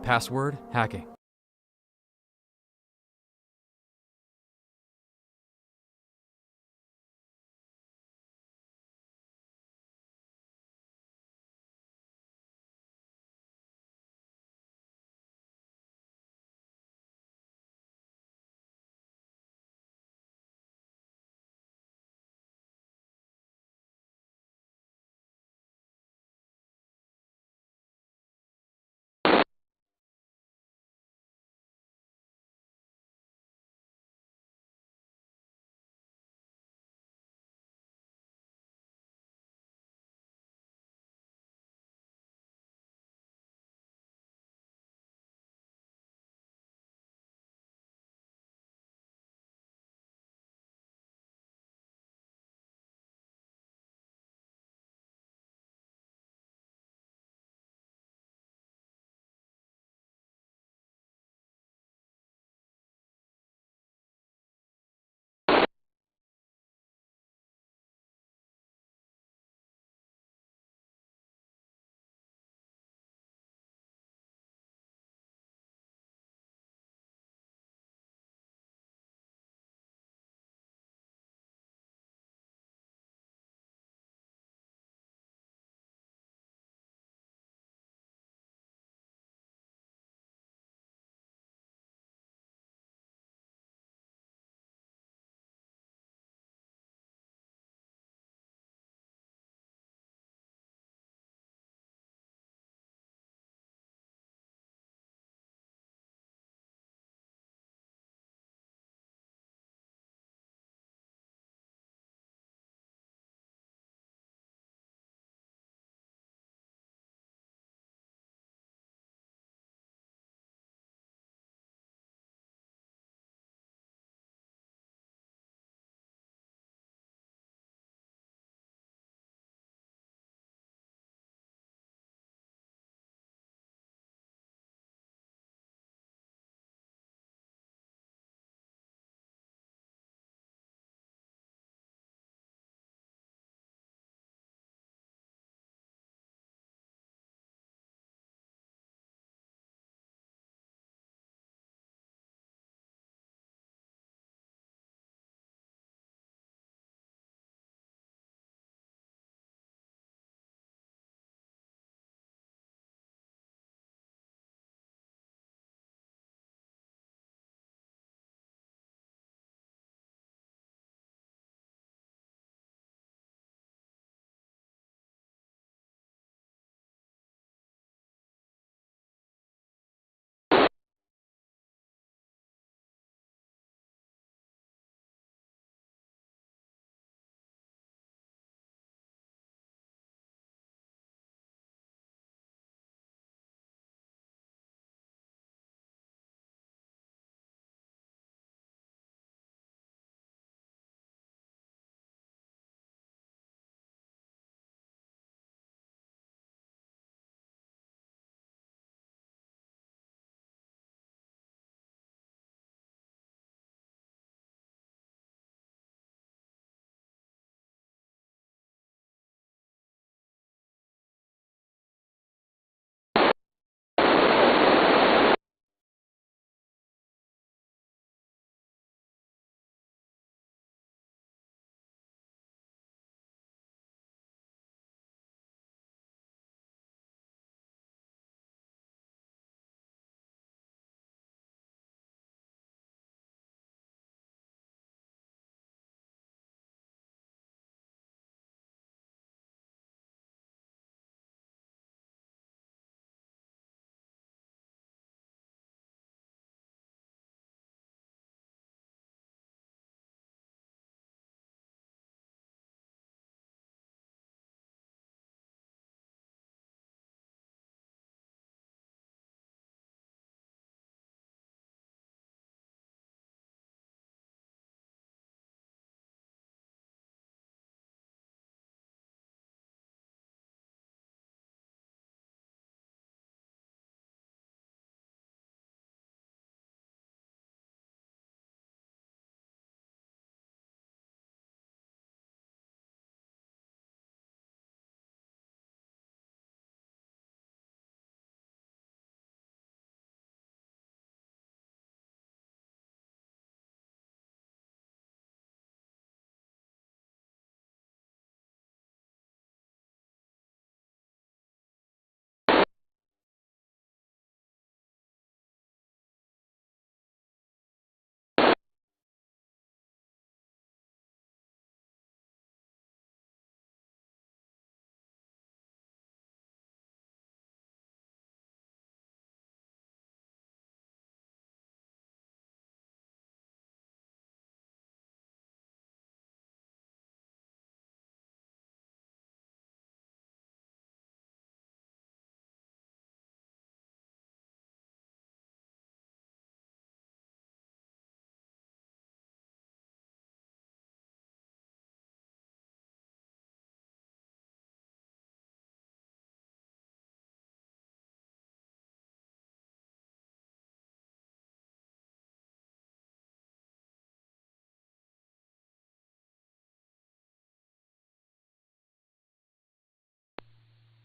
Password hacking.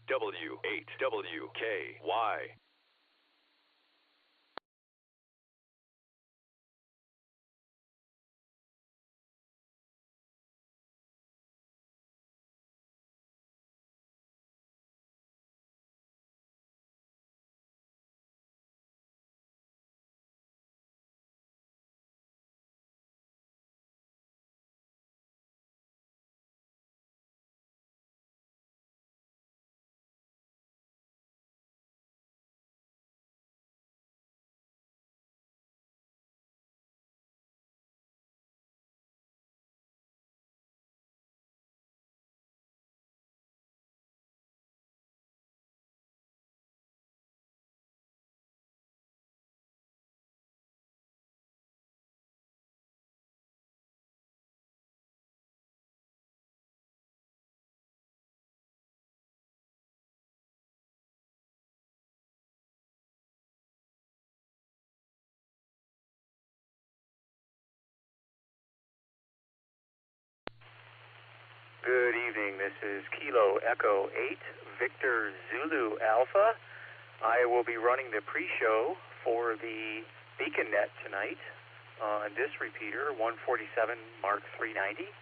W8WKY. Good evening. This is Kilo Echo 8, Victor Zulu Alpha. I will be running the pre-show for the BeaconNet tonight on this repeater, 147 Mark 390.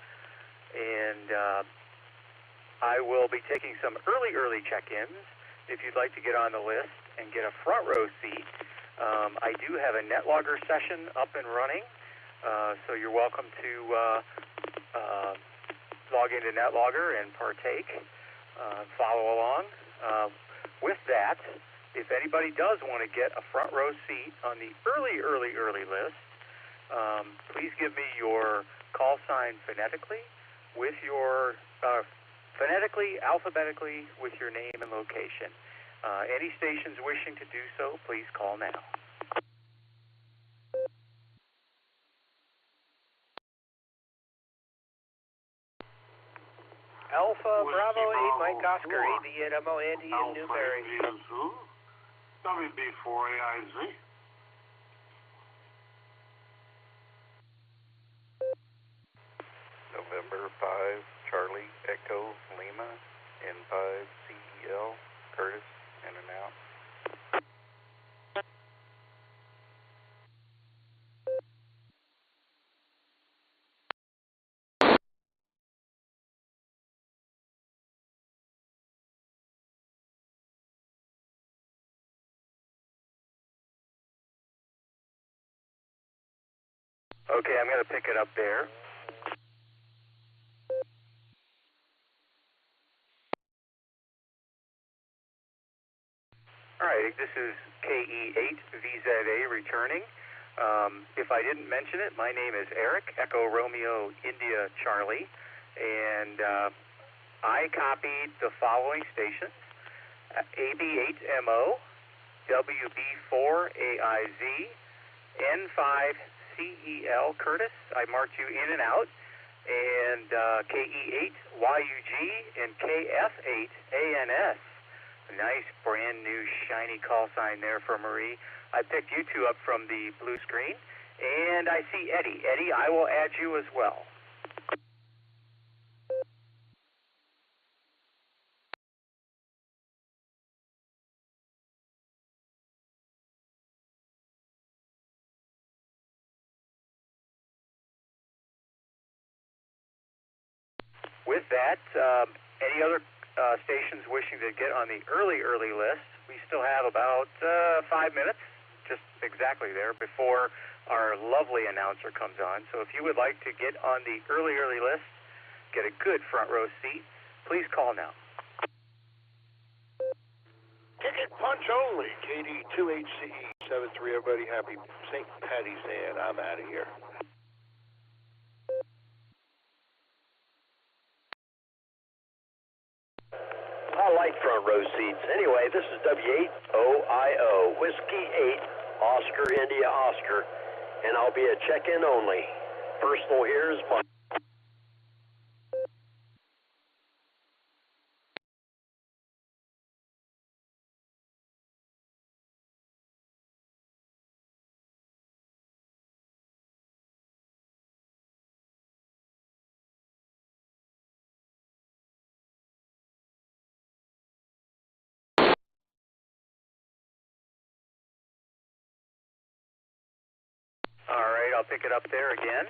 And I will be taking some early check-ins if you'd like to get on the list and get a front row seat. I do have a NetLogger session up and running, so you're welcome to log into NetLogger and partake, follow along. With that, if anybody does want to get a front row seat on the early list, please give me your call sign phonetically with your alphabetically with your name and location. Any stations wishing to do so, please call now. Alpha Bravo 8 Mike Oscar, AV8MO Andy in Newberry. WB4AIZ. November 5 Charlie Echo Lima N5 CEL Curtis in and out. Okay, I'm going to pick it up there. All right, this is KE8VZA returning. If I didn't mention it, my name is Eric, Echo Romeo India Charlie, and I copied the following stations: AB8MO, WB4AIZ, N5CEL Curtis, I marked you in and out, and KE8YUG and KF8ANS. Nice brand new shiny call sign there for Marie. I picked you two up from the blue screen, and I see Eddie. Eddie, I will add you as well. With that, any other stations wishing to get on the early list? We still have about 5 minutes, just exactly there, before our lovely announcer comes on. So if you would like to get on the early list, get a good front row seat, please call now. Ticket punch only. KD2HCE73. Everybody happy St. Patty's Day, and I'm out of here. I like front row seats. Anyway, this is W8OIO, Whiskey 8, Oscar, India, Oscar, and I'll be a check-in only. Personal here is Mike. I'll pick it up there again.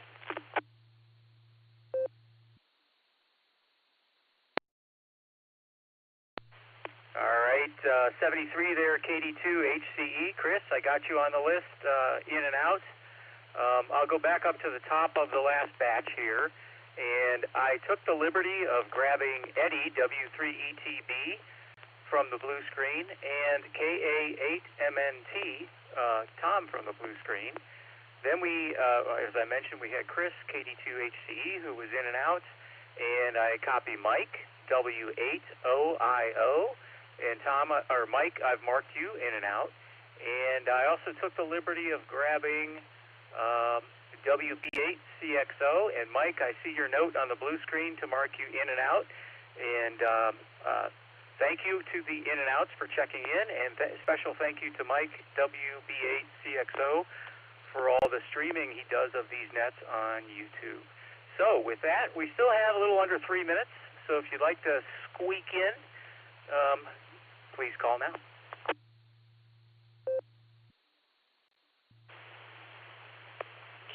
All right, 73 there, KD2HCE. Chris, I got you on the list, in and out. I'll go back up to the top of the last batch here, and I took the liberty of grabbing Eddie, W3ETB, from the blue screen, and KA8MNT, Tom, from the blue screen. Then we, as I mentioned, we had Chris, KD2HCE, who was in and out, and I copy Mike, W8OIO. And Tom, or Mike, I've marked you in and out. And I also took the liberty of grabbing WB8CXO. And Mike, I see your note on the blue screen to mark you in and out. And thank you to the in and outs for checking in. And special thank you to Mike, WB8CXO, for all the streaming he does of these nets on YouTube. So with that, we still have a little under 3 minutes. So if you'd like to squeak in, please call now.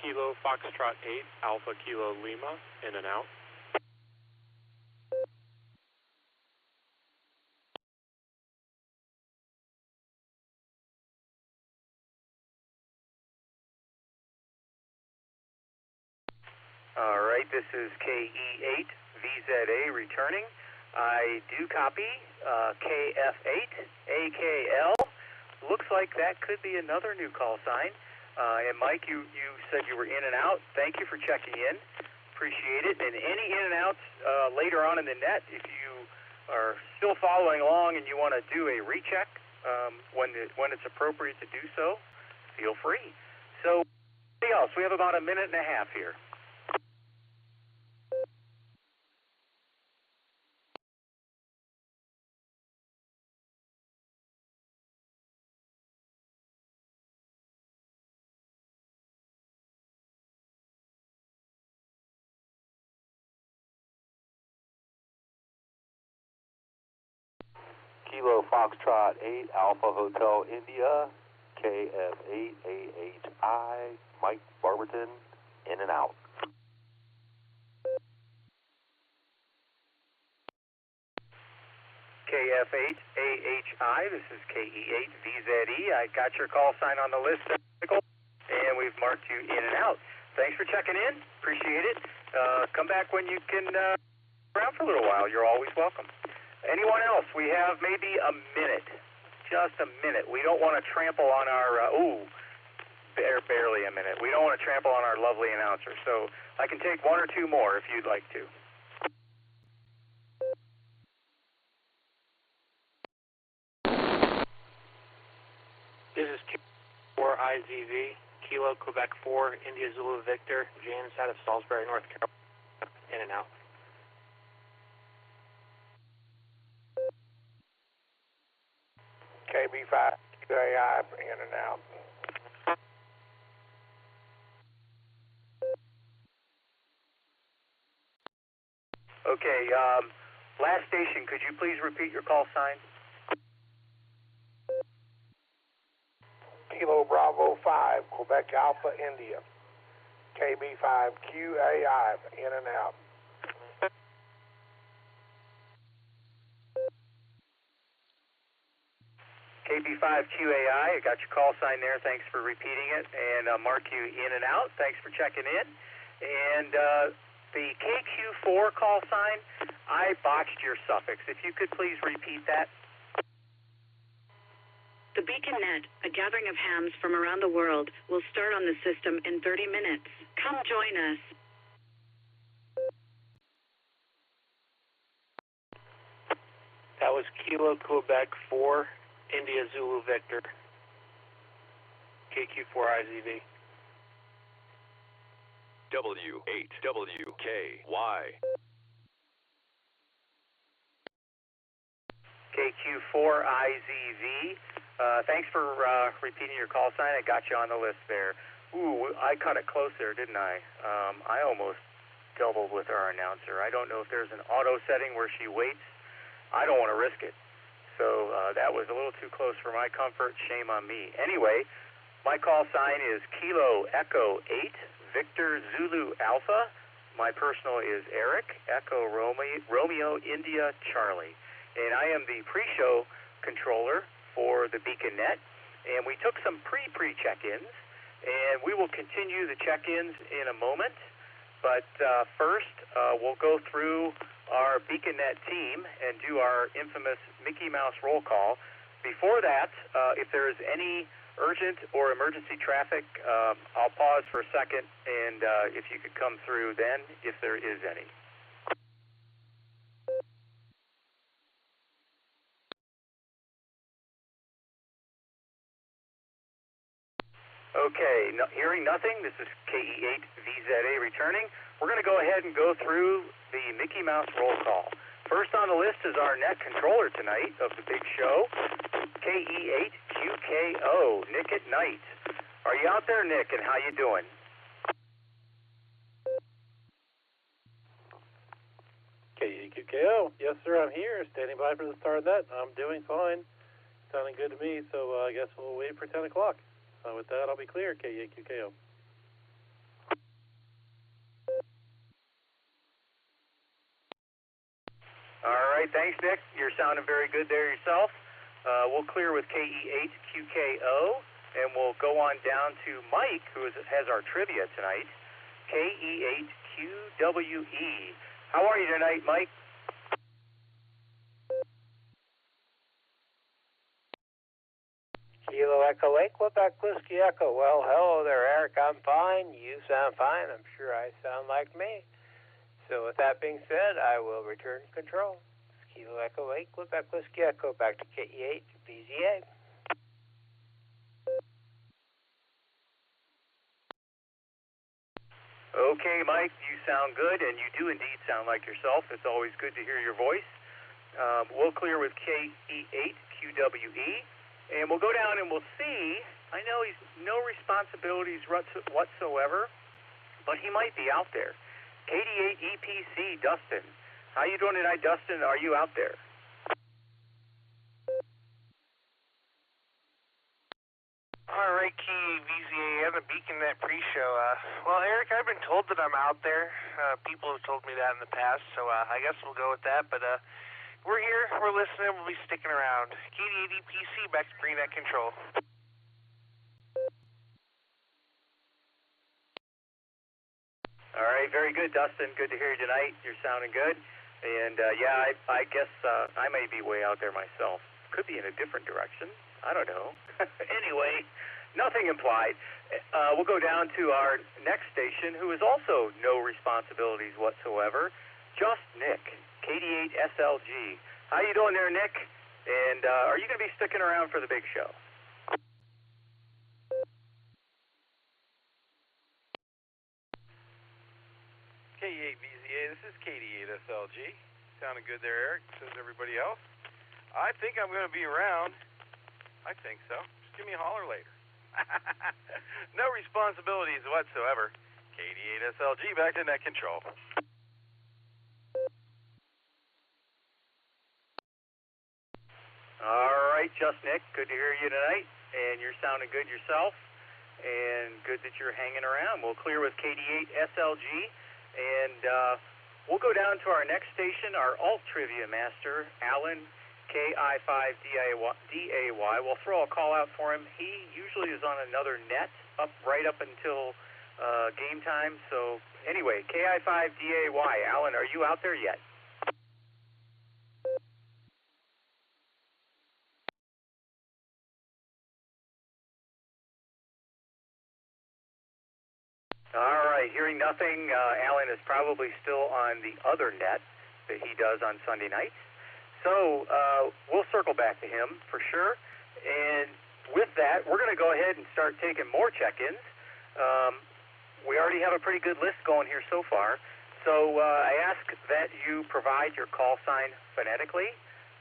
Kilo Foxtrot 8, Alpha Kilo Lima, in and out. All right, this is KE8VZA returning. I do copy KF8AKL. Looks like that could be another new call sign. And Mike, you said you were in and out. Thank you for checking in. Appreciate it. And any in and outs later on in the net, if you are still following along and you want to do a recheck when it's appropriate to do so, feel free. So, anything else? We have about a minute and a half here. Kilo Foxtrot 8, Alpha Hotel India, KF8AHI, Mike Barberton, in and out. KF8AHI, this is KE8VZE. I got your call sign on the list, and we've marked you in and out. Thanks for checking in. Appreciate it. Come back when you can around for a little while. You're always welcome. Anyone else? We have maybe a minute, just a minute. We don't want to trample on our, barely a minute. We don't want to trample on our lovely announcer, so I can take one or two more if you'd like to. This is Q4IZV, Kilo Quebec 4, India Zulu Victor, James out of Salisbury, North Carolina, in and out. KB5, QAI, in and out. Okay, last station, could you please repeat your call sign? Kilo Bravo 5, Quebec Alpha, India. KB5, QAI, in and out. KB5QAI, I got your call sign there. Thanks for repeating it, and mark you in and out. Thanks for checking in. And the KQ4 call sign, I botched your suffix. If you could please repeat that. The Beacon Net, a gathering of hams from around the world, will start on the system in 30 minutes. Come join us. That was Kilo Quebec 4, India Zulu Victor, KQ4IZV. W8WKY. KQ4IZV. Thanks for repeating your call sign. I got you on the list there. Ooh, I cut it close there, didn't I? I almost doubled with our announcer. I don't know if there's an auto setting where she waits. I don't want to risk it. So that was a little too close for my comfort. Shame on me. Anyway, My call sign is Kilo Echo 8, Victor Zulu Alpha. My personal is Eric, Echo Romeo India Charlie. And I am the pre-show controller for the Beacon Net. And we took some pre-check-ins, and we will continue the check-ins in a moment. But first, we'll go through our Beacon Net team and do our infamous Mickey Mouse roll call. Before that, if there is any urgent or emergency traffic, I'll pause for a second, and if you could come through then, if there is any. Okay, hearing nothing, this is KE8VZA returning. We're going to go ahead and go through the Mickey Mouse roll call. First on the list is our net controller tonight of the big show, KE8QKO, Nick at Nite. Are you out there, Nick, and how you doing? KE8QKO, yes sir, I'm here, standing by for the start of that. I'm doing fine, sounding good to me, so I guess we'll wait for 10 o'clock. With that, I'll be clear, KE8QKO. All right, thanks, Nick. You're sounding very good there yourself. We'll clear with KE8QKO, and we'll go on down to Mike, who has our trivia tonight, KE8QWE. How are you tonight, Mike? Kilo Echo 8, Quebec Whiskey Echo. Well, hello there, Eric. I'm fine. You sound fine. I'm sure I sound like me. So with that being said, I will return control. Kilo Echo 8, Quebec Whiskey Echo, back to KE8 VZA. Okay, Mike, you sound good, and you do indeed sound like yourself. It's always good to hear your voice. We'll clear with KE8QWE. And we'll go down and we'll see. I know he's no responsibilities whatsoever, but he might be out there. KD8EPC, Dustin. How you doing tonight, Dustin? Are you out there? All right, KVZA and the Beacon Net pre-show. Well, Eric, I've been told that I'm out there. People have told me that in the past, so I guess we'll go with that. But we're here, we're listening, we'll be sticking around. KD8EPC, back to pre-net control. All right, very good, Dustin. Good to hear you tonight. You're sounding good. And, yeah, I guess I may be way out there myself. Could be in a different direction. I don't know. Anyway, nothing implied. We'll go down to our next station, who is also no responsibilities whatsoever, just Nick, KD8SLG. How you doing there, Nick? And are you going to be sticking around for the big show? KE8VZA, this is KD8SLG. Sounding good there, Eric. Says everybody else. I think I'm going to be around. I think so. Just give me a holler later. No responsibilities whatsoever. KD8SLG, back to net control. All right, just Nick. Good to hear you tonight. And you're sounding good yourself. And good that you're hanging around. We'll clear with KD8SLG. And we'll go down to our next station, our alt trivia master, Alan, KI5DAY. We'll throw a call out for him. He usually is on another net right up until game time. So anyway, KI5DAY. Alan, are you out there yet? All right, hearing nothing, Alan is probably still on the other net that he does on Sunday nights. So we'll circle back to him for sure. And with that, we're going to go ahead and start taking more check-ins. We already have a pretty good list going here so far. So I ask that you provide your call sign phonetically,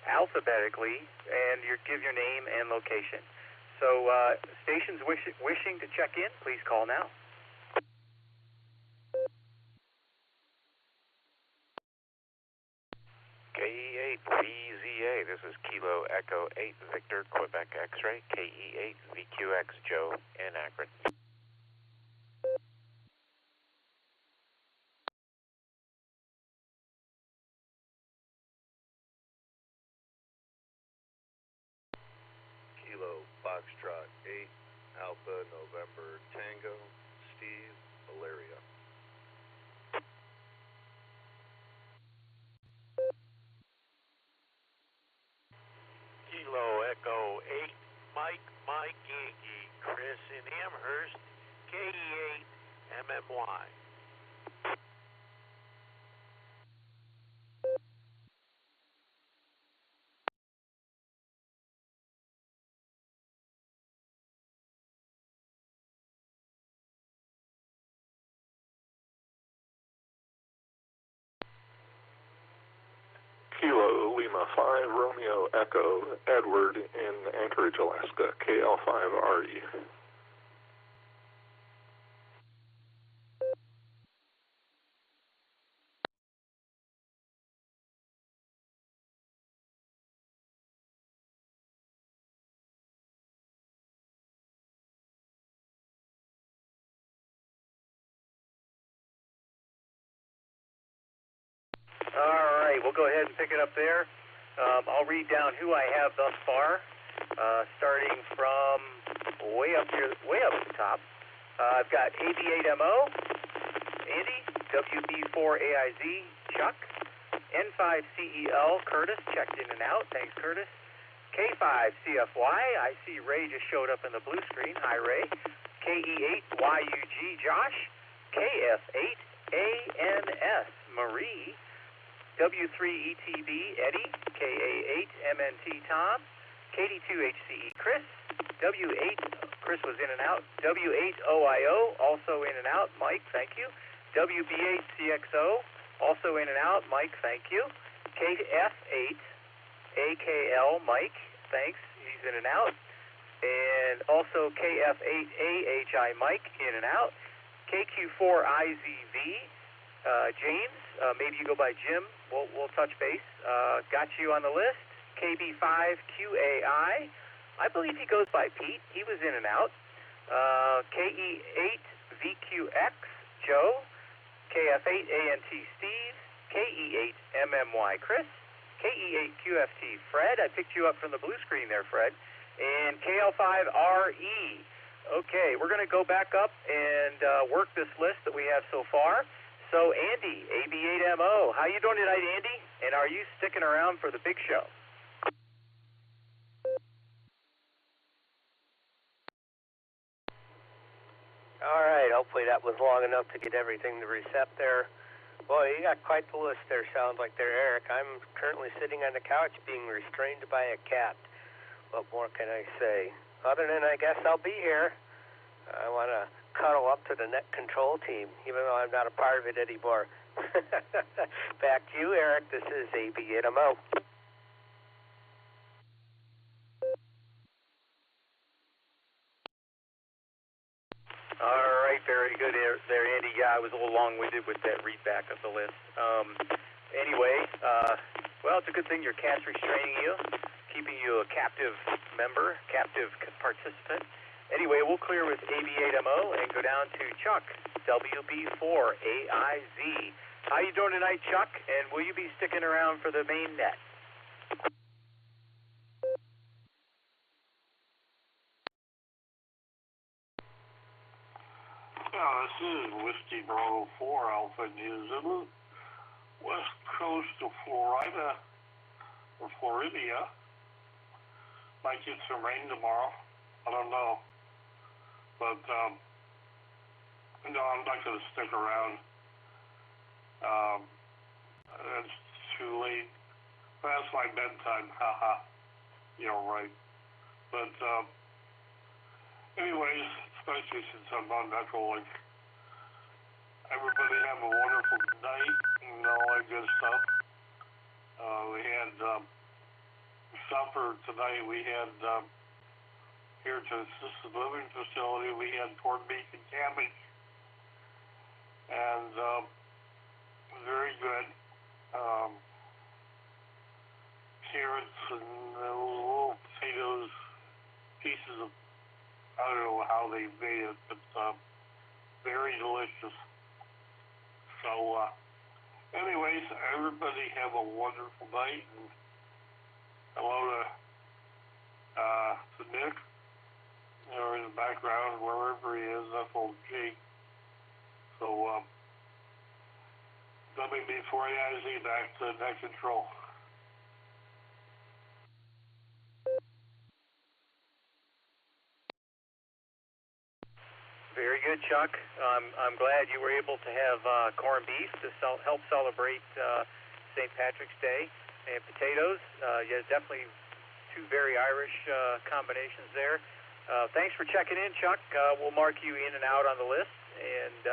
alphabetically, and give your name and location. So stations wishing to check in, please call now. KE8 VZA, this is Kilo Echo 8 Victor Quebec X-Ray, KE8 VQX Joe in Akron. Kilo Foxtrot 8 Alpha November Tango Steve Valeria. Kilo Echo 8 Mike Yankee Chris in Amherst KE8 MMY. Kilo Lima 5 Romeo Echo Edward in Anchorage, Alaska, KL5RE. All right, we'll go ahead and pick it up there. I'll read down who I have thus far, starting from way up at the top. I've got AB8MO, Andy, WB4AIZ, Chuck, N5CEL, Curtis, checked in and out. Thanks, Curtis. K5CFY, I see Ray just showed up in the blue screen. Hi, Ray. KE8YUG, Josh. KF8ANS, Marie. W3ETB, Eddie, KA8MNT, Tom, KD2HCE, Chris, W8, Chris was in and out, W8OIO, also in and out, Mike, thank you, WB8CXO, also in and out, Mike, thank you, KF8AKL, Mike, thanks, he's in and out, and also KF8AHI, Mike, in and out, KQ4IZV, James, maybe you go by Jim. We'll touch base. Got you on the list. KB5QAI. I believe he goes by Pete. He was in and out. KE8VQX Joe. KF8ANT Steve. KE8MMY Chris. KE8QFT Fred. I picked you up from the blue screen there, Fred. And KL5RE. Okay, we're going to go back up and work this list that we have so far. So, Andy, AB8MO, how you doing tonight, Andy? And are you sticking around for the big show? All right, hopefully that was long enough to get everything to reset there. Boy, you got quite the list there, sounds like there, Eric. I'm currently sitting on the couch being restrained by a cat. What more can I say? Other than I guess I'll be here. I want to cuddle up to the net control team, even though I'm not a part of it anymore. Back to you, Eric. This is AB8MO. All right, very good there, Andy. Yeah, I was a little long-winded with that read back of the list. Anyway, well, it's a good thing your cat's restraining you, keeping you a captive member, captive participant. Anyway, we'll clear with AB8MO and go down to Chuck, WB4AIZ. How you doing tonight, Chuck? And will you be sticking around for the main net? This is Whiskey Bravo 4 Alpha New Zulu, west coast of Florida, or Floridia. Might get some rain tomorrow. I don't know. But, no, I'm not going to stick around. It's too late. Past my bedtime, haha. You're right. But, anyways, especially since I'm on Echolink. Everybody have a wonderful night and all that good stuff. We had, supper tonight. We had, here to assisted living facility, we had corned beef and cabbage, and very good. carrots and little potatoes, pieces of, I don't know how they made it, but very delicious. So, anyways, everybody have a wonderful night, and hello to Nick, in the background, wherever he is, that's old Jake. So, WB4AIZ back to net control. Very good, Chuck. I'm glad you were able to have corned beef to help celebrate St. Patrick's Day, and potatoes. Yeah, definitely two very Irish combinations there. Thanks for checking in, Chuck. We'll mark you in and out on the list. And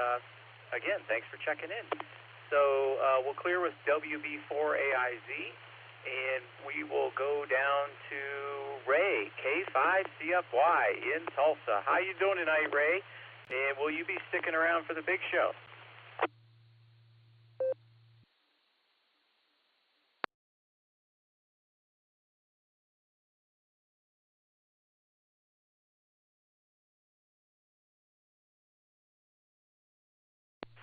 again, thanks for checking in. So we'll clear with WB4AIZ, and we will go down to Ray, K5CFY in Tulsa. How you doing tonight, Ray? And will you be sticking around for the big show?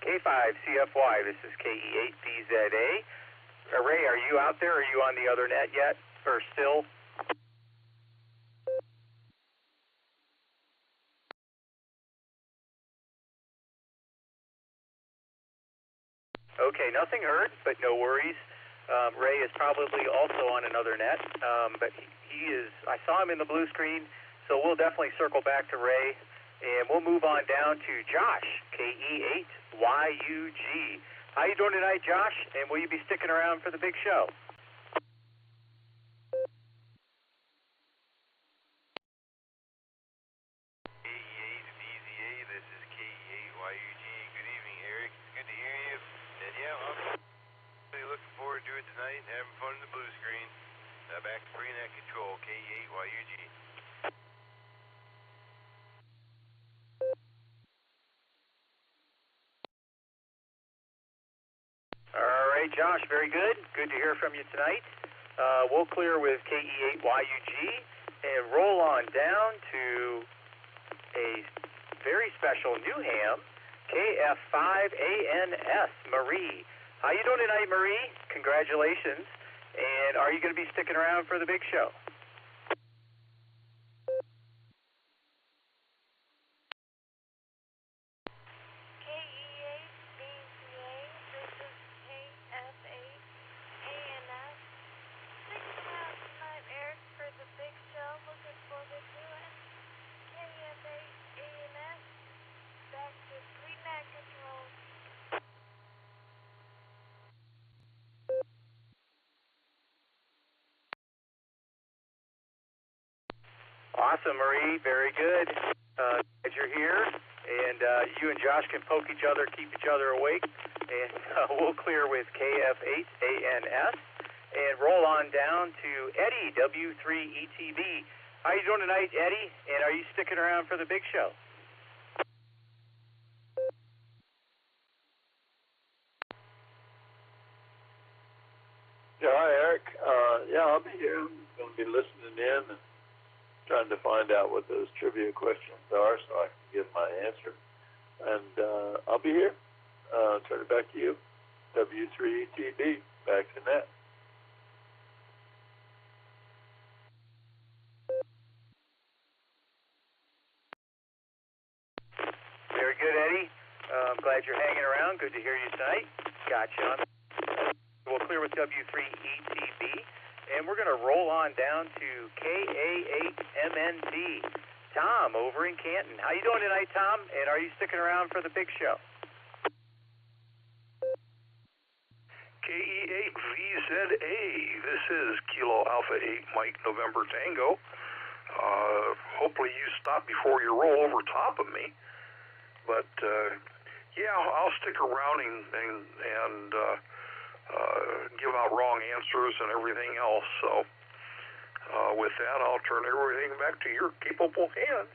K5CFY, this is KE8BZA. Ray, are you out there? Are you on the other net yet, or still? Okay, nothing heard, but no worries. Ray is probably also on another net, but he is, I saw him in the blue screen, so we'll definitely circle back to Ray, and we'll move on down to Josh, KE8YUG. How you doing tonight, Josh? And will you be sticking around for the big show? KE8VZA, this is KE8YUG. Good evening, Eric. It's good to hear you. And yeah, I'm really looking forward to it tonight, having fun in the blue screen. Back to pre-net control, KE8YUG. All right, Josh, very good. Good to hear from you tonight. We'll clear with KE8YUG and roll on down to a very special new ham, KF5ANS, Marie. How you doing tonight, Marie? Congratulations. And are you going to be sticking around for the big show? Awesome, Marie. Very good. Glad you're here. And you and Josh can poke each other, keep each other awake. And we'll clear with KF8ANS and roll on down to Eddie, W3ETB. How you doing tonight, Eddie? And are you sticking around for the big show? Yeah, hi, Eric. Yeah, I'll be here. I'm going to be listening in and trying to find out what those trivia questions are so I can give my answer. And I'll be here. Turn it back to you. W3ETB, back to net. Very good, Eddie. I'm glad you're hanging around. Good to hear you tonight. Gotcha. We'll clear with W3ETB, and we're going to roll on down to KA8MND. Tom over in Canton. How you doing tonight, Tom? And are you sticking around for the big show? KE8VZA, this is Kilo Alpha 8 Mike November Tango. Hopefully you stop before you roll over top of me. But yeah, I'll stick around and give out wrong answers and everything else. So with that, I'll turn everything back to your capable hands.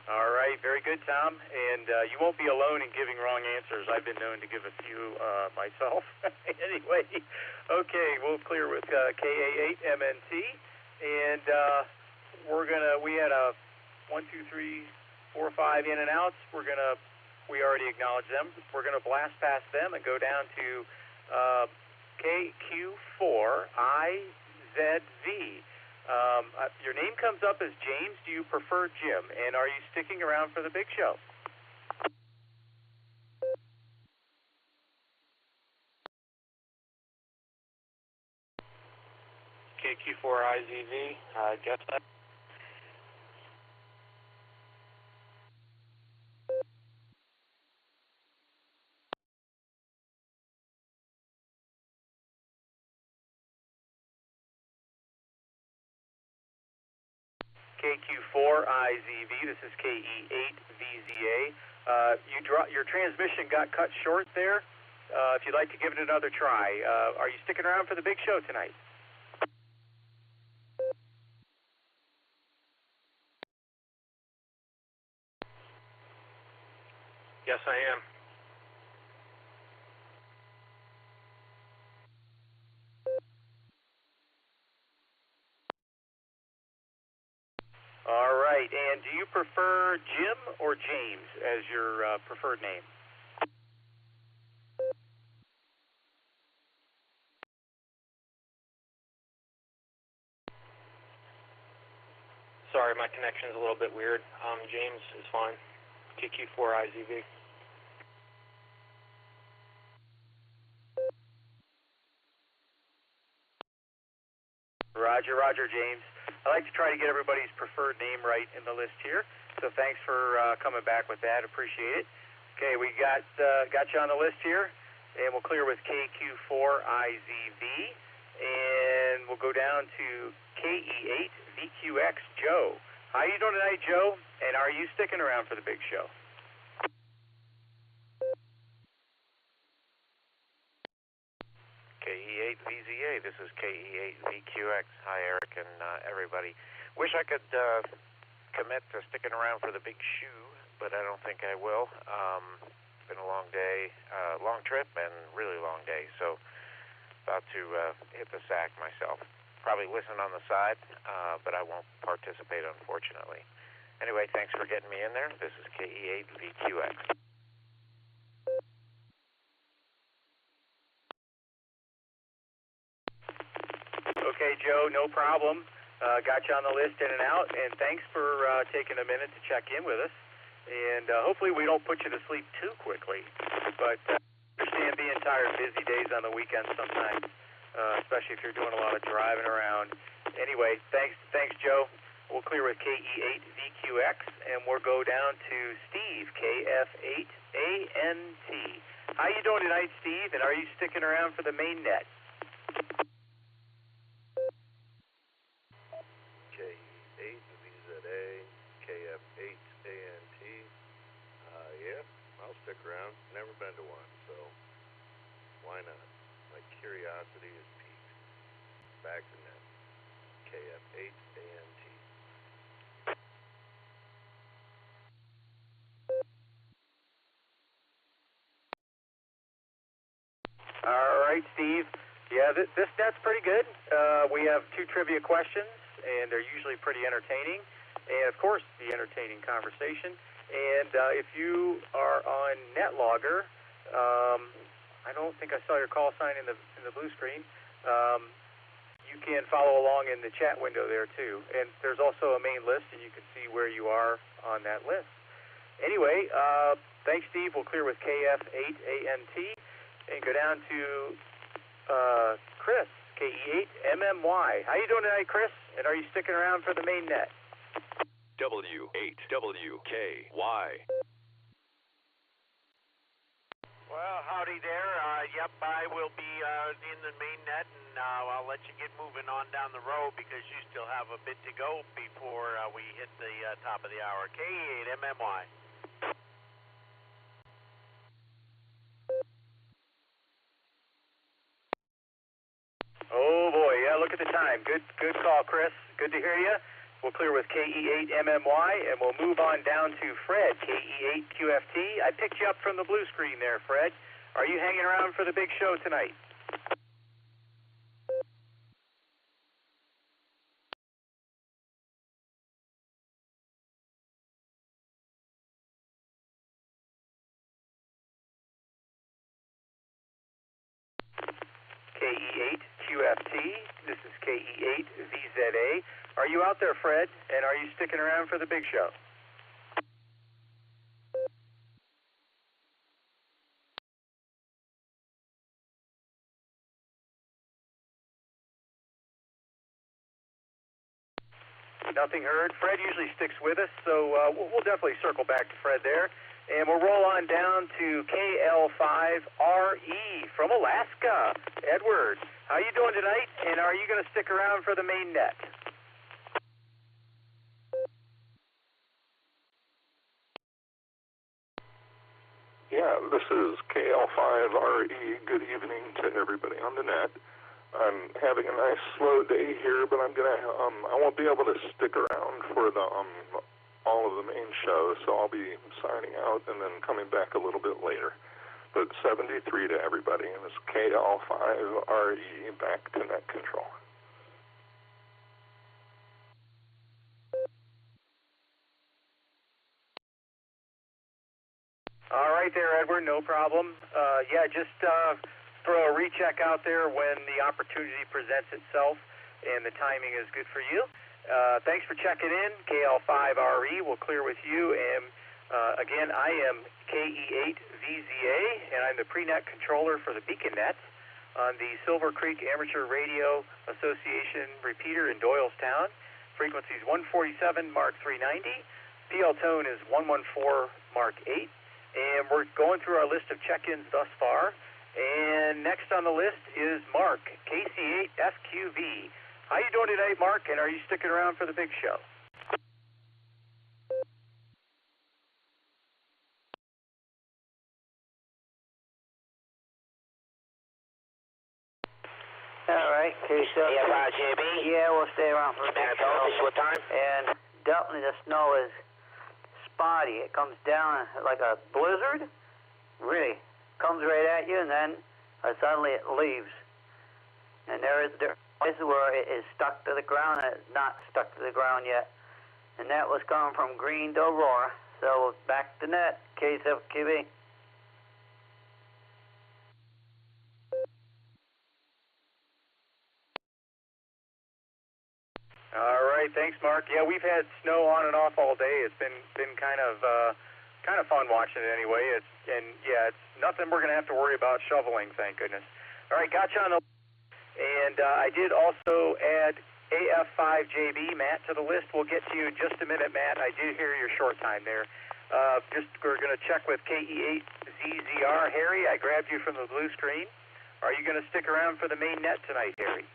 All right, very very good, Tom. And you won't be alone in giving wrong answers. I've been known to give a few myself. Anyway, okay, we'll clear with KA8MNT. And we had a 1, 2, 3, 4, 5 in and outs. We already acknowledged them. We're going to blast past them and go down to KQ4IZV. Your name comes up as James. Do you prefer Jim? And are you sticking around for the big show? KQ4IZV, guess that. KQ4IZV, this is KE8VZA. Your transmission got cut short there. If you'd like to give it another try, are you sticking around for the big show tonight? Yes, I am. All right, and do you prefer Jim or James as your preferred name? Sorry, my connection's a little bit weird. James is fine. KQ4IZV. Roger, James. I like to try to get everybody's preferred name right in the list here, so thanks for coming back with that. Appreciate it. Okay, we got you on the list here, and we'll clear with KQ4IZV, and we'll go down to KE8VQX Joe. How you doing tonight, Joe? And are you sticking around for the big show? KE8VZA, this is KE8VQX. Hi, Eric and everybody. Wish I could commit to sticking around for the big shoe, but I don't think I will. It's been a long day, long trip, and really long day, so about to hit the sack myself. Probably listen on the side, but I won't participate, unfortunately. Anyway, thanks for getting me in there. This is KE8VQX. Okay, Joe, no problem. Got you on the list in and out, and thanks for taking a minute to check in with us. And hopefully we don't put you to sleep too quickly, but understand being tired, busy days on the weekends sometimes, especially if you're doing a lot of driving around. Anyway, thanks, Joe. We'll clear with KE8VQX, and we'll go down to Steve, KF8ANT. How you doing tonight, Steve, and are you sticking around for the main net? KE8VZA, KF8ANT. Yeah, I'll stick around. Never been to one, so why not? My curiosity is piqued. Back to net. KF8ANT. All right, Steve. Yeah, this net's pretty good. We have 2 trivia questions, and they're usually pretty entertaining. And, of course, the entertaining conversation. And if you are on NetLogger, I don't think I saw your call sign in the blue screen. You can follow along in the chat window there, too. And there's also a main list, and you can see where you are on that list. Anyway, thanks, Steve. We'll clear with KF8ANT and go down to Chris, KE8MMY. How you doing tonight, Chris? And are you sticking around for the main net? W8WKY. Well, howdy there. Yep, I will be in the main net, and I'll let you get moving on down the road because you still have a bit to go before we hit the top of the hour. KE8MMY. Oh boy, yeah, look at the time. Good call, Chris. Good to hear you. We'll clear with KE8MMY, and we'll move on down to Fred, KE8QFT. I picked you up from the blue screen there, Fred. Are you hanging around for the big show tonight? KE8QFT, this is KE8VZA. Are you out there, Fred, and are you sticking around for the big show? Nothing heard. Fred usually sticks with us, so we'll definitely circle back to Fred there. And we'll roll on down to KL5RE from Alaska. Edward, how you doing tonight? And are you going to stick around for the main net? Yeah, this is KL5RE. Good evening to everybody on the net. I'm having a nice slow day here, but I won't be able to stick around for the all of the main show, so I'll be signing out and then coming back a little bit later. But 73 to everybody, and it's KL5RE back to net control. All right there, Edward, no problem. Yeah, just throw a recheck out there when the opportunity presents itself and the timing is good for you. Thanks for checking in. KL5RE will clear with you. And again, I am KE8VZA, and I'm the pre-net controller for the Beacon Net on the Silvercreek Amateur Radio Association repeater in Doylestown. Frequency is 147 Mark 390. PL tone is 114 Mark 8. And we're going through our list of check-ins thus far. And next on the list is Mark, KC8FQV. How you doing tonight, Mark, and are you sticking around for the big show? All right, KC8FJB. Yeah, we'll stay around for the big show. What time? And definitely the snow is spotty. It comes down like a blizzard. Really comes right at you, and then suddenly it leaves. And there is where it is stuck to the ground, and it's not stuck to the ground yet. And that was coming from Green to Aurora. So back to net, KC7QB. All right, thanks, Mark. Yeah, we've had snow on and off all day. It's been kind of fun watching it anyway. It's nothing we're gonna have to worry about shoveling, thank goodness. All right, gotcha on the. And I did also add AF5JB, Matt, to the list. We'll get to you in just a minute, Matt. I did hear your short time there. We're going to check with KE8ZZR. Harry, I grabbed you from the blue screen. Are you going to stick around for the main net tonight, Harry?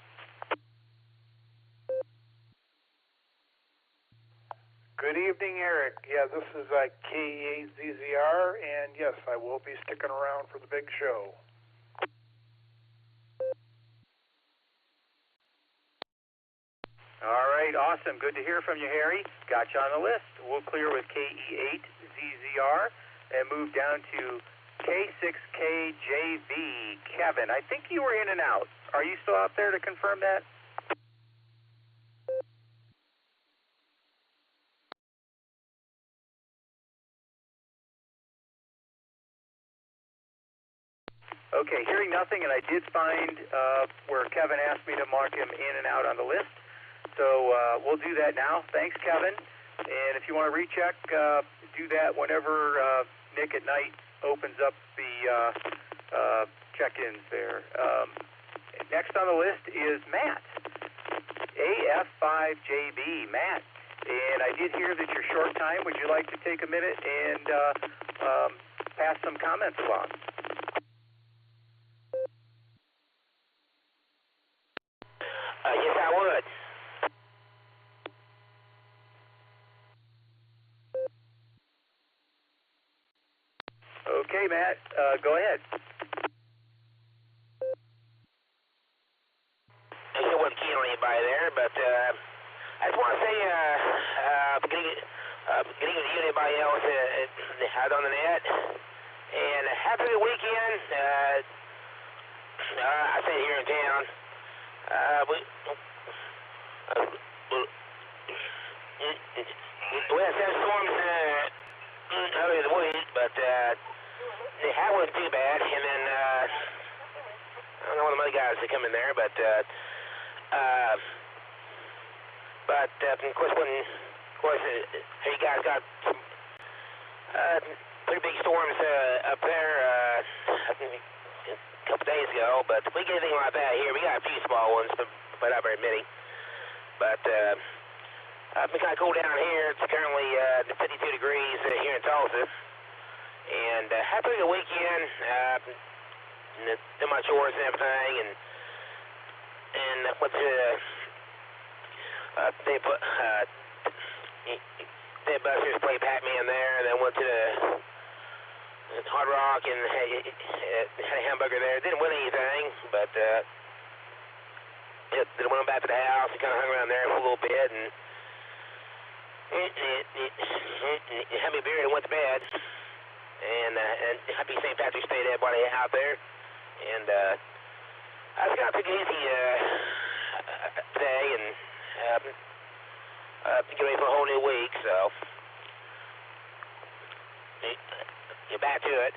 Good evening, Eric. Yeah, this is KE8ZZR, and yes, I will be sticking around for the big show. All right, awesome. Good to hear from you, Harry. Got you on the list. We'll clear with KE8ZZR and move down to K6KJV. Kevin, I think you were in and out. Are you still out there to confirm that? Okay, hearing nothing, and I did find where Kevin asked me to mark him in and out on the list. So we'll do that now. Thanks, Kevin. And if you want to recheck, do that whenever Nick at Nite opens up the check-ins there. Next on the list is Matt, AF5JB. Matt, and I did hear that you're short time. Would you like to take a minute and pass some comments along? Yes, I would. Okay, Matt, go ahead. I wasn't keen on anybody there, but I just want to say, good evening to anybody else out on the net, and have a good weekend. I say here in town, we had some storms earlier in the week, but that wasn't too bad. And then I don't know one of the other guys that come in there, but of course, you guys got some pretty big storms up there I think a couple days ago, but we get anything like that here. We got a few small ones, but not very many. But it's been kind of cool down here. It's currently 52 degrees here in Tulsa. And had a pretty good weekend. Did my chores and everything, and went to they Buster's played Pac-Man there, and then went to the Hard Rock and had a hamburger there. Didn't win anything, but then went back to the house and kind of hung around there for a little bit, and had me a beer and went to bed. And happy St. Patrick's Day to everybody out there. And I just got to take it easy today and get ready for a whole new week. So get back to it.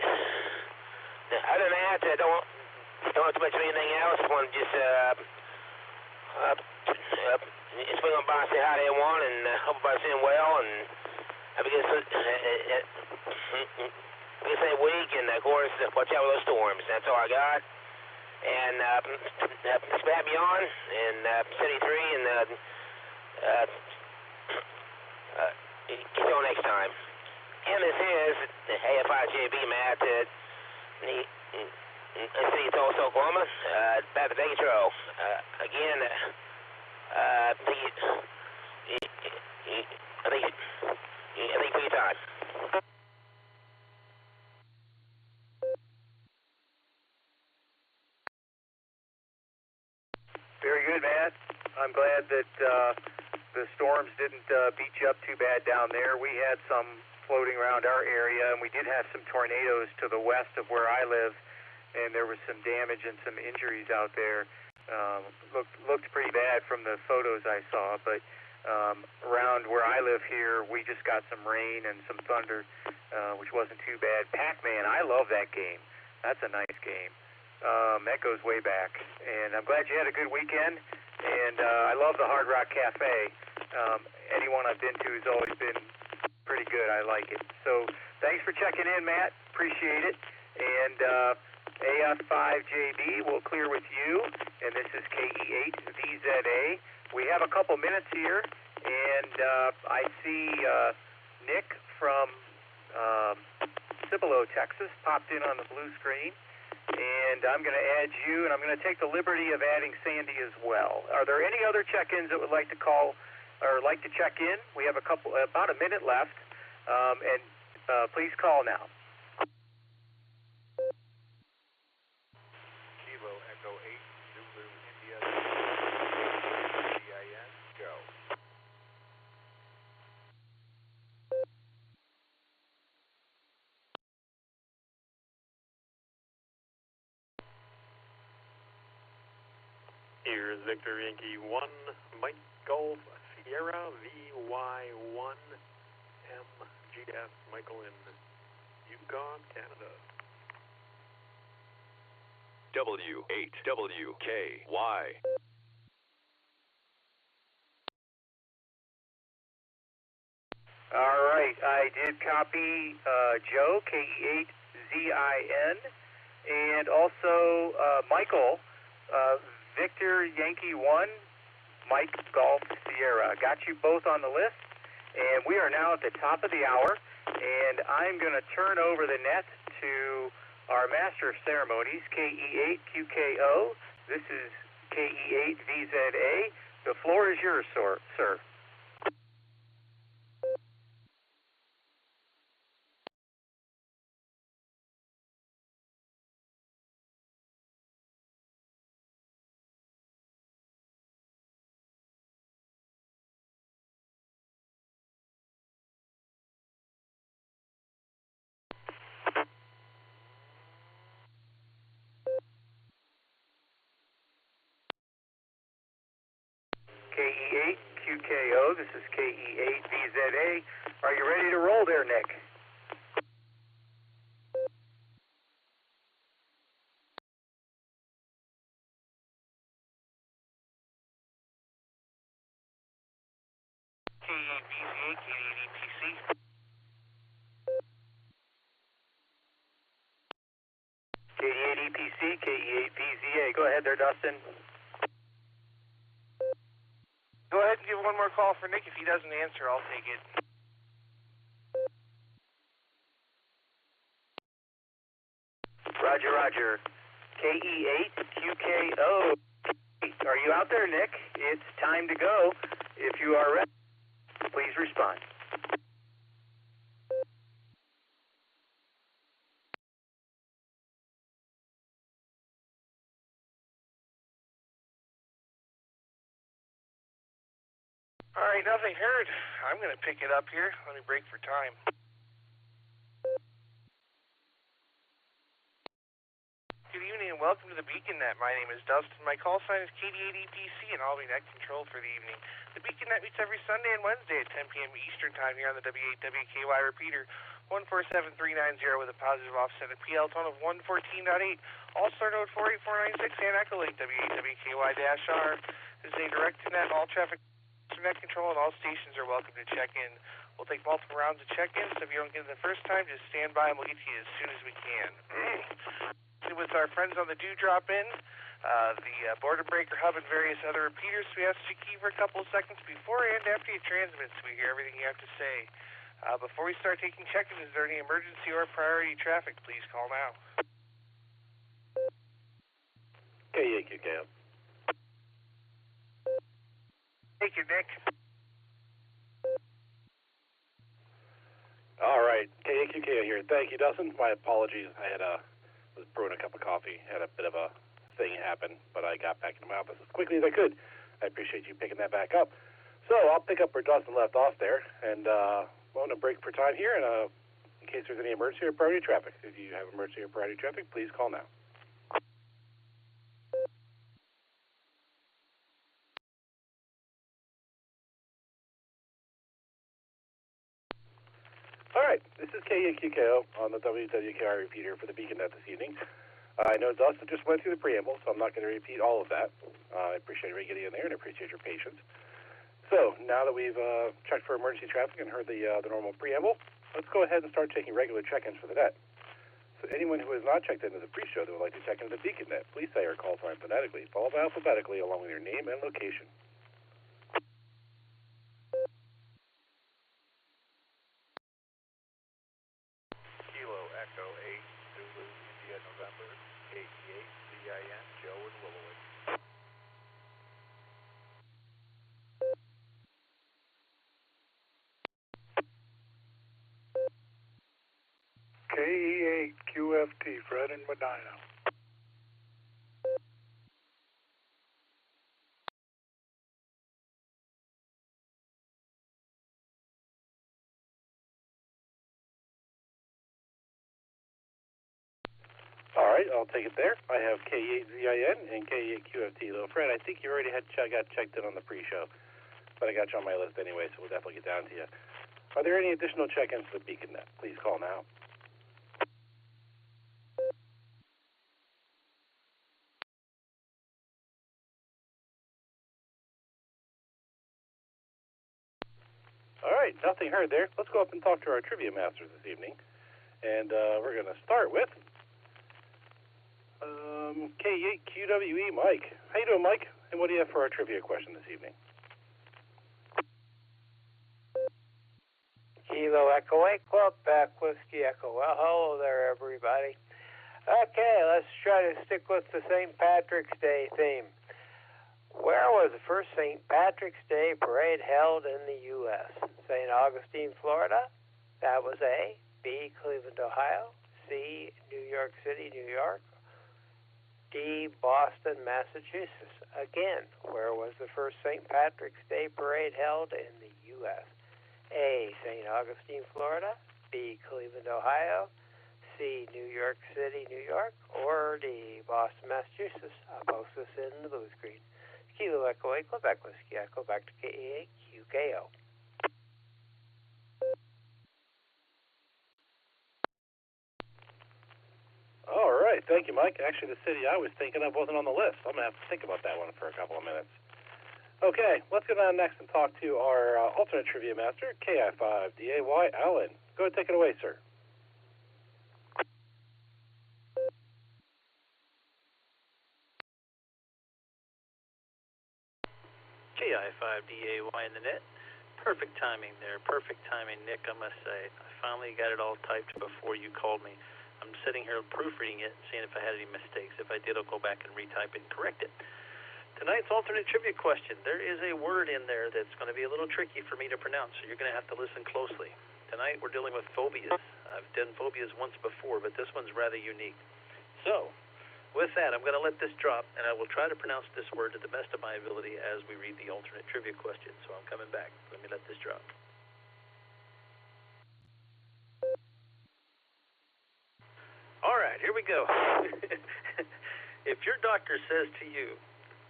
Other than that, I don't have too much of anything else. I want to just swing on by and say hi to everyone, and hope everybody's doing well, and have a good week, and of course, watch out with those storms. That's all I got. And thanks for having me on, and 73, and get you on next time. And this is AFIJB Matt at City of Tulsa, Oklahoma, back to the control. Again, thank you for your time. Very good, Matt. I'm glad that the storms didn't beat you up too bad down there. We had some floating around our area, and we did have some tornadoes to the west of where I live, and there was some damage and some injuries out there. Looked pretty bad from the photos I saw, but around where I live here, we just got some rain and some thunder, which wasn't too bad. Pac-Man, I love that game. That's a nice game. That goes way back, and I'm glad you had a good weekend, and I love the Hard Rock Cafe. Anyone I've been to has always been pretty good. I like it. So thanks for checking in, Matt. Appreciate it. And AF5JB will clear with you, and this is KE8VZA. We have a couple minutes here, and I see Nick from Cibolo, Texas, popped in on the blue screen. And I'm going to add you, and I'm going to take the liberty of adding Sandy as well. Are there any other check-ins that would like to call or like to check in? We have about a minute left, and please call now. Kilo Echo 8, Zulu, India, CIN, go. Here's Victor Yankee 1, Mike Golf, Sierra VY1, MGS, Michael in Yukon, Canada. W8WKY. All right, I did copy Joe, KE8ZIN, and also Michael, Victor Yankee 1, Mike Golf Sierra. Got you both on the list, and we are now at the top of the hour, and I'm going to turn over the net to our Master of Ceremonies, KE8QKO. This is KE8VZA. The floor is yours, sir. KEA-QKO. This is KE8VZA. Are you ready to roll there, Nick? KE8VZA, KE8EPC. KE8EPC, KE8VZA. Go ahead there, Dustin. Go ahead and give one more call for Nick. If he doesn't answer, I'll take it. Roger, roger. KE8QKO. Are you out there, Nick? It's time to go. If you are ready, please respond. All right, nothing heard. I'm going to pick it up here. Let me break for time. Good evening and welcome to the Beacon Net. My name is Dustin. My call sign is KD8EPC and I'll be net control for the evening. The Beacon Net meets every Sunday and Wednesday at 10 p.m. Eastern Time here on the W8WKY repeater 147390 with a positive offset at PL tone of 114.8. Allstar Node 48496 and Echolink W8WKY-R. This is a direct-to-net all traffic net control and all stations are welcome to check in. We'll take multiple rounds of check-in, so if you don't get in the first time, just stand by and we'll get to you as soon as we can. With our friends on the Dewdrop in, the border breaker hub and various other repeaters, we ask you to key for a couple of seconds before and after you transmit so we hear everything you have to say. Before we start taking check-in, is there any emergency or priority traffic? Please call now. KEA-QKO. Thank you, Nick. All right, KEA-QKO here. Thank you, Dustin. My apologies. I was brewing a cup of coffee, had a bit of a thing happen, but I got back into my office as quickly as I could. I appreciate you picking that back up. So I'll pick up where Dustin left off there, and I'm going to break for time here, and in case there's any emergency or priority traffic. If you have emergency or priority traffic, please call now. All right, this is KEA-QKO on the WWKR repeater for the Beacon Net this evening. I know Dustin just went through the preamble, so I'm not going to repeat all of that. I appreciate everybody getting in there, and I appreciate your patience. So now that we've checked for emergency traffic and heard the normal preamble, let's go ahead and start taking regular check-ins for the net. So anyone who has not checked into the pre-show that would like to check into the Beacon Net, please say your call sign phonetically, followed by alphabetically along with your name and location. Kilo Echo 8, Zulu, India, November, KE8, ZIN, Joe and Willowwood. KE8QFT, Fred and Medina. All right, I'll take it there. I have KE8ZIN and KE8QFT. Little Fred, I think you already got checked in on the pre-show, but I got you on my list anyway, so we'll definitely get down to you. Are there any additional check-ins to the Beacon Net? Please call now. All right, nothing heard there. Let's go up and talk to our trivia masters this evening. And we're going to start with K8QWE Mike. How you doing, Mike? And what do you have for our trivia question this evening? Kilo Echo 8, Quebec Whiskey Echo. Well, hello there, everybody. Okay, let's try to stick with the St. Patrick's Day theme. Where was the first St. Patrick's Day parade held in the U.S.? St. Augustine, Florida? That was A. B. Cleveland, Ohio. C. New York City, New York. D. Boston, Massachusetts. Again, where was the first St. Patrick's Day parade held in the U.S.? A. St. Augustine, Florida. B. Cleveland, Ohio. C. New York City, New York. Or D. Boston, Massachusetts. I'll post this in the blue screen. Kilo Echo 8, Quebec Whiskey Echo, back to KEA-QKO. All right, thank you, Mike. Actually, the city I was thinking of wasn't on the list. I'm going to have to think about that one for a couple of minutes. Okay, let's go down next and talk to our alternate trivia master, KI5DAY Allen. Go ahead, take it away, sir. KI5DAY in the net. Perfect timing there. Perfect timing, Nick, I must say. I finally got it all typed before you called me. I'm sitting here proofreading it, seeing if I had any mistakes. If I did, I'll go back and retype it and correct it. Tonight's alternate trivia question. There is a word in there that's going to be a little tricky for me to pronounce, so you're going to have to listen closely. Tonight we're dealing with phobias. I've done phobias once before, but this one's rather unique. So, with that, I'm going to let this drop, and I will try to pronounce this word to the best of my ability as we read the alternate trivia question. So I'm coming back. Let me let this drop. All right, here we go. If your doctor says to you,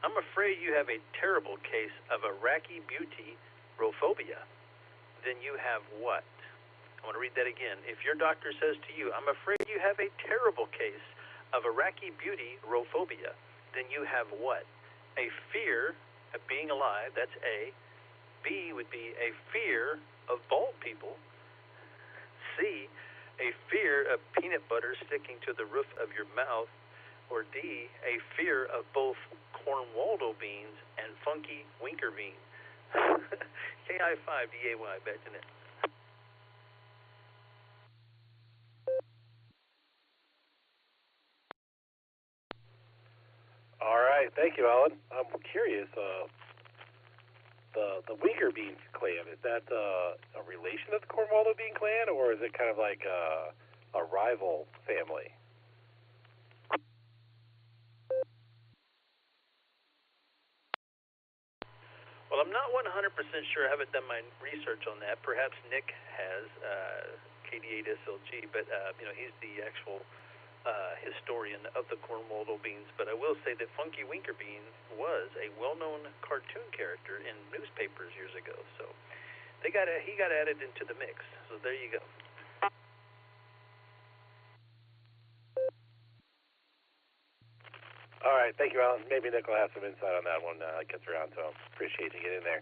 I'm afraid you have a terrible case of Iraqi beauty rophobia, then you have what? I want to read that again. If your doctor says to you, I'm afraid you have a terrible case of Iraqi beauty rophobia, then you have what? A fear of being alive, that's A. B would be a fear of bald people. C, a fear of peanut butter sticking to the roof of your mouth. Or D, a fear of both Cornwaldo beans and funky winker beans. KI5DAY, back to net. All right, thank you, Alan. I'm curious, the winker bean clan, is that a relation of the Cornwaldo bean clan, or is it kind of like a rival family? Well, I'm not 100% sure. I haven't done my research on that. Perhaps Nick has, KD8SLG, but he's the actual historian of the Cornwaldo beans. But I will say that Funky Winker Bean was a well-known cartoon character in newspapers years ago. So he got added into the mix. So there you go. All right, thank you, Alan. Maybe Nick will have some insight on that one gets around to him. Appreciate you getting there.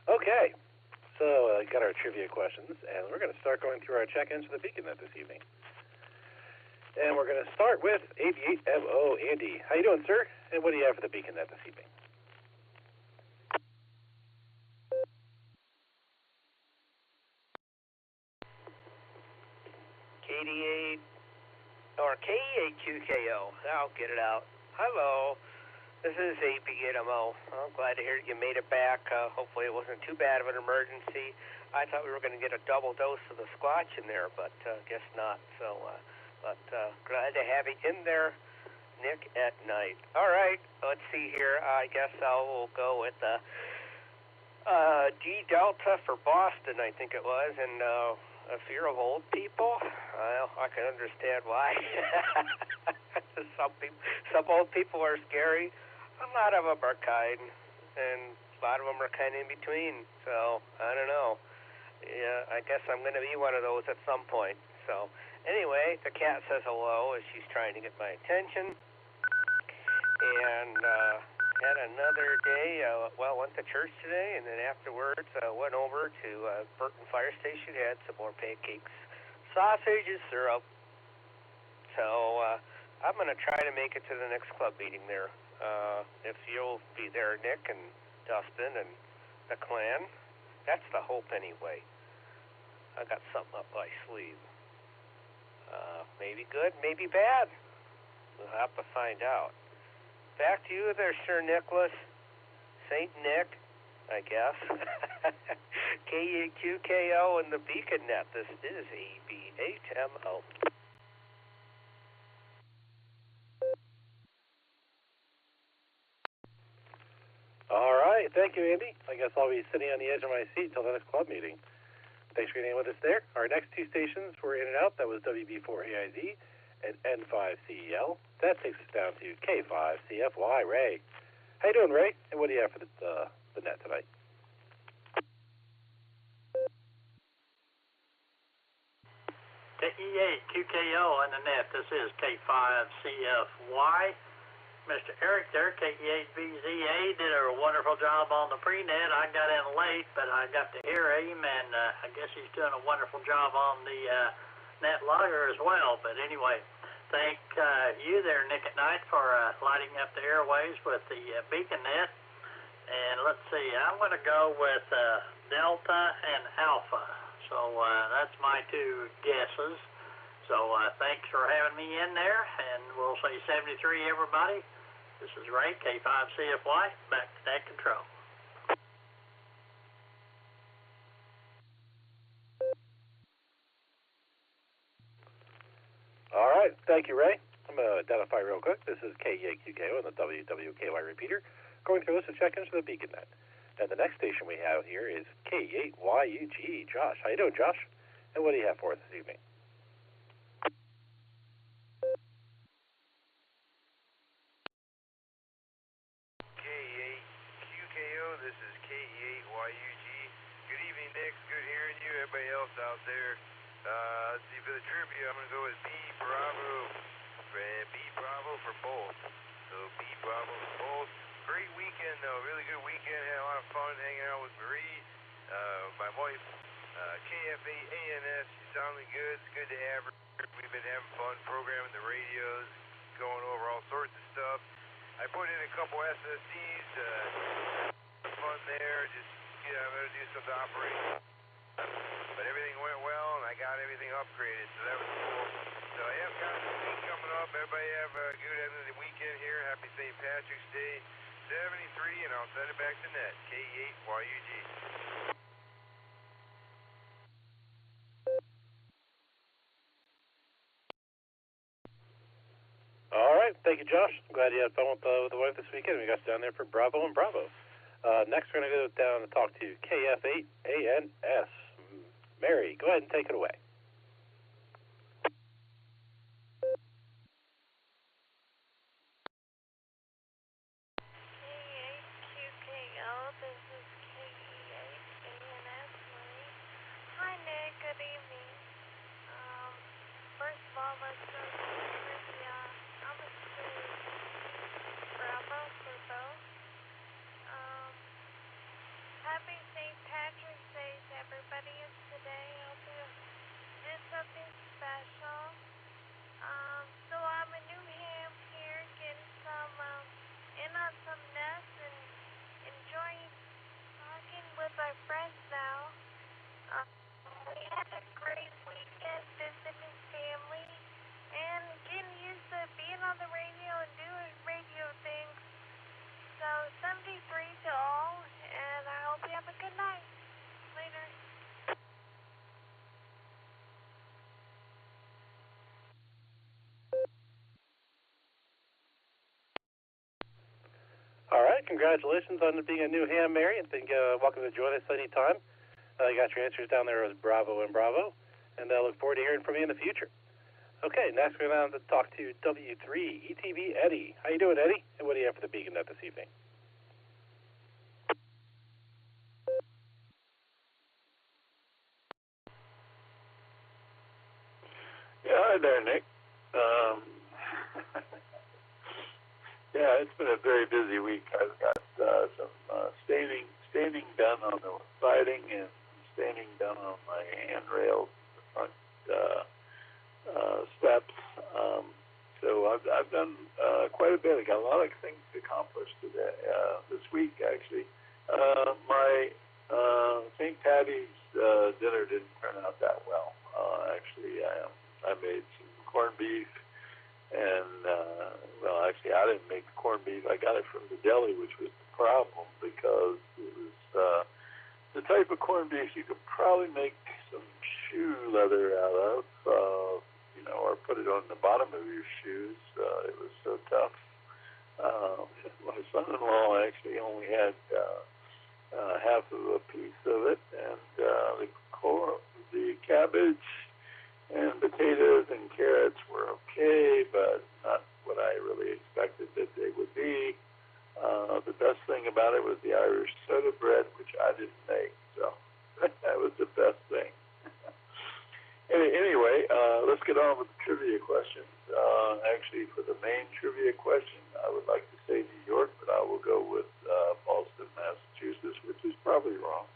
Okay, so got our trivia questions, and we're going to start going through our check-ins for the BeaconNet this evening. And we're going to start with Aviate-MO Andy. How you doing, sir? And what do you have for the BeaconNet this evening? KD8 or KEA-QKO. I'll get it out. Hello, this is Aviate-MO. I'm glad to hear that you made it back. Hopefully it wasn't too bad of an emergency. I thought we were going to get a double dose of the Squatch in there, but guess not. So, glad to have you in there, Nick, at night. All right, let's see here. I guess I will go with D Delta for Boston, I think it was, and a fear of old people. Well, I can understand why. Some old people are scary. A lot of them are kind, and a lot of them are kind of in between. So I don't know. Yeah, I guess I'm going to be one of those at some point. So anyway, the cat says hello as she's trying to get my attention. And had another day. Went to church today, and then afterwards went over to Burton Fire Station. Had some more pancakes, sausages, syrup. So I'm going to try to make it to the next club meeting there. If you'll be there, Nick and Dustin and the clan. That's the hope anyway. I got something up my sleeve. Maybe good, maybe bad. We'll have to find out. Back to you there, Sir Nicholas. St. Nick, I guess. KEA-QKO and the BeaconNet. This is Aviate-MO. All right, thank you, Andy. I guess I'll be sitting on the edge of my seat until the next club meeting. Thanks for getting with us there. Our next two stations were in and out. That was WB4AIZ and N5CEL. That takes us down to K5CFY. Ray, How you doing, Ray? And what do you have for the net tonight? KE8QKO on the net. This is K5CFY. Mr. Eric there, KE8VZA, did a wonderful job on the pre-net. I got in late, but I got to hear him, and I guess he's doing a wonderful job on the NetLogger as well. But anyway, thank you there, Nick at Nite, for lighting up the airways with the beacon net. And let's see, I'm going to go with Delta and Alpha. So that's my two guesses. So thanks for having me in there, and we'll say 73, everybody. This is Ray, K5CFY, back to net control. All right, thank you, Ray. I'm going to identify real quick. This is KE8QKO on the WWKY repeater, going through a list of check-ins for the beacon net. And the next station we have here is KE8YUG. Josh, how you doing, Josh? And what do you have for us this evening? KE8QKO, this is KE8YUG. Good evening, Nick. Good hearing you. Everybody else out there. Let's see, for the trivia, I'm going to go with B Bravo for both. So B Bravo for both. Great weekend, though. Really good weekend. Had a lot of fun hanging out with Marie, my wife. KF8ANS, she's sounding good. It's good to have her. We've been having fun programming the radios, going over all sorts of stuff. I put in a couple SSDs. Fun there. Just, I'm going to do some operations. But everything went well, and I got everything upgraded, so that was cool. So I have got this week coming up. Everybody have a good end of the weekend here. Happy St. Patrick's Day. 73, and I'll send it back to net. KE8YUG. All right, thank you, Josh. I'm glad you had fun with the wife this weekend. We got you down there for Bravo and Bravo. Next, we're going to go down and talk to KF8ANS. Mary, go ahead and take it away. KE8QKO, this is KE8ANS. Hi, Nick. Good evening. First of all, let's go to trivia. I'm a student. Bravo for both. Happy St. Patrick's Day to everybody today. I hope you did something special. So I'm a new ham here, getting some in on some nests and enjoying talking with our friends now. We had a great weekend visiting family and getting used to being on the radio and doing radio things. So 73 to all, and I hope you have a good night. Later. All right, congratulations on being a new ham, Mary, and welcome to join us anytime. You got your answers down there as Bravo and Bravo, and I look forward to hearing from you in the future. Okay, next we're going to talk to W3 ETB Eddie. How you doing, Eddie? And what do you have for the beacon net this evening? Yeah, hi there, Nick. Yeah, it's been a very busy week. I've got some staining done on the siding and staining done on my handrails, the front steps. So I've done quite a bit. I got a lot of things accomplished today, this week, actually. My St. Patty's dinner didn't turn out that well. Actually, I made some corned beef, and well, actually, I didn't make the corned beef. I got it from the deli, which was the problem because it was the type of corned beef you could probably make some shoe leather out of, or put it on the bottom of your shoes. It was so tough. My son-in-law actually only had half of a piece of it, and the cabbage and potatoes and carrots were okay, but not what I really expected that they would be. The best thing about it was the Irish soda bread, which I didn't make, so that was the best thing. Anyway, let's get on with the trivia questions. Actually, for the main trivia question, I would like to say New York, but I will go with Boston, Massachusetts, which is probably wrong.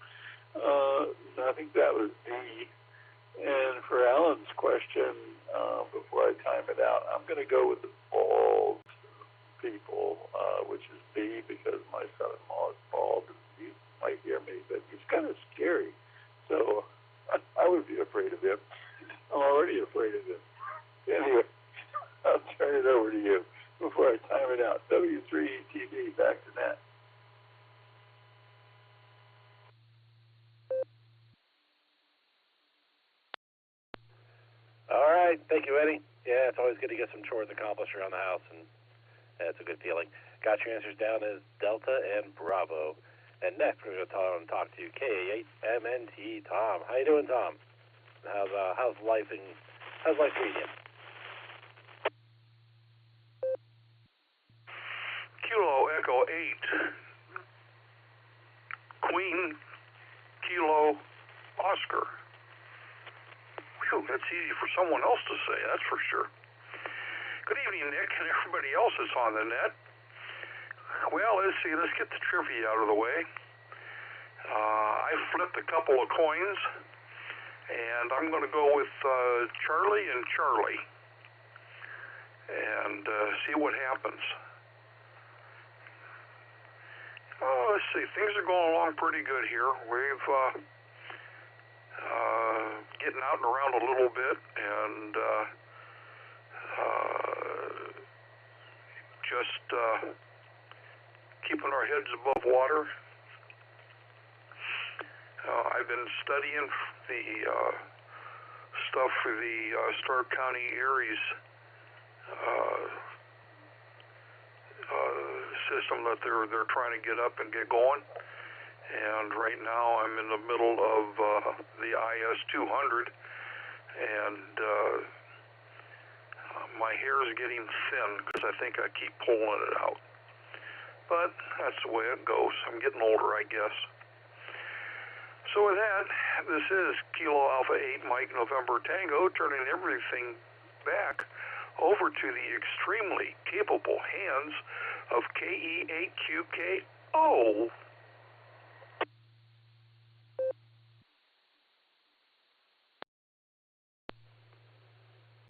I think that was D. And for Alan's question, before I time it out, I'm going to go with the bald people, which is B, because my son-in-law is bald. He might hear me, but he's kind of scary. So I would be afraid of him. I'm already afraid of him. Anyway, I'll turn it over to you before I time it out. W3TV, back to Nat. All right, thank you, Eddie. Yeah, it's always good to get some chores accomplished around the house, and that's a good feeling. Got your answers down as Delta and Bravo. And next, we're going to talk to K8MNT Tom. How you doing, Tom? How's life treating you? Kilo Echo 8, Queen Kilo Oscar. Whew, that's easy for someone else to say, that's for sure. Good evening, Nick, and everybody else that's on the net. Well, let's get the trivia out of the way. I flipped a couple of coins, and I'm going to go with Charlie and Charlie, and see what happens. Let's see, things are going along pretty good here. We've getting out and around a little bit, and just keeping our heads above water. I've been studying the stuff for the Stark County Aries system that they're trying to get up and get going. And right now I'm in the middle of the IS-200, and my hair is getting thin because I think I keep pulling it out. But that's the way it goes. I'm getting older, I guess. So with that, this is Kilo Alpha 8 Mike November Tango, turning everything back over to the extremely capable hands of KE8QKO.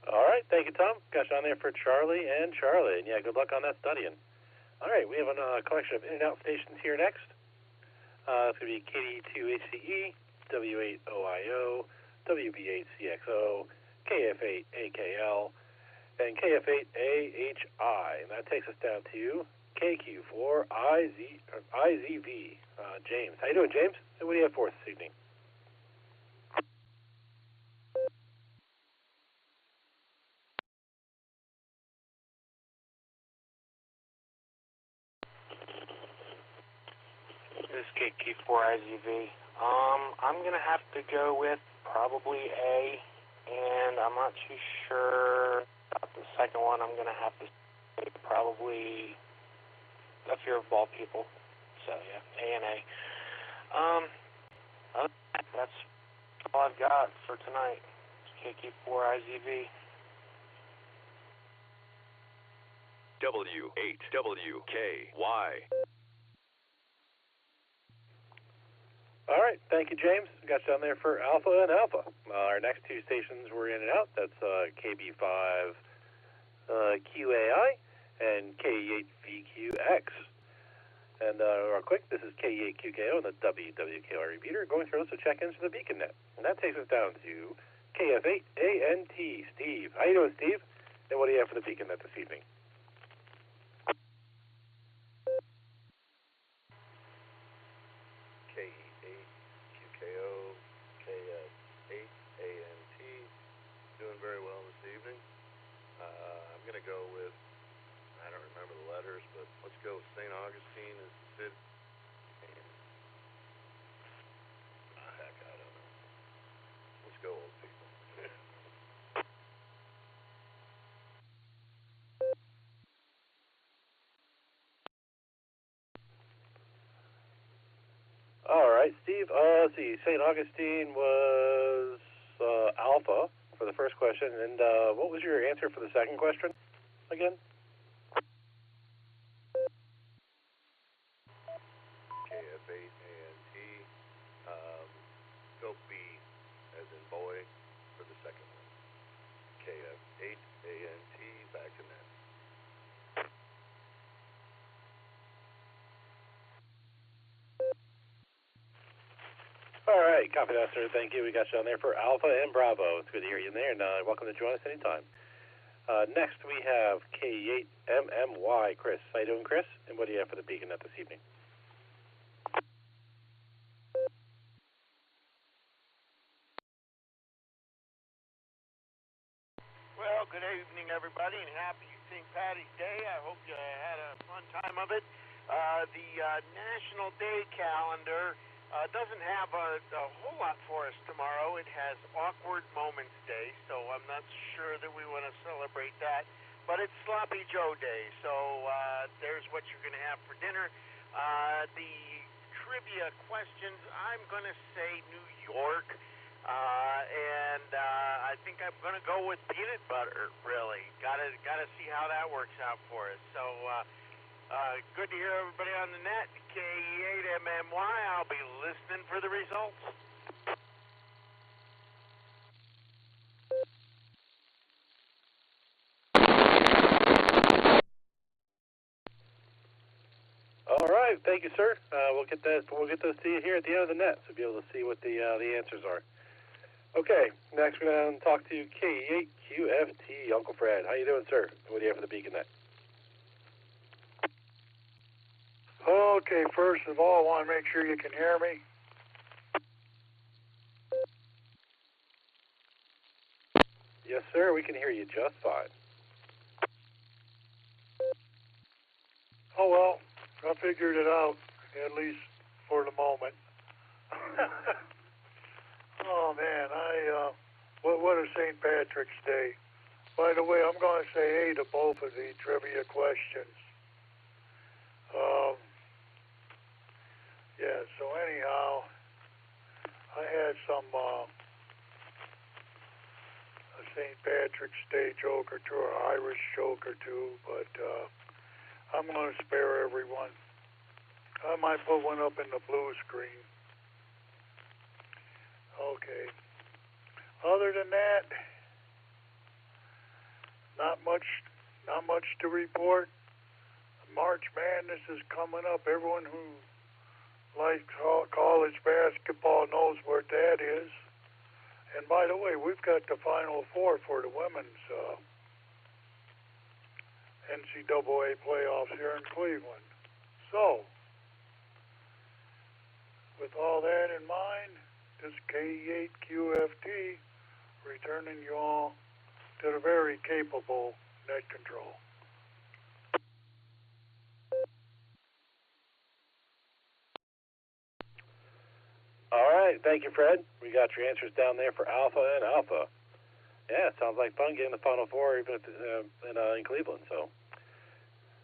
All right, thank you, Tom. Got you on there for Charlie and Charlie. And yeah, good luck on that studying. All right, we have a collection of in-and-out stations here next. It's going to be KD2HCE, W8OIO, WB8CXO, KF8AKL, and KF8AHI. And that takes us down to KQ4IZV. James. How you doing, James? What do you have for us this evening? This is KQ4IZV. I'm going to have to go with probably A, and I'm not too sure about the second one. I'm going to have to say probably a fear of bald people. So, yeah, A and A. That's all I've got for tonight. It's KQ4IZV. W8WKY. All right, thank you, James. Got you on there for Alpha and Alpha. Our next two stations were in and out. That's KB5 QAI and KE8VQX. And real quick, this is KE8QKO and the WWKR repeater going through a list of check-ins for the Beacon Net. And that takes us down to KF8ANT. Steve. How you doing, Steve? And what do you have for the Beacon Net this evening? KE8QKO, KF8ANT, doing very well this evening. I'm going to go with, I don't remember the letters, but let's go with St. Augustine as the city. And, heck, I don't know. Let's go, old people. right, Steve. Let's see. St. Augustine was Alpha for the first question, and what was your answer for the second question again? KF8ANT, scope B as in boy for the second one. KF8ANT, back to net. All right, copy that, sir. Thank you. We got you on there for Alpha and Bravo. It's good to hear you in there, and welcome to join us anytime. Next, we have K8MMY, Chris. How you doing, Chris? And what do you have for the Beacon Net this evening? Well, good evening, everybody, and happy St. Patty's Day. I hope you had a fun time of it. The National Day calendar doesn't have a whole lot for us tomorrow. It has Awkward Moments Day, so I'm not sure that we want to celebrate that. But it's Sloppy Joe Day, so there's what you're going to have for dinner. The trivia questions, I'm going to say New York. And I think I'm going to go with peanut butter, really. Gotta see how that works out for us. So, good to hear everybody on the net. K8MMY, I'll be listening for the results. All right, thank you, sir. We'll get those to you here at the end of the net, so you'll be able to see what the answers are. Okay, next we're going to talk to K8QFT, Uncle Fred. How you doing, sir? What do you have for the Beacon Net? Okay, first of all, I want to make sure you can hear me. Yes, sir, we can hear you just fine. Oh, well, I figured it out, at least for the moment. Oh, man, what a St. Patrick's Day. By the way, I'm going to say A to both of the trivia questions. Yeah, so anyhow, I had some a St. Patrick's Day joke or two, or Irish joke or two, but I'm going to spare everyone. I might put one up in the blue screen. Okay. Other than that, not much to report. March Madness is coming up. Everyone who likes college basketball knows where that is. And by the way, we've got the Final Four for the women's NCAA playoffs here in Cleveland. So, with all that in mind, this K8QFT returning you all to the very capable net control. All right, thank you, Fred. We got your answers down there for Alpha and Alpha. Yeah, it sounds like fun getting the Final Four even in Cleveland, so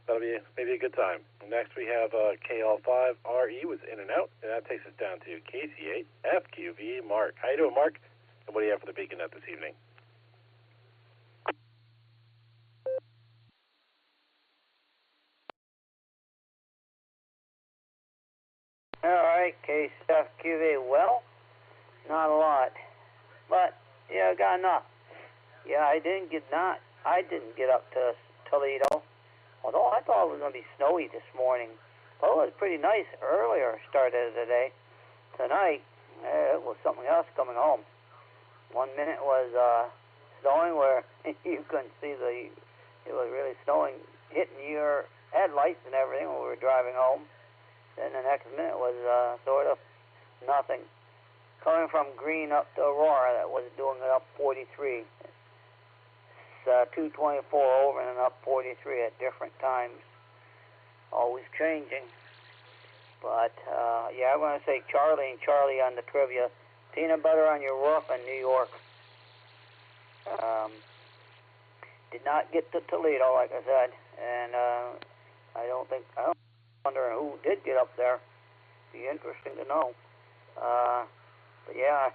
that'll be maybe a good time. Next we have KL5RE with In and Out, and that takes us down to KC8FQV Mark. How you doing, Mark? And what do you have for the Beacon Net this evening? All right, KCFQV. Well, not a lot, but yeah, I got enough. Yeah, I didn't get up to Toledo, although I thought it was going to be snowy this morning. Well, it was pretty nice earlier start of the day. Tonight, it was something else coming home. 1 minute was snowing where you couldn't see it was really snowing, hitting your headlights and everything when we were driving home. Then the next minute was sort of nothing. Coming from Green up to Aurora, that was doing it up 43. It's 224 over and up 43 at different times. Always changing. But, yeah, I'm going to say Charlie and Charlie on the trivia. Peanut butter on your roof in New York. Did not get to Toledo, like I said. And I don't wonder who did get up there. Be interesting to know. Yeah,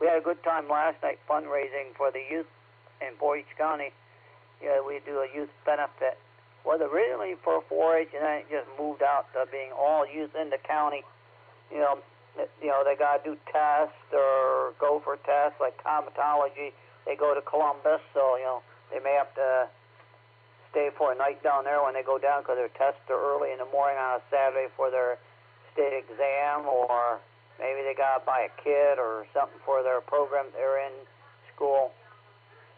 we had a good time last night fundraising for the youth in Portage County. Yeah, we do a youth benefit. Was originally for 4-H, and then it just moved out to being all youth in the county. You know, they got to do tests or go for tests like comatology. They go to Columbus, so, they may have to stay for a night down there when they go down because their tests are early in the morning on a Saturday for their state exam, or maybe they got to buy a kit or something for their programs they're in school.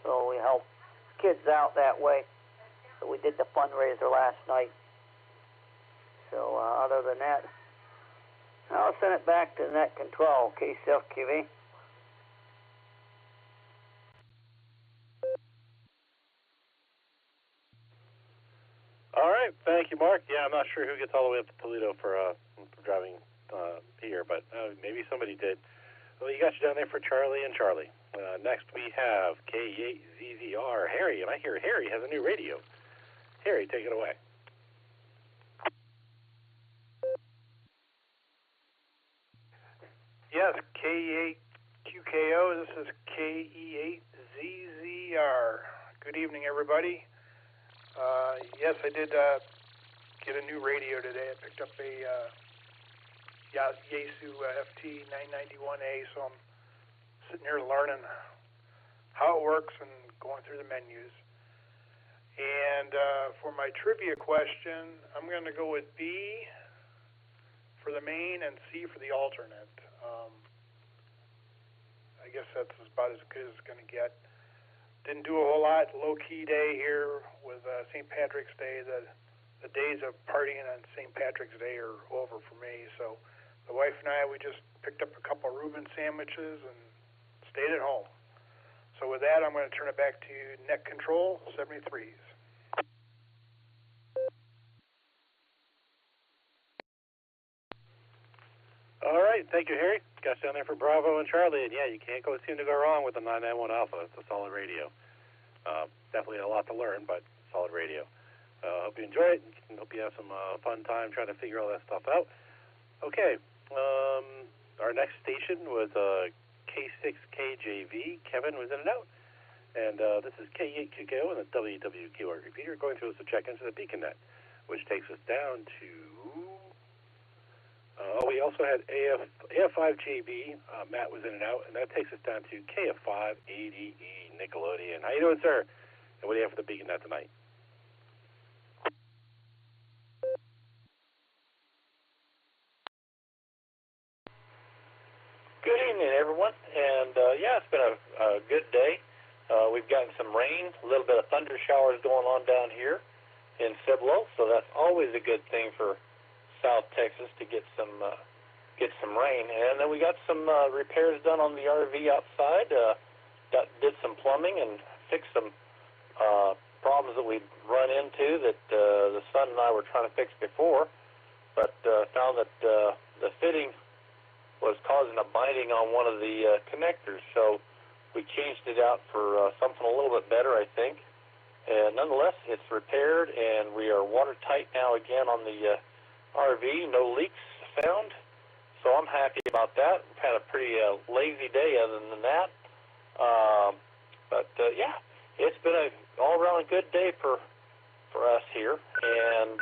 So we help kids out that way. So we did the fundraiser last night. So other than that, I'll send it back to Net Control, KCFQV. All right, thank you, Mark. Yeah, I'm not sure who gets all the way up to Toledo for driving here, but maybe somebody did. Well, you got you down there for Charlie and Charlie. Next we have K8ZZR, Harry, and I hear Harry has a new radio. Harry, take it away. Yes, K8QKO, this is KE8ZZR. Good evening, everybody. Yes, I did get a new radio today. I picked up a Yaesu FT991A, so I'm sitting here learning how it works and going through the menus. And for my trivia question, I'm going to go with B for the main and C for the alternate. I guess that's about as good as it's going to get. Didn't do a whole lot. Low-key day here with St. Patrick's Day. The days of partying on St. Patrick's Day are over for me. So the wife and I, we just picked up a couple Reuben sandwiches and stayed at home. So with that, I'm going to turn it back to Net Control 73s. All right, thank you, Harry. Got you down there for Bravo and Charlie, and yeah, you can't seem to go wrong with the 991 Alpha. It's a solid radio. Definitely a lot to learn, but solid radio. Hope you enjoy it. Hope you have some fun time trying to figure all that stuff out. Okay, our next station was K6KJV. Kevin was in and out. And this is K8QKO and the WWQR repeater going through us to check into the Beacon Net, which takes us down to... we also had AF5JB. Matt was in and out, and that takes us down to KF5ADE Nickelodeon. How you doing, sir? And what do you have for the Beacon Net tonight? Good evening, everyone. And yeah, it's been a good day. We've gotten some rain, a little bit of thunder showers going on down here in Cibolo, so that's always a good thing for South Texas to get some rain. And then we got some repairs done on the RV outside. Did some plumbing and fixed some problems that we'd run into that the son and I were trying to fix before, but found that the fitting was causing a binding on one of the connectors. So we changed it out for something a little bit better, I think. And nonetheless, it's repaired, and we are watertight now again on the RV. No leaks found. So I'm happy about that. We've had a pretty lazy day other than that. But yeah, it's been an all-around good day for us here. And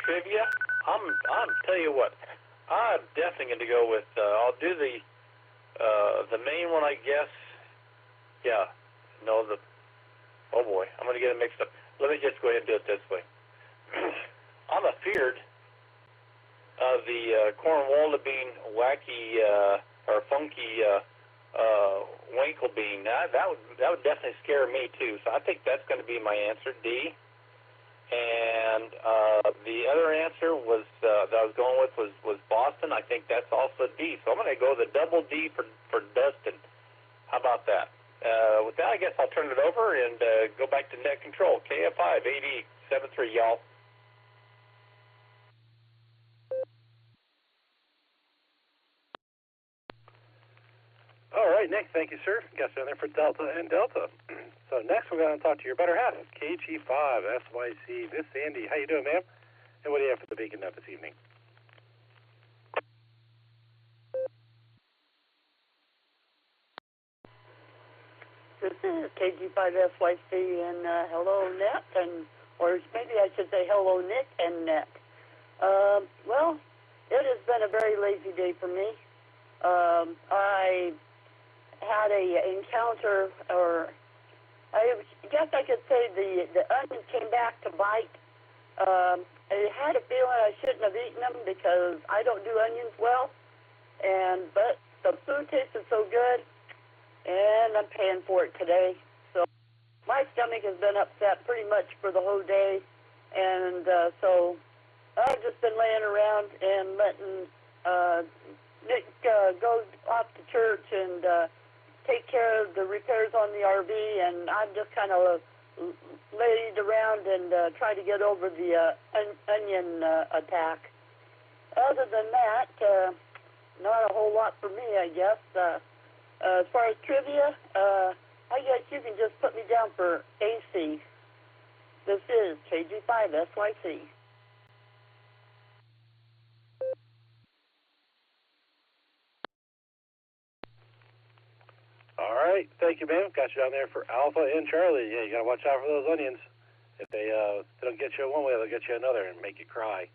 trivia, I'm tell you what, I'm definitely going to go with, I'll do the main one, I guess. Yeah, no, oh boy, I'm going to get it mixed up. Let me just go ahead and do it this way. I'm afeared of the Cornwall bean wacky or funky winkle bean. That would definitely scare me too. So I think that's going to be my answer, D. And the other answer was that I was going with was Boston. I think that's also D. So I'm going to go the double D for Dustin. How about that? With that, I guess I'll turn it over and go back to Net Control. KF5 8073, y'all. All right, Nick, thank you, sir. Got you down there for Delta and Delta. So next we're going to talk to your better half, KG5SYC. This is Andy. How you doing, ma'am? And what do you have for the Beacon Net this evening? is KG5SYC and hello Net, and or maybe I should say hello Nick and Net. Well, it has been a very lazy day for me. I had a encounter, or I guess I could say the onions came back to bite. I had a feeling I shouldn't have eaten them because I don't do onions well, but the food tasted so good, and I'm paying for it today. So my stomach has been upset pretty much for the whole day, and so I've just been laying around and letting Nick go off to church and take care of the repairs on the RV, and I'm just kind of laid around and try to get over the onion attack. Other than that, not a whole lot for me, I guess. As far as trivia, I guess you can just put me down for AC. This is KG5SYC. All right, thank you, ma'am. Got you down there for Alpha and Charlie. Yeah, you gotta watch out for those onions. If they don't get you one way, they'll get you another and make you cry.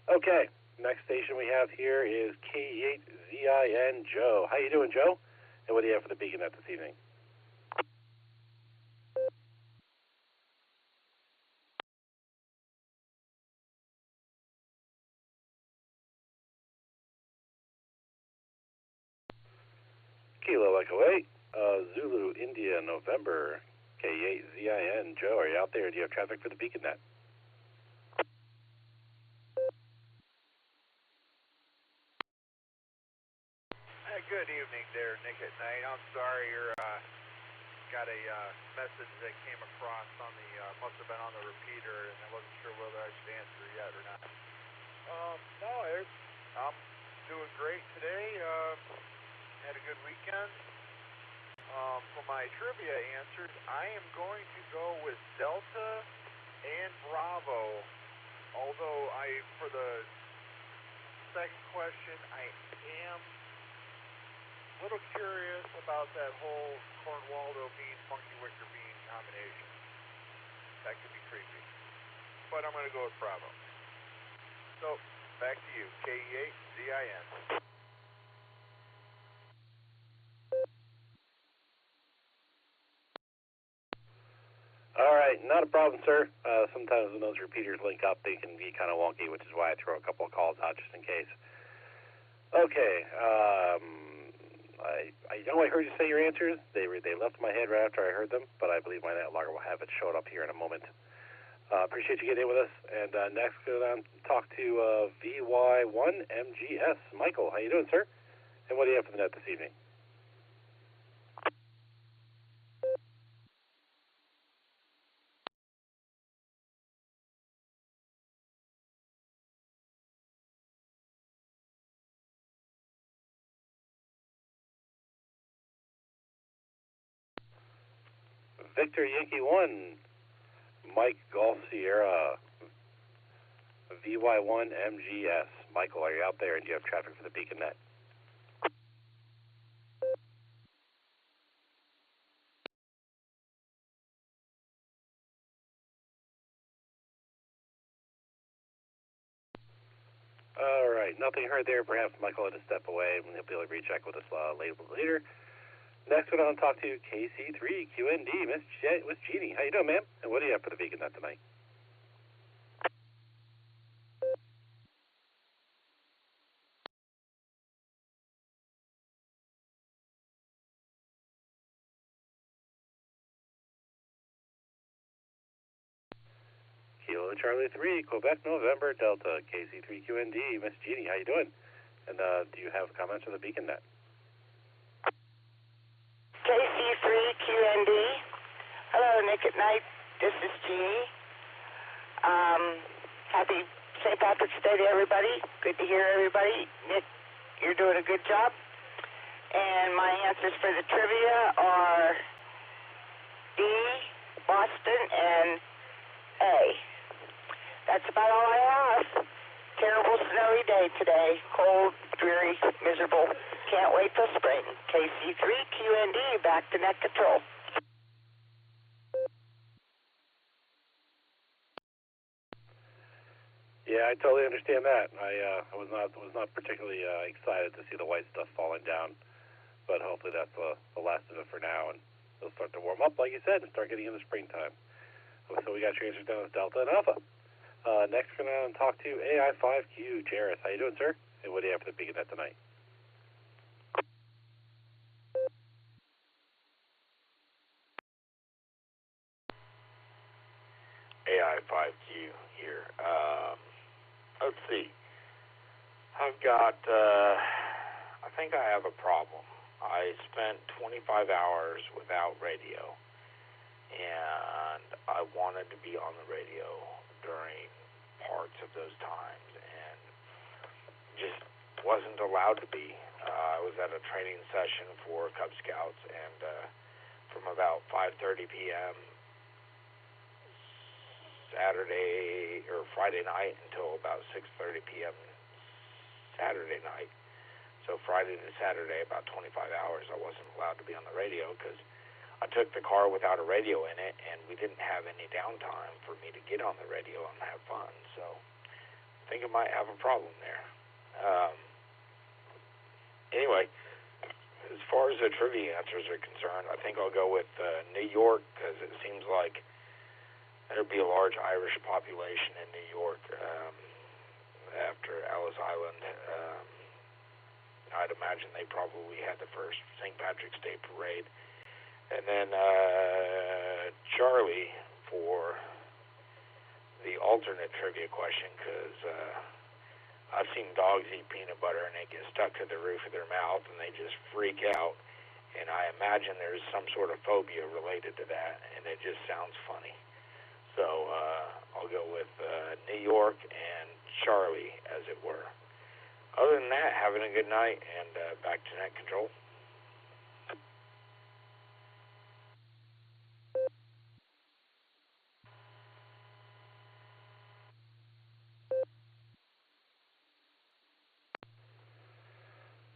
Okay, next station we have here is K8ZIN Joe. How you doing, Joe? And what do you have for the Beacon Net this evening? Kilo Echo 8, Zulu India November, K8ZIN Joe. Are you out there? Do you have traffic for the Beacon Net? Good evening there, Nick at Night. I'm sorry, you're got a message that came across on the must have been on the repeater, and I wasn't sure whether I should answer yet or not. No, Eric, I'm doing great today. Had a good weekend. For my trivia answers, I am going to go with Delta and Bravo. Although for the second question, I am a little curious about that whole Cornwaldo bean, funky wicker bean combination. That could be creepy. But I'm going to go with Bravo. So, back to you, K8ZIN. All right, not a problem, sir. Sometimes when those repeaters link up, they can be kind of wonky, which is why I throw a couple of calls out just in case. Okay, I know I heard you say your answers. They left my head right after I heard them, but I believe my NetLogger will have it showed up here in a moment. Appreciate you getting in with us. And next, go down and talk to VY1MGS. Michael, how you doing, sir? And what do you have for the net this evening? Victor Yankee 1, Mike Golf Sierra, VY1MGS. Michael, are you out there and do you have traffic for the Beacon Net? All right, nothing heard there. Perhaps Michael had to step away and he'll be able to recheck with us later. Next, we're going to talk to KC3QND, Miss Jeannie. How you doing, ma'am? And what do you have for the Beacon Net tonight? Kilo Charlie 3, Quebec, November, Delta, KC3QND, Miss Jeannie. How you doing? And do you have comments for the Beacon Net? KC3QND. Hello, Nick at Night. This is Jeannie. Happy St. Patrick's Day to everybody. Good to hear everybody. Nick, you're doing a good job. And my answers for the trivia are D, Boston, and A. That's about all I have. Terrible snowy day today. Cold, dreary, miserable. Can't wait till spring. KC3QND, back to net control. Yeah, I totally understand that. I was not particularly excited to see the white stuff falling down, but hopefully that's the last of it for now, and it'll start to warm up, like you said, and start getting into springtime. So we got your answers down as Delta and Alpha. Next, we're going to talk to AI5Q. Jairus, how you doing, sir? And what do you have for the Beacon Net tonight? AI5Q here. Let's see. I've got, I think I have a problem. I spent 25 hours without radio, and I wanted to be on the radio during parts of those times, and just wasn't allowed to be. I was at a training session for Cub Scouts, and from about 5:30 p.m. Saturday or Friday night until about 6:30 p.m. Saturday night. So Friday to Saturday, about 25 hours, I wasn't allowed to be on the radio because I took the car without a radio in it, and we didn't have any downtime for me to get on the radio and have fun. So I think I might have a problem there. Anyway, as far as the trivia answers are concerned, I think I'll go with New York because it seems like there'd be a large Irish population in New York after Ellis Island. I'd imagine they probably had the first St. Patrick's Day parade. And then Charlie for the alternate trivia question, because I've seen dogs eat peanut butter and they get stuck to the roof of their mouth and they just freak out. And I imagine there's some sort of phobia related to that, and it just sounds funny. So I'll go with New York and Charlie, as it were. Other than that, having a good night, and back to net control.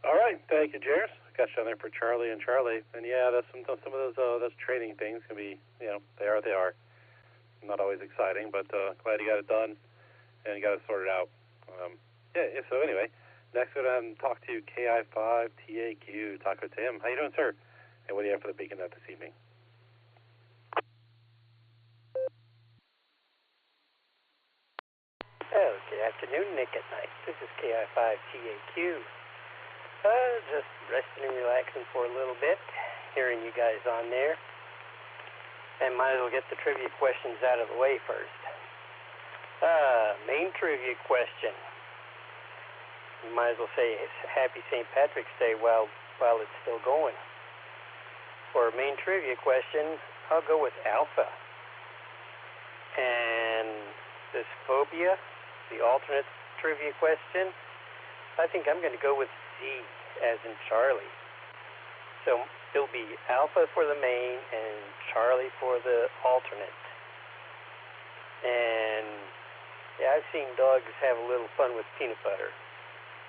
All right, thank you, Jairus. Got you on there for Charlie and Charlie. And yeah, that's some of those training things can be, they are. Not always exciting, but glad you got it done and you got it sorted out. So anyway, next we're going to talk to KI5TAQ, Taco Tim. How you doing, sir? And what do you have for the Beacon Net this evening? Oh, good afternoon, Nick at Night. This is KI5TAQ. Just resting and relaxing for a little bit, hearing you guys on there. And might as well get the trivia questions out of the way first. Main trivia question. You might as well say Happy St. Patrick's Day while it's still going. For a main trivia question, I'll go with Alpha. And this phobia, the alternate trivia question, I think I'm going to go with Z, as in Charlie. So it'll be Alpha for the main and Charlie for the alternate. And yeah, I've seen dogs have a little fun with peanut butter.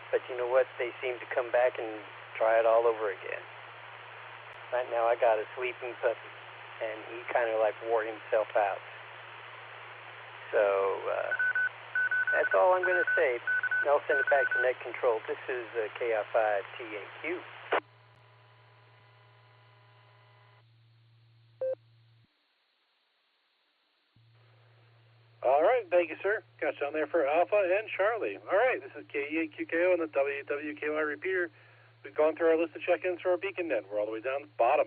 But you know what? They seem to come back and try it all over again. Right now I got a sleeping puppy, and he kind of like wore himself out. So that's all I'm going to say. I'll send it back to net control. This is KI5TAQ. All right, thank you, sir. Got you on there for Alpha and Charlie. All right, this is KE8QKO on the WWKY repeater. We've gone through our list of check-ins for our Beacon Net. We're all the way down to the bottom.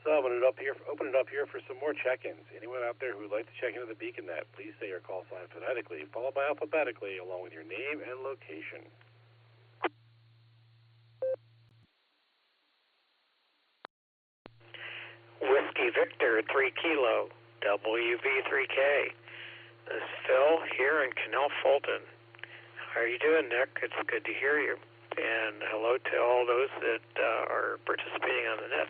So open it up here for some more check-ins. Anyone out there who would like to check into the Beacon Net, please say your call sign phonetically, followed by alphabetically, along with your name and location. Whiskey Victor 3 Kilo, WV3K. This is Phil here in Canal Fulton. How are you doing, Nick? It's good to hear you. And hello to all those that are participating on the net.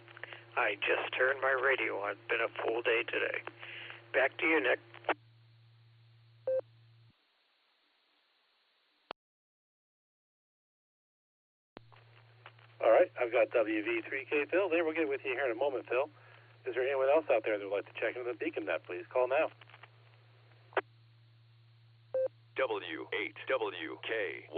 I just turned my radio on. It's been a full day today. Back to you, Nick. All right, I've got WV3K Phil there. We'll get with you here in a moment, Phil. Is there anyone else out there that would like to check into the Beacon Net? Please call now. W8WKY.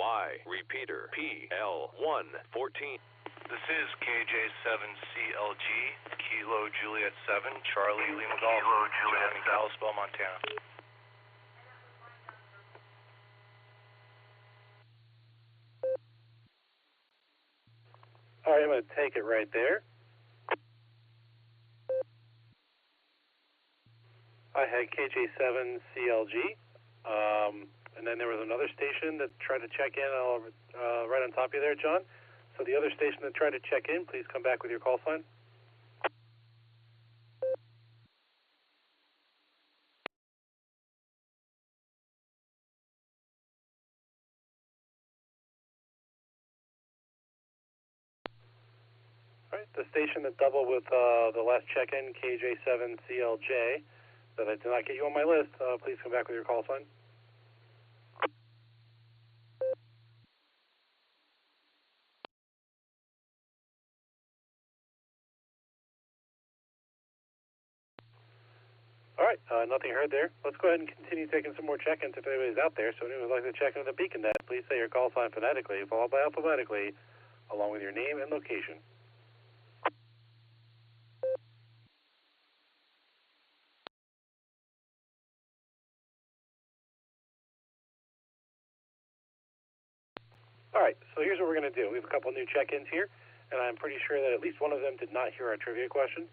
Repeater PL114. This is KJ7CLG, Kilo Juliet 7, Charlie Lima Golf, John in Kalispell, Montana. All right, I'm going to take it right there. I had KJ7CLG, and then there was another station that tried to check in right on top of you there, John. So the other station that tried to check in, please come back with your call sign. All right, the station that doubled with the last check-in, KJ7CLJ, that I did not get you on my list, please come back with your call sign. All right, nothing heard there. Let's go ahead and continue taking some more check-ins if anybody's out there. So anyone who'd like to check into the beacon net, please say your call sign phonetically, followed by alphabetically, along with your name and location. All right, so here's what we're going to do. We have a couple new check-ins here, and I'm pretty sure that at least one of them did not hear our trivia question.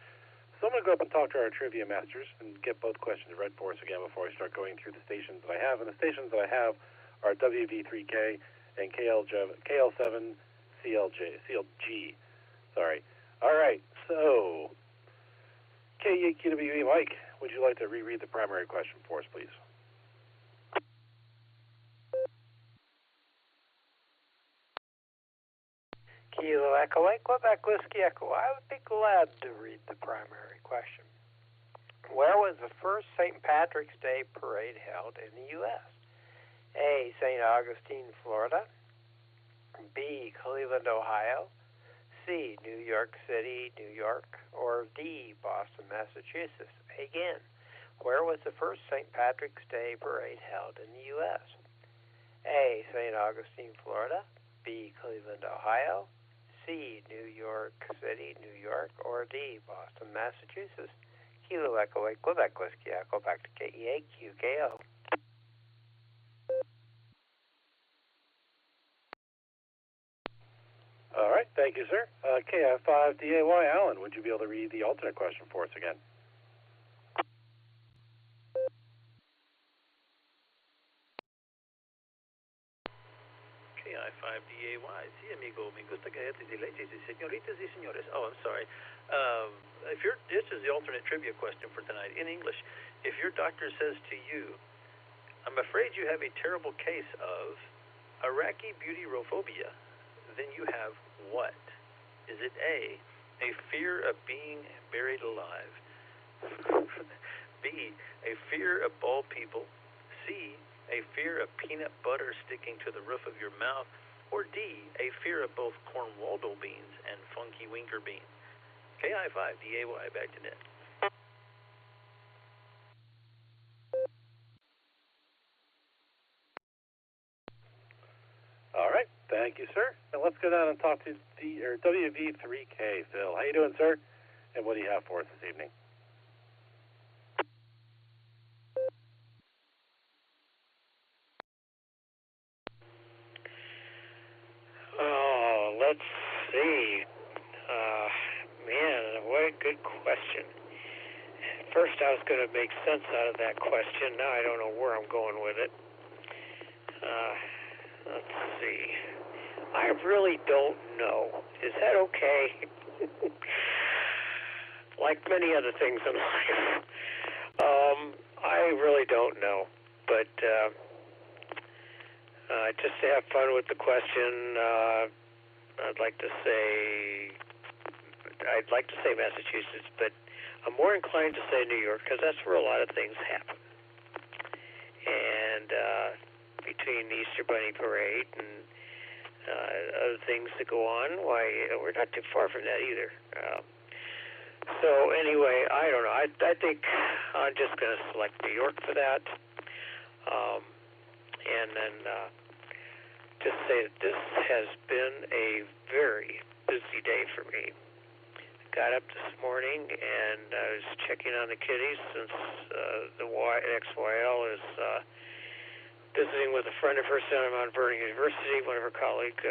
So I'm going to go up and talk to our trivia masters and get both questions read for us again before I start going through the stations that I have. And the stations that I have are WV3K and KL7CLG. Sorry. All right, so KEQWE Mike, would you like to reread the primary question for us, please? Kilo Echolink, Quebec Whiskey Echo. I would be glad to read the primary question. Where was the first St. Patrick's Day parade held in the U.S.? A. St. Augustine, Florida. B. Cleveland, Ohio. C. New York City, New York. Or D. Boston, Massachusetts. Again, where was the first St. Patrick's Day parade held in the U.S.? A. St. Augustine, Florida. B. Cleveland, Ohio. C. New York City, New York, or D. Boston, Massachusetts. Kilo Echo 8, Quebec Whiskey Echo, back to KE8QKO. All right, thank you, sir. KF5DAY, Alan, would you be able to read the alternate question for us again? KI5DAY, sí, amigo, me gusta galletas de leche, señoritas y señores. Oh, I'm sorry. This is the alternate trivia question for tonight in English. If your doctor says to you, I'm afraid you have a terrible case of Iraqi beautyrophobia, then you have what? Is it A, fear of being buried alive? B, a fear of bald people? C, a fear of peanut butter sticking to the roof of your mouth? Or D, a fear of both Cornwaldo beans and funky winker beans? KI5DAY, back to net. All right, thank you, sir. Now let's go down and talk to WV3K. Phil, how you doing, sir? And what do you have for us this evening? Oh, let's see. Man, what a good question. First, I was going to make sense out of that question. Now I don't know where I'm going with it. Let's see. I really don't know. Is that okay? Like many other things in life. I really don't know. But just to have fun with the question, I'd like to say Massachusetts, but I'm more inclined to say New York because that's where a lot of things happen. And between the Easter Bunny Parade and other things that go on, why, we're not too far from that either. So anyway, I don't know. I think I'm just going to select New York for that. and then just say that this has been a very busy day for me. Got up this morning and I was checking on the kitties since the XYL is visiting with a friend of hers down at Mount Vernon University, one of her colleague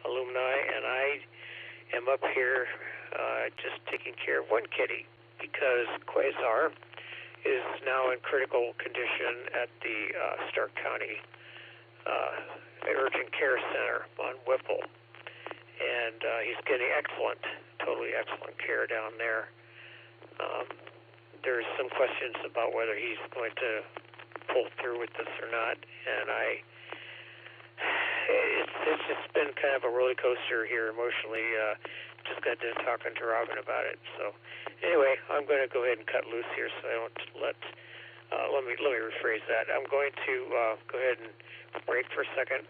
alumni, and I am up here just taking care of one kitty because Quasar is now in critical condition at the Stark County Urgent Care Center on Whipple. And he's getting totally excellent care down there. There's some questions about whether he's going to pull through with this or not, and it's just been kind of a roller coaster here emotionally. Just got done talking to Robin about it. So anyway, I'm going to go ahead and cut loose here, so I don't let me rephrase that. I'm going to go ahead and break for a second.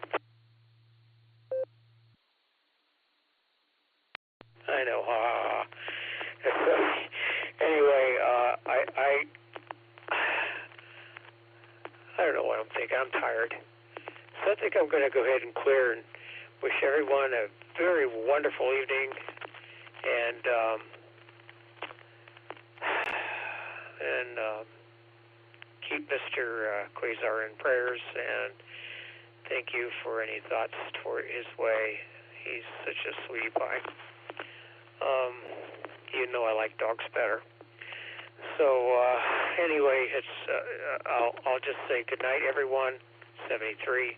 I know. Anyway, I don't know what I'm thinking. I'm tired. So I think I'm going to go ahead and clear and wish everyone a very wonderful evening, and keep Mr. Quasar in prayers, and thank you for any thoughts toward his way. He's such a sweetie pie. Even though I like dogs better. So anyway, I'll just say good night, everyone. 73,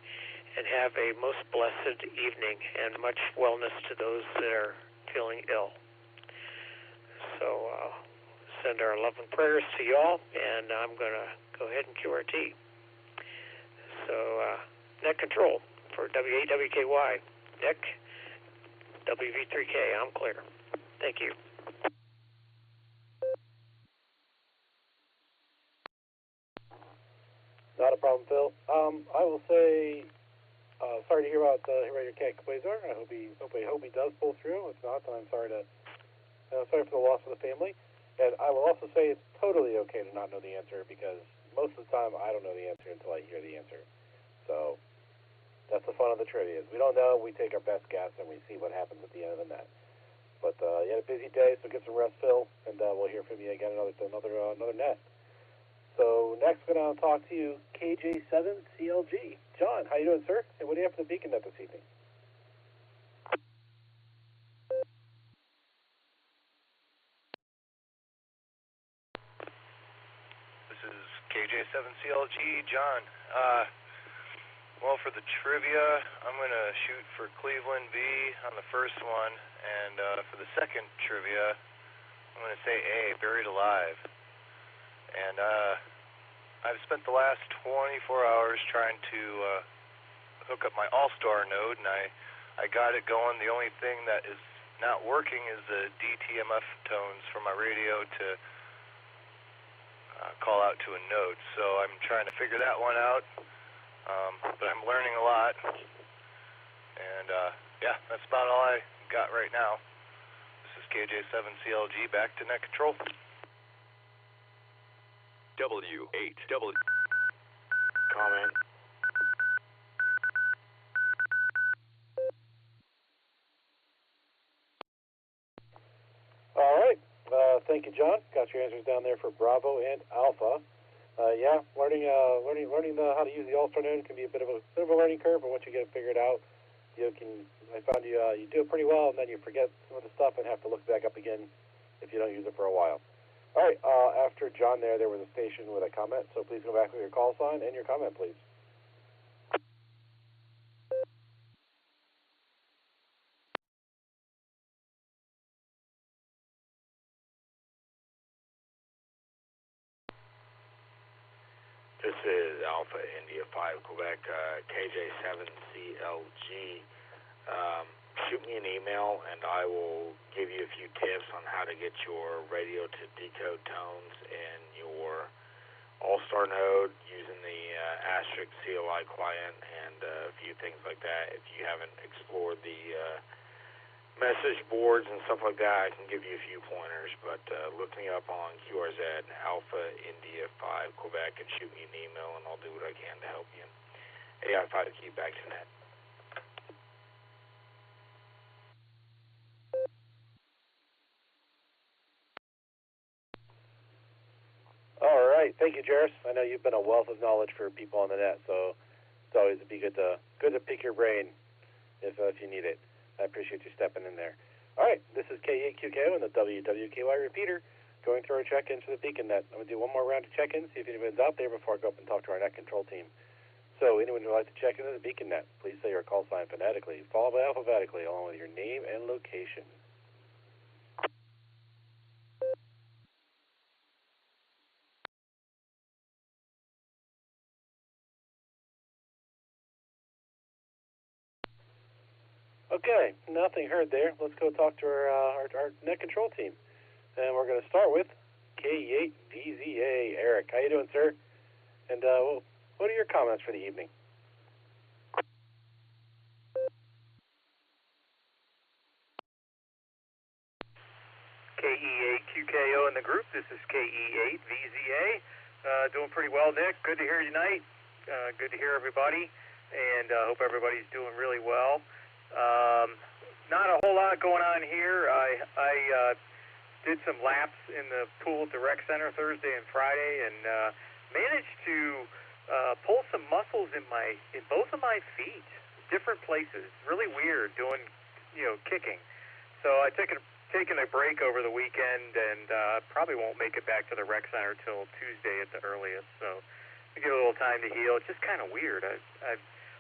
and have a most blessed evening and much wellness to those that are feeling ill. So send our love and prayers to y'all, and I'm going to go ahead and cue our tea. So net control for W8WKY. Nick, WV3K, I'm clear. Thank you. Not a problem, Phil. I will say, sorry to hear about your cat Quasar. I hope he does pull through. If not, then I'm sorry for the loss of the family. And I will also say it's totally okay to not know the answer, because most of the time I don't know the answer until I hear the answer. So that's the fun of the trivia. We don't know. We take our best guess and we see what happens at the end of the net. But you had a busy day, so get some rest, Phil, and we'll hear from you again another net. So next we're going to talk to you, KJ7CLG. John, how you doing, sir? And what do you have for the Beacon Net this evening? This is KJ7CLG, John. Well, for the trivia, I'm going to shoot for Cleveland V on the first one, and for the second trivia, I'm going to say A, Buried Alive. And I've spent the last 24 hours trying to hook up my Allstar Node, and I got it going. The only thing that is not working is the DTMF tones from my radio to call out to a node. So I'm trying to figure that one out. But I'm learning a lot, and yeah, that's about all I got right now. This is KJ7CLG, back to net control. W8W. Comment. All right. Thank you, John. Got your answers down there for Bravo and Alpha. Yeah, learning how to use the Allstar Node can be a bit of a learning curve, but once you get it figured out, I found you do it pretty well, and then you forget some of the stuff and have to look back up again if you don't use it for a while. All right, after John there was a station with a comment, so please go back with your call sign and your comment, please. This is Alpha India 5 Quebec, KJ7CLG. Shoot me an email, and I will give you a few tips on how to get your radio to decode tones in your Allstar Node using the Assoc CLI client and a few things like that. If you haven't explored the message boards and stuff like that, I can give you a few pointers, but look me up on QRZ Alpha India 5 Quebec and shoot me an email, and I'll do what I can to help you. AI5 key back to net. All right, thank you, Jairus. I know you've been a wealth of knowledge for people on the net, so it's always be good to pick your brain if you need it. I appreciate you stepping in there. All right, this is K8QKO and the WWKY repeater going through our check-ins for the Beacon Net. I'm going to do one more round of check-ins, see if anyone's out there before I go up and talk to our net control team. So anyone who would like to check into the Beacon Net, please say your call sign phonetically, followed by alphabetically, along with your name and location. Okay, nothing heard there. Let's go talk to our net control team. And we're going to start with K8VZA. Eric, how you doing, sir? And what are your comments for the evening? KE8QKO in the group. This is KE8VZA. Doing pretty well, Nick. Good to hear you tonight. Good to hear everybody. And hope everybody's doing really well. Not a whole lot going on here. I did some laps in the pool at the rec center Thursday and Friday, and managed to pull some muscles in both of my feet, different places. Really weird doing, kicking. So I taken a break over the weekend, and probably won't make it back to the rec center till Tuesday at the earliest. So I give it a little time to heal. It's just kind of weird.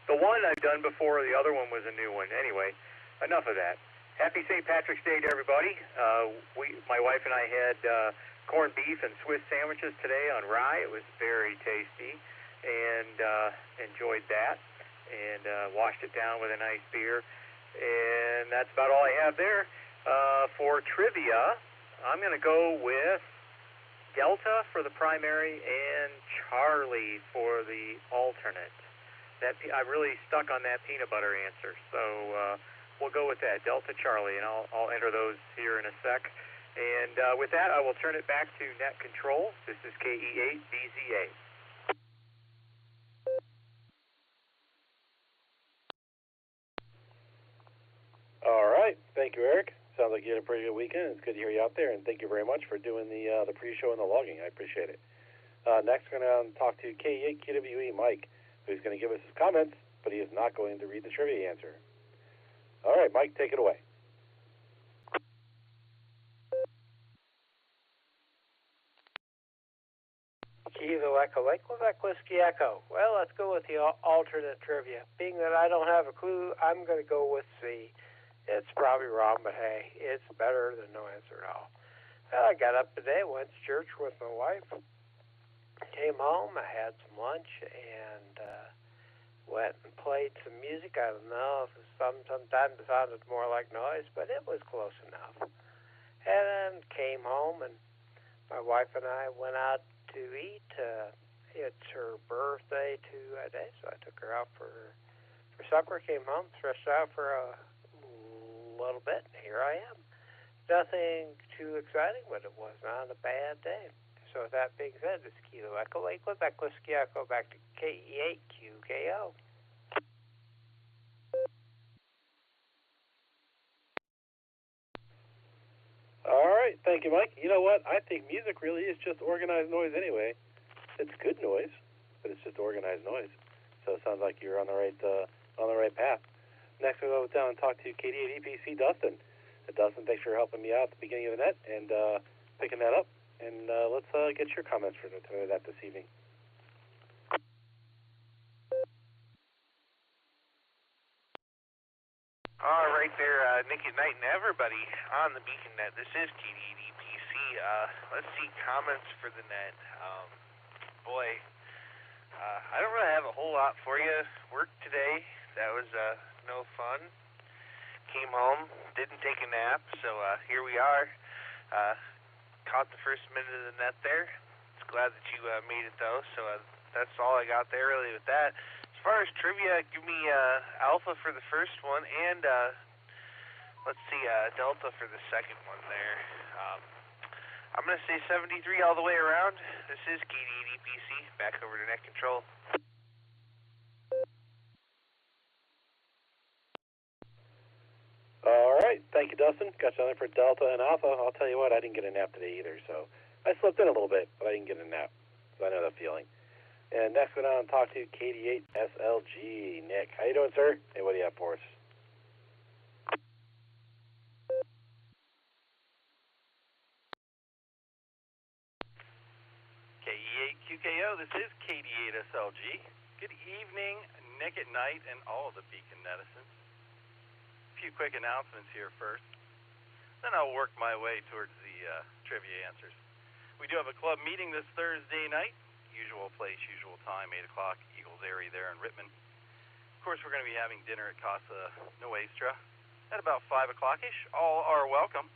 The one I've done before, the other one was a new one. Anyway, enough of that. Happy St. Patrick's Day to everybody. My wife and I had corned beef and Swiss sandwiches today on rye. It was very tasty, and enjoyed that, and washed it down with a nice beer. And that's about all I have there. For trivia, I'm going to go with Delta for the primary and Charlie for the alternate. I really stuck on that peanut butter answer, so we'll go with that, Delta Charlie, and I'll enter those here in a sec. And with that, I will turn it back to Net Control. This is KE8VZA. All right, thank you, Eric. Sounds like you had a pretty good weekend. It's good to hear you out there, and thank you very much for doing the pre-show and the logging. I appreciate it. Next, we're going to talk to K8QWE Mike, who's going to give us his comments, but he is not going to read the trivia answer. All right, Mike, take it away. Kilo Echolink, Quebec Whiskey Echo. Well, let's go with the alternate trivia. Being that I don't have a clue, I'm going to go with C. It's probably wrong, but hey, it's better than no answer at all. Well, I got up today, went to church with my wife, came home, I had some lunch, and went and played some music. I don't know if sometimes it sounded more like noise, but it was close enough. And then came home, and my wife and I went out to eat. It's her birthday today, so I took her out for supper, came home, stretched out for a little bit, and here I am. Nothing too exciting, but it was not a bad day. So with that being said, this is Kilo Echo Lake, Quebec Whiskey Echo, back to KE8QKO. All right, thank you, Mike. You know what? I think music really is just organized noise anyway. It's good noise, but it's just organized noise. So it sounds like you're on the right path. Next, we'll go down and talk to KD8EPC Dustin. Dustin, thanks for helping me out at the beginning of the net and picking that up. And let's get your comments for that this evening. All right there, Nikki Knight and everybody on the Beacon Net. This is KD8EPC. Let's see comments for the net. I don't really have a whole lot for you. Worked today. That was no fun. Came home, didn't take a nap, so here we are. Caught the first minute of the net there. It's glad that you made it though. So that's all I got there really with that. As far as trivia, give me alpha for the first one, and Let's see, Delta for the second one there. I'm going to say 73 all the way around. This is KD8PC. Back over to net control. All right. Thank you, Dustin. Got you on there for Delta and Alpha. I'll tell you what, I didn't get a nap today either, so I slept in a little bit, but I didn't get a nap, so I know that feeling. And next, we're going to talk to KD8SLG. Nick, how you doing, sir? Hey, what do you have for us? KE8QKO, this is KD8SLG. Good evening, Nick at Nite, and all of the Beacon netizens. A few quick announcements here first. Then I'll work my way towards the trivia answers. We do have a club meeting this Thursday night. Usual place, usual time, 8 o'clock, Eagles Airy there in Rittman. Of course, we're going to be having dinner at Casa Nuestra at about 5 o'clock-ish. All are welcome.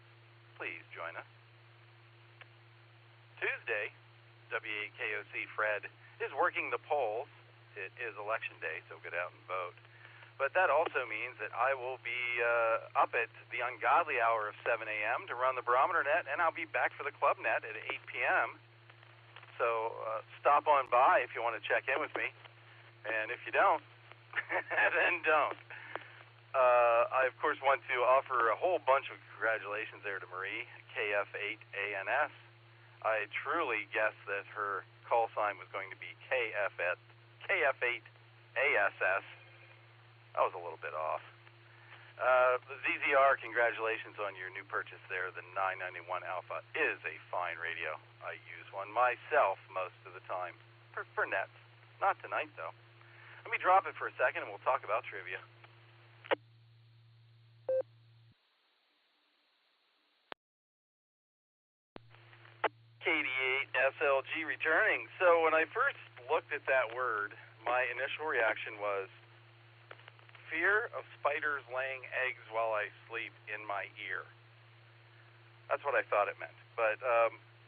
Please join us. Tuesday, W8KOC Fred is working the polls. It is election day, so get out and vote. But that also means that I will be up at the ungodly hour of 7 a.m. to run the barometer net, and I'll be back for the club net at 8 p.m. So stop on by if you want to check in with me. And if you don't, then don't. I, of course, want to offer a whole bunch of congratulations there to Marie, KF8ANS. I truly guessed that her call sign was going to be KF8ASS. I was a little bit off. The ZZR, congratulations on your new purchase there. The 991 Alpha is a fine radio. I use one myself most of the time for nets. Not tonight, though. Let me drop it for a second, and we'll talk about trivia. KD8SLG returning. So when I first looked at that word, my initial reaction was fear of spiders laying eggs while I sleep in my ear. That's what I thought it meant. But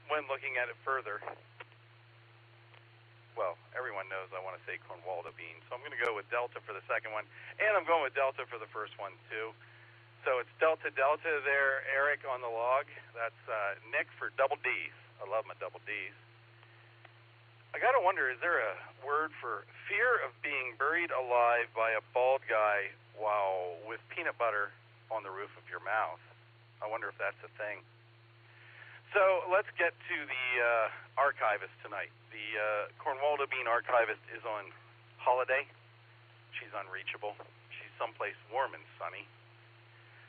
when looking at it further, well, everyone knows I want to say Cornwaldo beans, so I'm going to go with Delta for the second one, and I'm going with Delta for the first one, too. So it's Delta Delta there, Eric on the log. That's Nick for double D's. I love my double D's. I got to wonder, is there a word for fear of being buried alive by a bald guy while with peanut butter on the roof of your mouth? I wonder if that's a thing. So let's get to the archivist tonight. The Cornwaldo Bean archivist is on holiday. She's unreachable. She's someplace warm and sunny.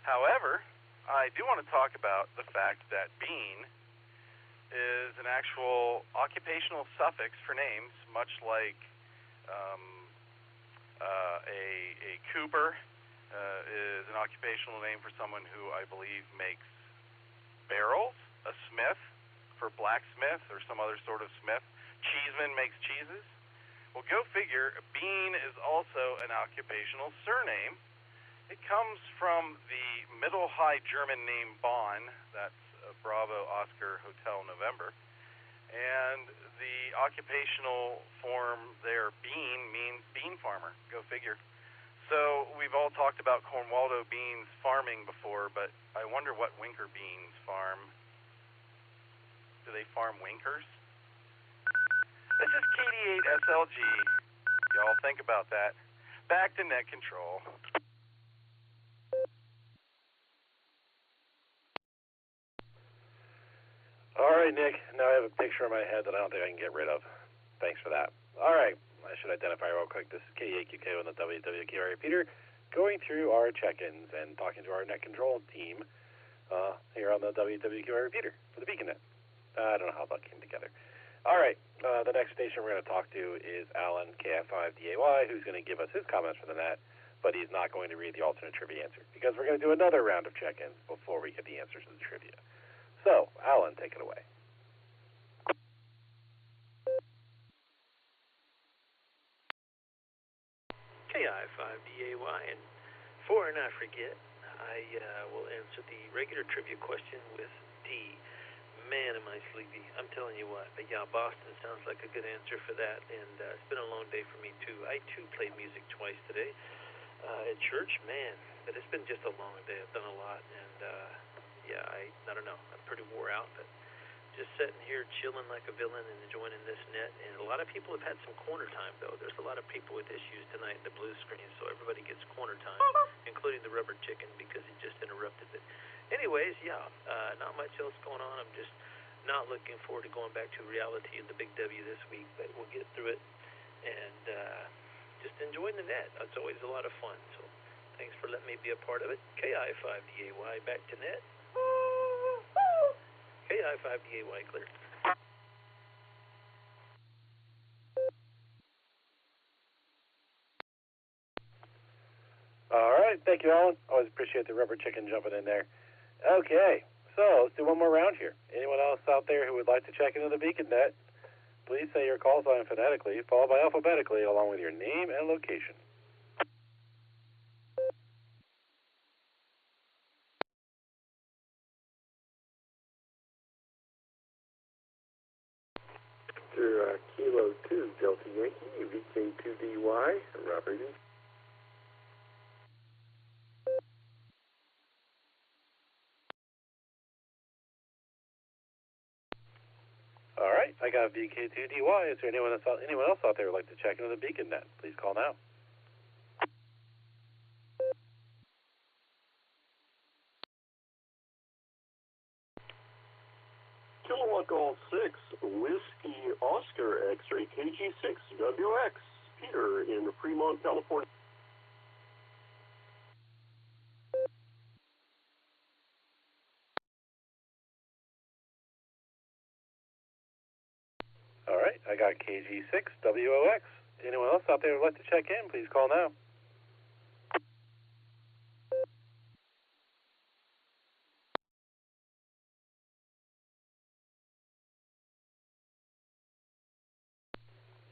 However, I do want to talk about the fact that bean is an actual occupational suffix for names, much like a cooper is an occupational name for someone who I believe makes barrels, a smith for blacksmith or some other sort of smith. Cheeseman makes cheeses. Well, go figure, bean is also an occupational surname. It comes from the Middle High German name Bonn, that's Bravo Oscar Hotel November, and the occupational form there, bean, means bean farmer. Go figure. So we've all talked about Cornwaldo Beans farming before, but I wonder what Winker Beans farm. Do they farm winkers? This is KD8SLG. Y'all think about that. Back to net control. All right, Nick. Now I have a picture in my head that I don't think I can get rid of. Thanks for that. All right. I should identify real quick. This is KAQK on the WWKR repeater, going through our check-ins and talking to our net control team here on the WWKR repeater for the BeaconNet. I don't know how that came together. All right. The next station we're going to talk to is Alan, KF5DAY, who's going to give us his comments for the net, but he's not going to read the alternate trivia answer because we're going to do another round of check-ins before we get the answers to the trivia. So, Alan, take it away. KI5DAY, and before I forget, I will answer the regular trivia question with D. Man, am I sleepy. I'm telling you what. But yeah, Boston sounds like a good answer for that, and it's been a long day for me, too. I, too, played music twice today. At church, man, But it's been just a long day. I've done a lot, and yeah, I don't know. I'm pretty wore out, but just sitting here chilling like a villain and enjoying this net. And a lot of people have had some corner time, though. There's a lot of people with issues tonight in the blue screen, so everybody gets corner time, including the rubber chicken because he just interrupted it. Anyways, yeah, not much else going on. I'm just not looking forward to going back to reality of the Big W this week, but we'll get through it and just enjoying the net. It's always a lot of fun, so thanks for letting me be a part of it. KI5DAY, back to net. KI5DAY, clear. All right, thank you, Alan. Always appreciate the rubber chicken jumping in there. Okay, so let's do one more round here. Anyone else out there who would like to check into the Beacon Net, please say your call sign phonetically, followed by alphabetically, along with your name and location. Kilo 2, Delta Yankee, VK2DY, Robert. All right, I got VK2DY. Is there anyone else out there who would like to check into the Beacon Net? Please call now. Kilowatt Golf 6, Whiskey Oscar X-Ray KG6 WX, Peter in Fremont, California. All right, I got KG6 WOX. Anyone else out there who would like to check in? Please call now.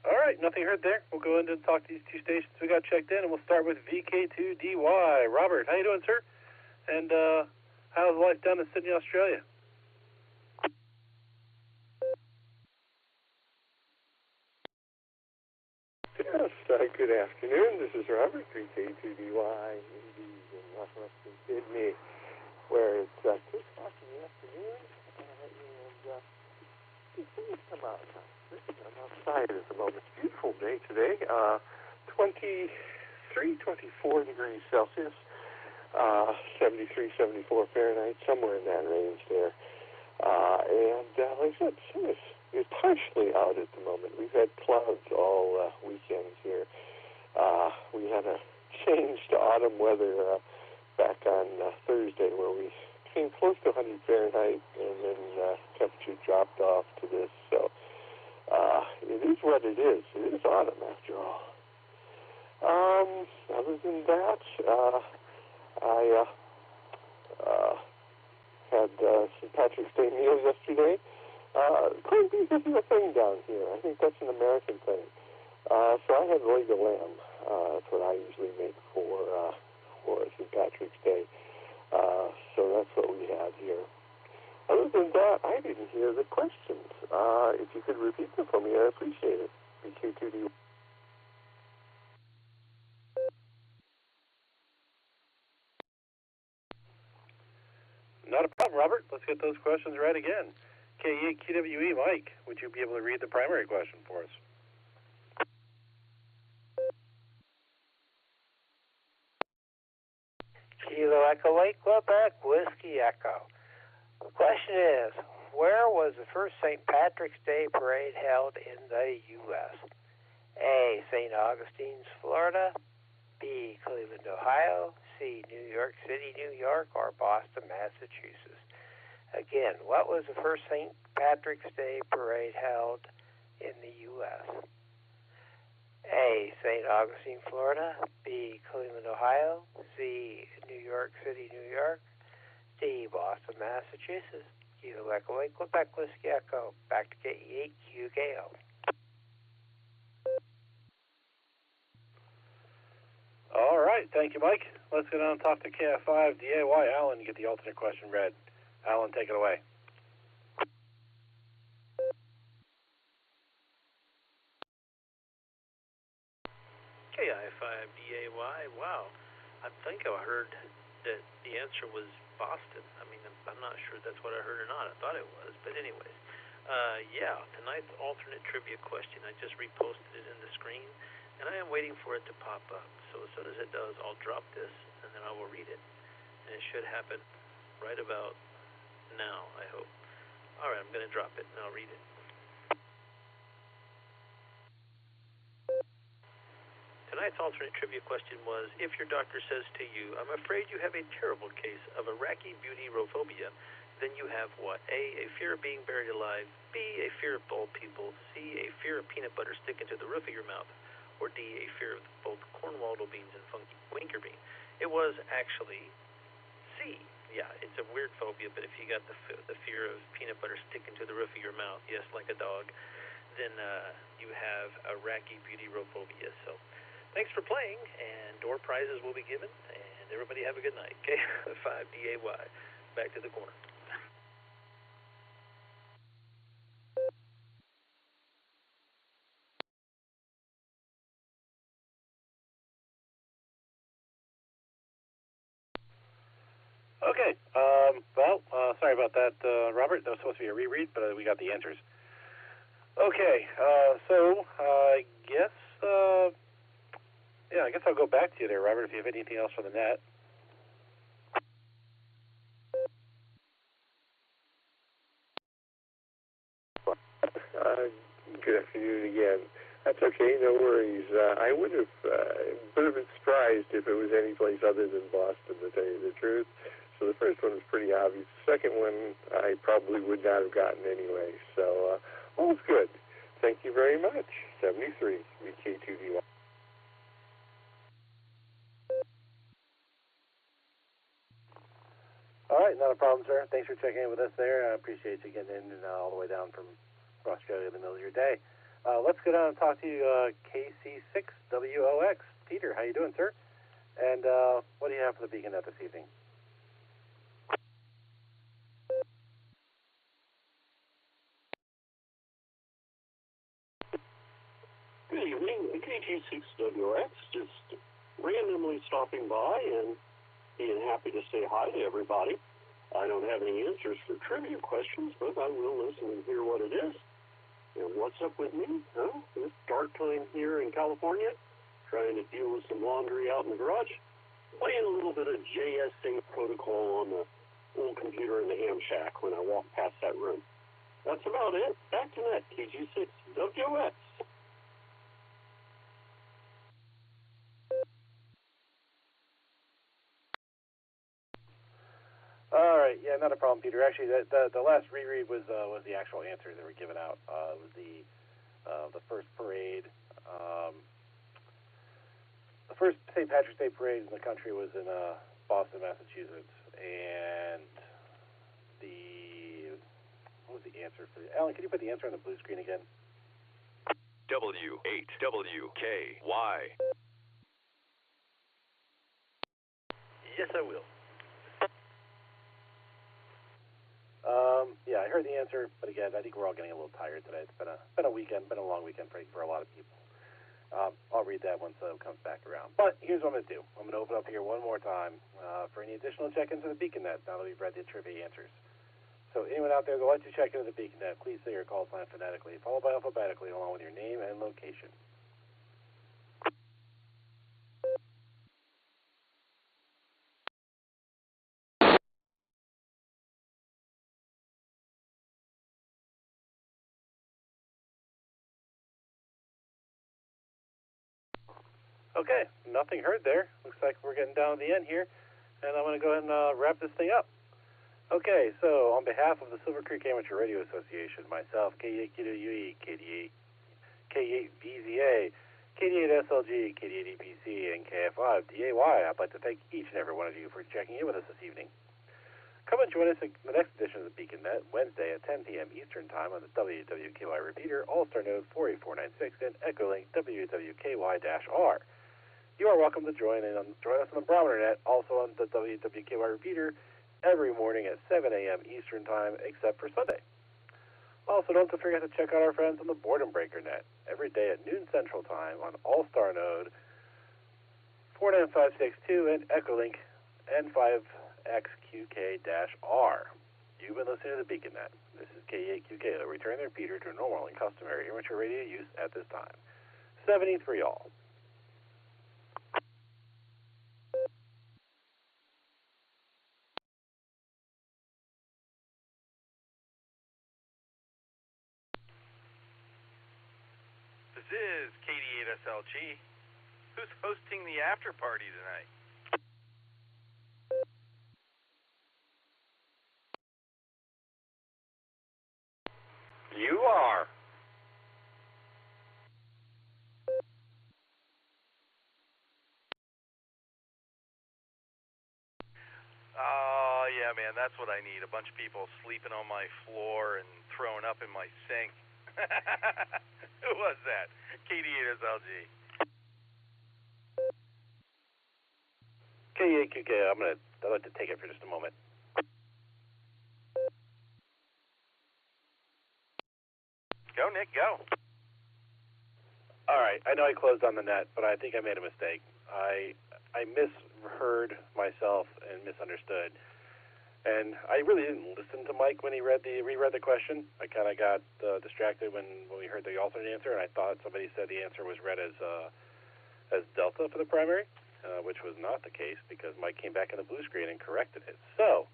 All right, nothing heard there. We'll go in and talk to these two stations we got checked in, and we'll start with VK2DY. Robert, how you doing, sir? And how's life down in Sydney, Australia? Yes, good afternoon. This is Robert, VK2DY, Indeed, in northwestern Sydney, where it's 2 o'clock in the afternoon, and things come out nice. I'm outside at the moment. It's a beautiful day today, 23, 24 degrees Celsius, 73, 74 Fahrenheit, somewhere in that range there. And like I said, the sun is partially out at the moment. We've had clouds all weekends here. We had a change to autumn weather back on Thursday where we came close to 100 Fahrenheit and then temperature dropped off to this. So it is what it is. It is autumn after all. Other than that, I had St. Patrick's Day meal yesterday. Corned beef isn't a thing down here. I think that's an American thing. So I had leg of lamb. That's what I usually make for St. Patrick's Day. So that's what we had here. Other than that, I didn't hear the questions. If you could repeat them for me, I'd appreciate it. BK2D. Not a problem, Robert. Let's get those questions right again. KE-QWE, Mike, would you be able to read the primary question for us? Kilo Echo Lake, Quebec, Whiskey Echo. The question is, where was the first St. Patrick's Day parade held in the U.S.? A, St. Augustine's, Florida. B, Cleveland, Ohio. C, New York City, New York, or Boston, Massachusetts. Again, what was the first St. Patrick's Day parade held in the U.S.? A, St. Augustine, Florida. B, Cleveland, Ohio. C, New York City, New York. D, Boston, Massachusetts. Kilo Echo 8, Quebec, Whiskey Echo. Back to KE8QKO. All right, thank you, Mike. Let's go down and talk to KF5DAY. Alan, you get the alternate question read. Alan, take it away. KI5DAY, wow. I think I heard that the answer was Boston. I mean, I'm not sure that's what I heard or not. I thought it was, but anyways. Yeah, tonight's alternate trivia question. I just reposted it in the screen, and I am waiting for it to pop up. So as soon as it does, I'll drop this, and then I will read it. And it should happen right about now, I hope. All right, I'm going to drop it, and I'll read it. Tonight's alternate trivia question was, if your doctor says to you, I'm afraid you have a terrible case of Iraqi beauty rophobia, then you have what? A fear of being buried alive, B, a fear of bald people, C, a fear of peanut butter sticking to the roof of your mouth, or D, a fear of both cornwaldo beans and funky winker bean. It was actually C. Yeah, it's a weird phobia, but if you got the fear of peanut butter sticking to the roof of your mouth, yes, like a dog, then you have Iraqi beauty rophobia. So thanks for playing, and door prizes will be given, and everybody have a good night. K5DAY. Back to the corner. Okay. Sorry about that, Robert. That was supposed to be a reread, but we got the answers. Okay. I guess, I guess I'll go back to you there, Robert, if you have anything else for the net. Good afternoon again. That's okay, no worries. I would have been surprised if it was any place other than Boston, to tell you the truth. So the first one was pretty obvious. The second one I probably would not have gotten anyway. So all's good. Thank you very much. 73, VK2VY. All right, not a problem, sir. Thanks for checking in with us there. I appreciate you getting in all the way down from Australia in the middle of your day. Let's go down and talk to you, KC6WOX. Peter, how you doing, sir? And what do you have for the Beacon Net this evening? Good evening. KT6WX, just randomly stopping by and being happy to say hi to everybody. I don't have any answers for trivia questions, but I will listen and hear what it is. And what's up with me? It's dark time here in California, trying to deal with some laundry out in the garage, playing a little bit of JSA protocol on the old computer in the ham shack when I walk past that room. That's about it. Back to net, KG6WX. All right, yeah, not a problem, Peter. Actually, the last reread was the actual answers that were given out. It was the first parade. The first St. Patrick's Day parade in the country was in Boston, Massachusetts, and what was the answer for Alan? Can you put the answer on the blue screen again? W8WKY. Yes, I will. Yeah, I heard the answer, but again, I think we're all getting a little tired today. It's been a weekend, been a long weekend for a lot of people. I'll read that once it comes back around. But here's what I'm going to do. I'm going to open up here one more time for any additional check-ins to the Beacon Net now that we've read the trivia answers. So anyone out there that wants to check into the Beacon Net, please say your call sign phonetically, followed by alphabetically, along with your name and location. Okay, nothing heard there. Looks like we're getting down to the end here, and I'm going to go ahead and wrap this thing up. Okay, so on behalf of the Silvercreek Amateur Radio Association, myself, K8QWE, K8VZA, K8SLG, K8EPC, and KF5DAY, I'd like to thank each and every one of you for checking in with us this evening. Come and join us in the next edition of the Beacon Net, Wednesday at 10 p.m. Eastern Time on the WWKY repeater, Allstar Node 48496, and Echolink WWKY-R. You are welcome to join us on the Barometer Net, also on the WWKY repeater, every morning at 7 a.m. Eastern Time, except for Sunday. Also, don't forget to check out our friends on the Boredom Breaker Net, every day at noon Central Time on Allstar Node 49562 and Echolink N5XQK-R. You've been listening to the BeaconNet. This is KE8QKO, returning the repeater to normal and customary amateur radio use at this time. 73 all. This is KD8SLG. Who's hosting the after party tonight? You are. Oh, yeah, man, that's what I need. A bunch of people sleeping on my floor and throwing up in my sink. Who was that? KD8SLG. KE8QKO, I'd like to take it for just a moment. Go, Nick, go. All right, I know I closed on the net, but I think I made a mistake. I misheard myself and misunderstood, and I really didn't listen to Mike when he reread the question. I kind of got distracted when we heard the alternate answer, and I thought somebody said the answer was read as delta for the primary, which was not the case because Mike came back in the blue screen and corrected it. So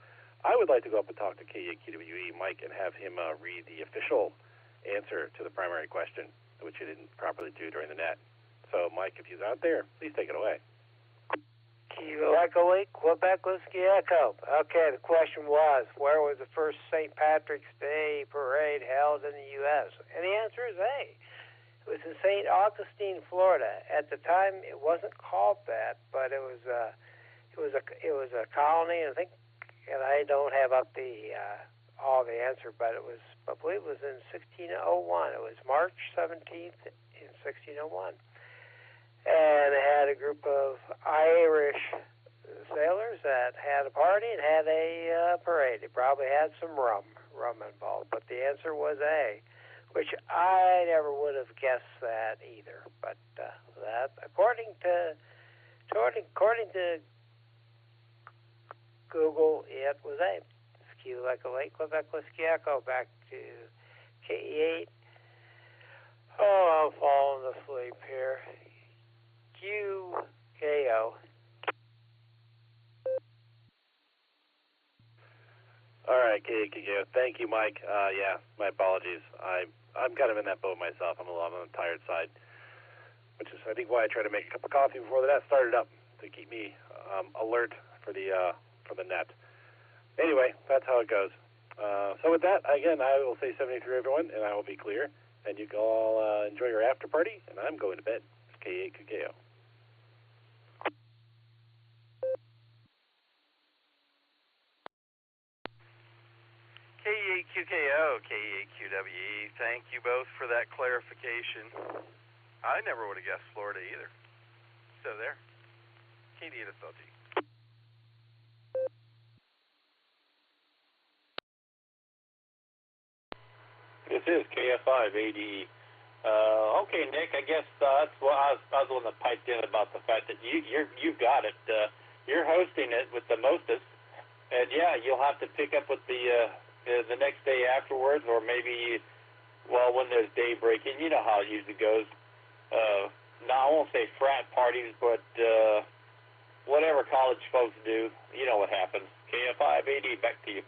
I would like to go up and talk to KEQWE Mike and have him read the official answer to the primary question, which he didn't properly do during the net. So, Mike, if he's out there, please take it away. Echolink, Quebec Whiskey Echo. Okay, the question was, where was the first St. Patrick's Day parade held in the U.S.? And the answer is A. It was in St. Augustine, Florida. At the time, it wasn't called that, but it was a colony. I think, and I don't have up all the answer, but I believe it was in 1601. It was March 17th in 1601. And it had a group of Irish sailors that had a party and had a parade. It probably had some rum involved, but the answer was A, which I never would have guessed that either. But that, according to Google, it was A. Kilo Echo Lake, Quebec Whiskey Echo, back to KE8. Oh, I'm falling asleep here. QKO. All right, KEQKO. Thank you, Mike. Yeah, my apologies. I'm kind of in that boat myself. I'm a little on the tired side, which is, I think, why I try to make a cup of coffee before the net started up to keep me alert for the net. Anyway, that's how it goes. So with that, again, I will say 73, everyone, and I will be clear. And you can all enjoy your after party, and I'm going to bed. It's KE8QKO. KE8QKO, KE8QWE, thank you both for that clarification. I never would have guessed Florida either. So there. KD8SLG. This is KF5ADE. Okay, Nick, I guess that's what I was the one that piped in about the fact that you've got it. You're hosting it with the mostest, and yeah, you'll have to pick up with the next day afterwards, or maybe, well, when there's day breaking. You know how it usually goes. Now I won't say frat parties, but whatever college folks do, you know what happens. KF5ADE, back to you.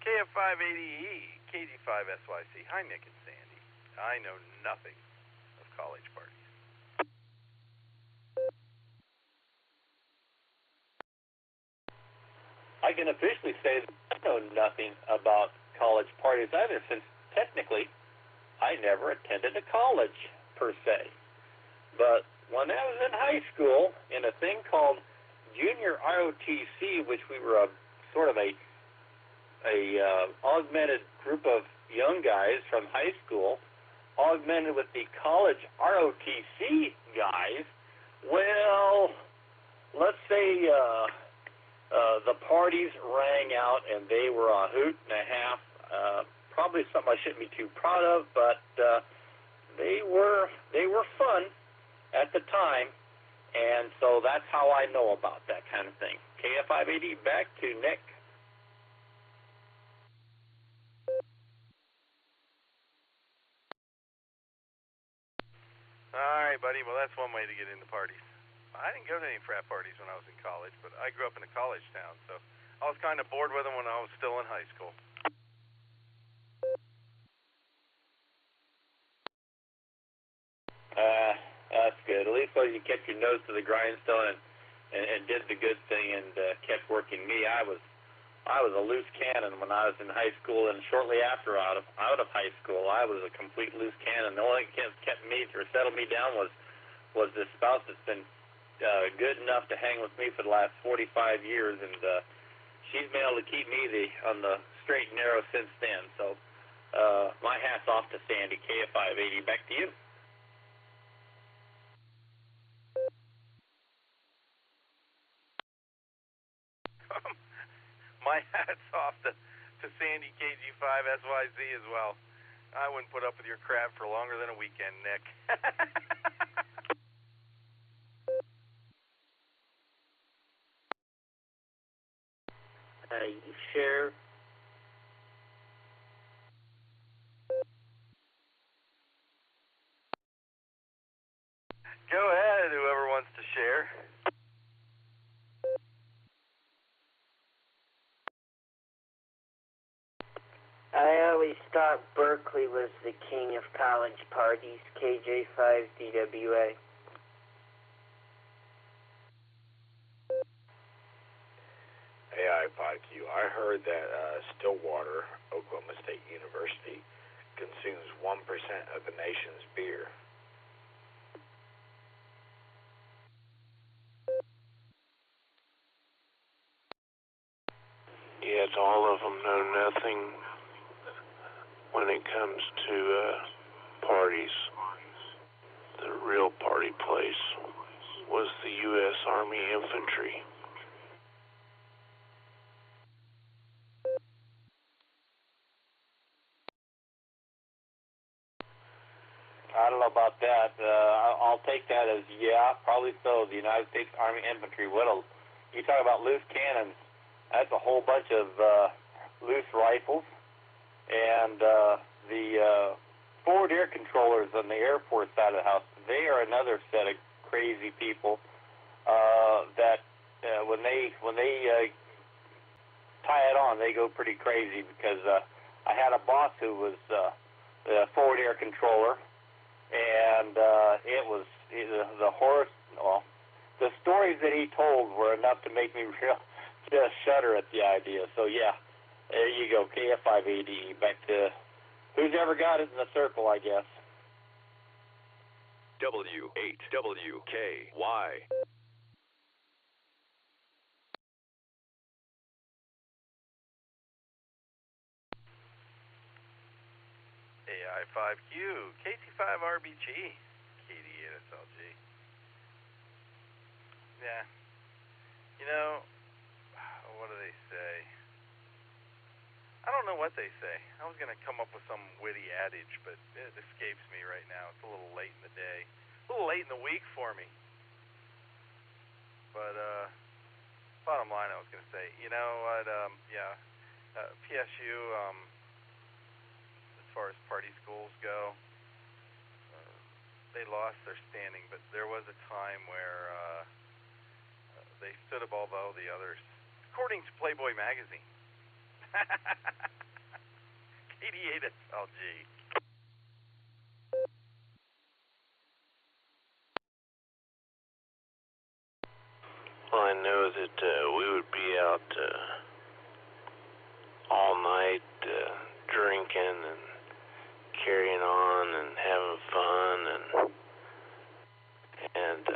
KF5ADE, KD5SYC. Hi, Nick and Sandy. I know nothing of college parties. I can officially say that I know nothing about college parties either, since technically I never attended a college, per se. But when I was in high school, in a thing called Junior ROTC, which we were sort of a augmented group of young guys from high school, augmented with the college ROTC guys, well, let's say the parties rang out and they were a hoot and a half. Probably something I shouldn't be too proud of, but they were fun at the time, and so that's how I know about that kind of thing. KF580, back to Nick. All right, buddy. Well, that's one way to get into parties. I didn't go to any frat parties when I was in college, but I grew up in a college town, so I was kind of bored with them when I was still in high school. That's good. At least you kept your nose to the grindstone and did the good thing and kept working. Me, I was a loose cannon when I was in high school, and shortly after out of high school, I was a complete loose cannon. The only thing that kept me or settled me down was this spouse that's been good enough to hang with me for the last 45 years, and she's been able to keep me on the straight and narrow since then. So my hat's off to Sandy. KF580, back to you. My hat's off to Sandy KG5SYZ as well. I wouldn't put up with your crap for longer than a weekend, Nick. Share. Go ahead, whoever wants to share. I always thought Berkeley was the king of college parties. KJ5DWA. AI5Q. I heard that Stillwater, Oklahoma State University, consumes 1% of the nation's beer. Yet all of them know nothing when it comes to parties. The real party place was the U.S. Army Infantry. I don't know about that. I'll take that as, yeah, probably so. The United States Army Infantry will. You talk about loose cannons. That's a whole bunch of loose rifles. And the forward air controllers on the Air Force side of the house, they are another set of crazy people that when they tie it on, they go pretty crazy, because I had a boss who was the forward air controller, and it was the horror. Well, the stories that he told were enough to make me just shudder at the idea. So yeah, there you go. KF580, back to who's ever got it in the circle, I guess. W8WKY. AI5Q, KT5RBG, KD8SLG. Yeah. You know, what do they say? I don't know what they say. I was going to come up with some witty adage, but it escapes me right now. It's a little late in the day. A little late in the week for me. But, bottom line, I was going to say, you know what, PSU, as far as party schools go, they lost their standing, but there was a time where they stood above all the others, according to Playboy magazine. KD8SLG. Well, I know that we would be out all night drinking and carrying on and having fun, and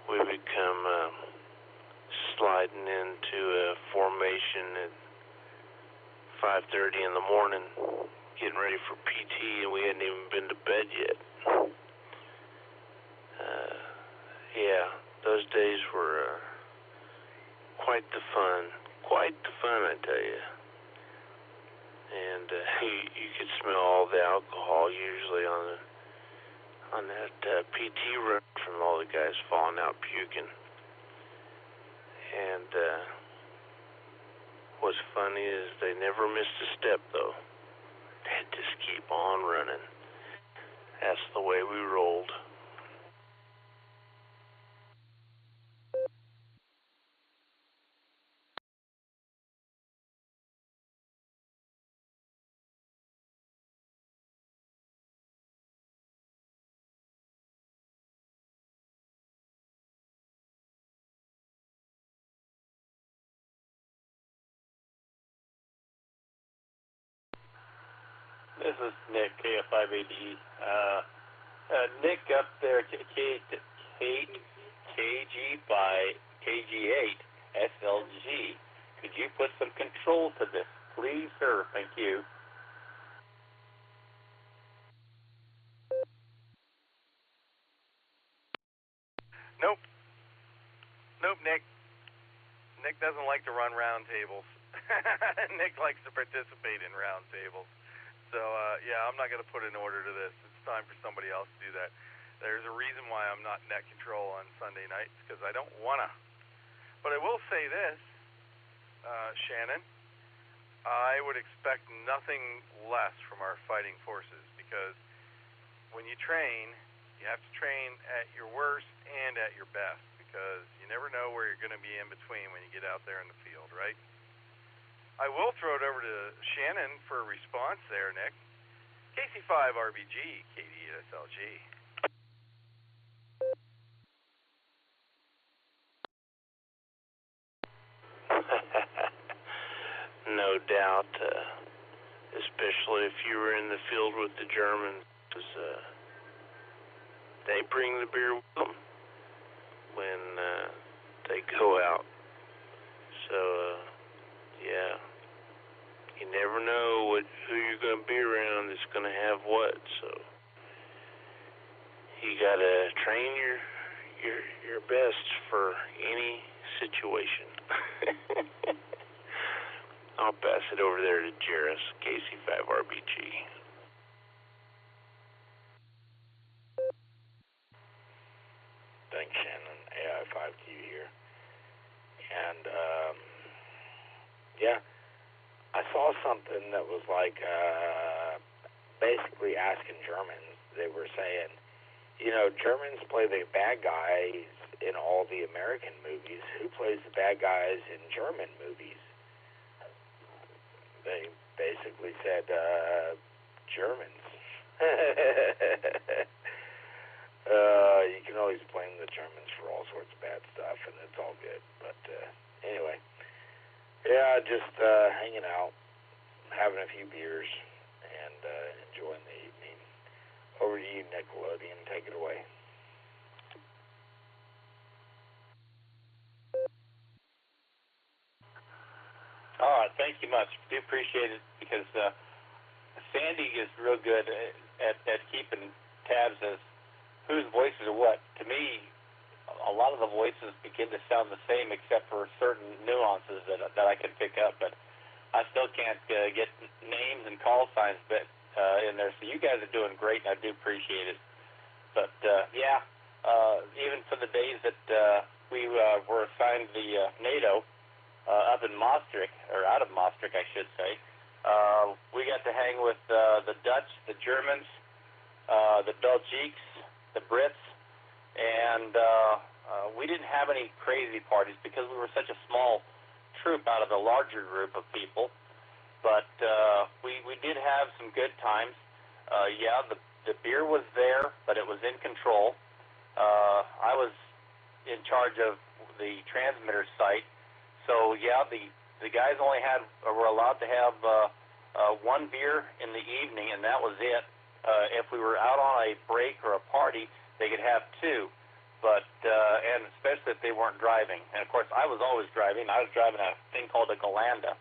we would come sliding into a formation at 5:30 in the morning, getting ready for PT, and we hadn't even been to bed yet. yeah, those days were quite the fun. Quite the fun, I tell you. And you could smell all the alcohol usually on that PT run from all the guys falling out puking. And what's funny is they never missed a step, though. They'd just keep on running. That's the way we rolled. This is Nick, KF5ADE. Nick up there, KG by KG8 SLG. Could you put some control to this, please, sir? Thank you. Nope, Nick. Nick doesn't like to run round tables. Nick likes to participate in round tables. So, yeah, I'm not going to put an order to this. It's time for somebody else to do that. There's a reason why I'm not net control on Sunday nights, because I don't want to. But I will say this, Shannon, I would expect nothing less from our fighting forces, because when you train, you have to train at your worst and at your best, because you never know where you're going to be in between when you get out there in the field, right? I will throw it over to Shannon for a response there, Nick. KC5 RBG, KD8SLG. No doubt, especially if you were in the field with the Germans, they bring the beer with them when they go out. So, yeah, you never know who you're going to be around that's going to have what. So you got to train your best for any situation. I'll pass it over there to Jairus, KC5RBG. Thanks, Shannon. AI5Q here. And, yeah, I saw something that was like basically asking Germans. They were saying, you know, Germans play the bad guys in all the American movies. Who plays the bad guys in German movies? They basically said Germans. You can always blame the Germans for all sorts of bad stuff, and it's all good. But anyway, yeah, just hanging out, having a few beers, and enjoying the evening. Over to you, Nickelodeon. Take it away. All right, thank you much. Do appreciate it, because Sandy is real good at keeping tabs as whose voices are what. To me, a lot of the voices begin to sound the same except for certain nuances that I can pick up, but I still can't get names and call signs in there. So you guys are doing great, and I do appreciate it. But, yeah, even for the days that we were assigned the NATO, up in Maastricht, or out of Maastricht, I should say. We got to hang with the Dutch, the Germans, the Belgiques, the Brits, and we didn't have any crazy parties because we were such a small troop out of a larger group of people. But we did have some good times. Yeah, the beer was there, but it was in control. I was in charge of the transmitter site. So, yeah, the guys only were allowed to have one beer in the evening, and that was it. If we were out on a break or a party, they could have two, but and especially if they weren't driving. And, of course, I was always driving. I was driving a thing called a Galanda.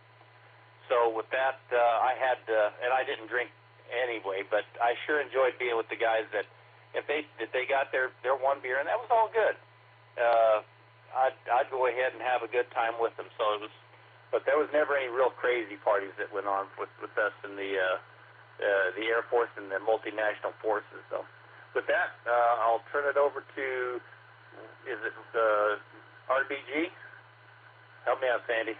So with that, I had and I didn't drink anyway, but I sure enjoyed being with the guys that if they got their one beer, and that was all good. I'd go ahead and have a good time with them. So it was, but there was never any real crazy parties that went on with us in the Air Force and the multinational forces. So with that, I'll turn it over to, is it RBG? Help me out, Sandy.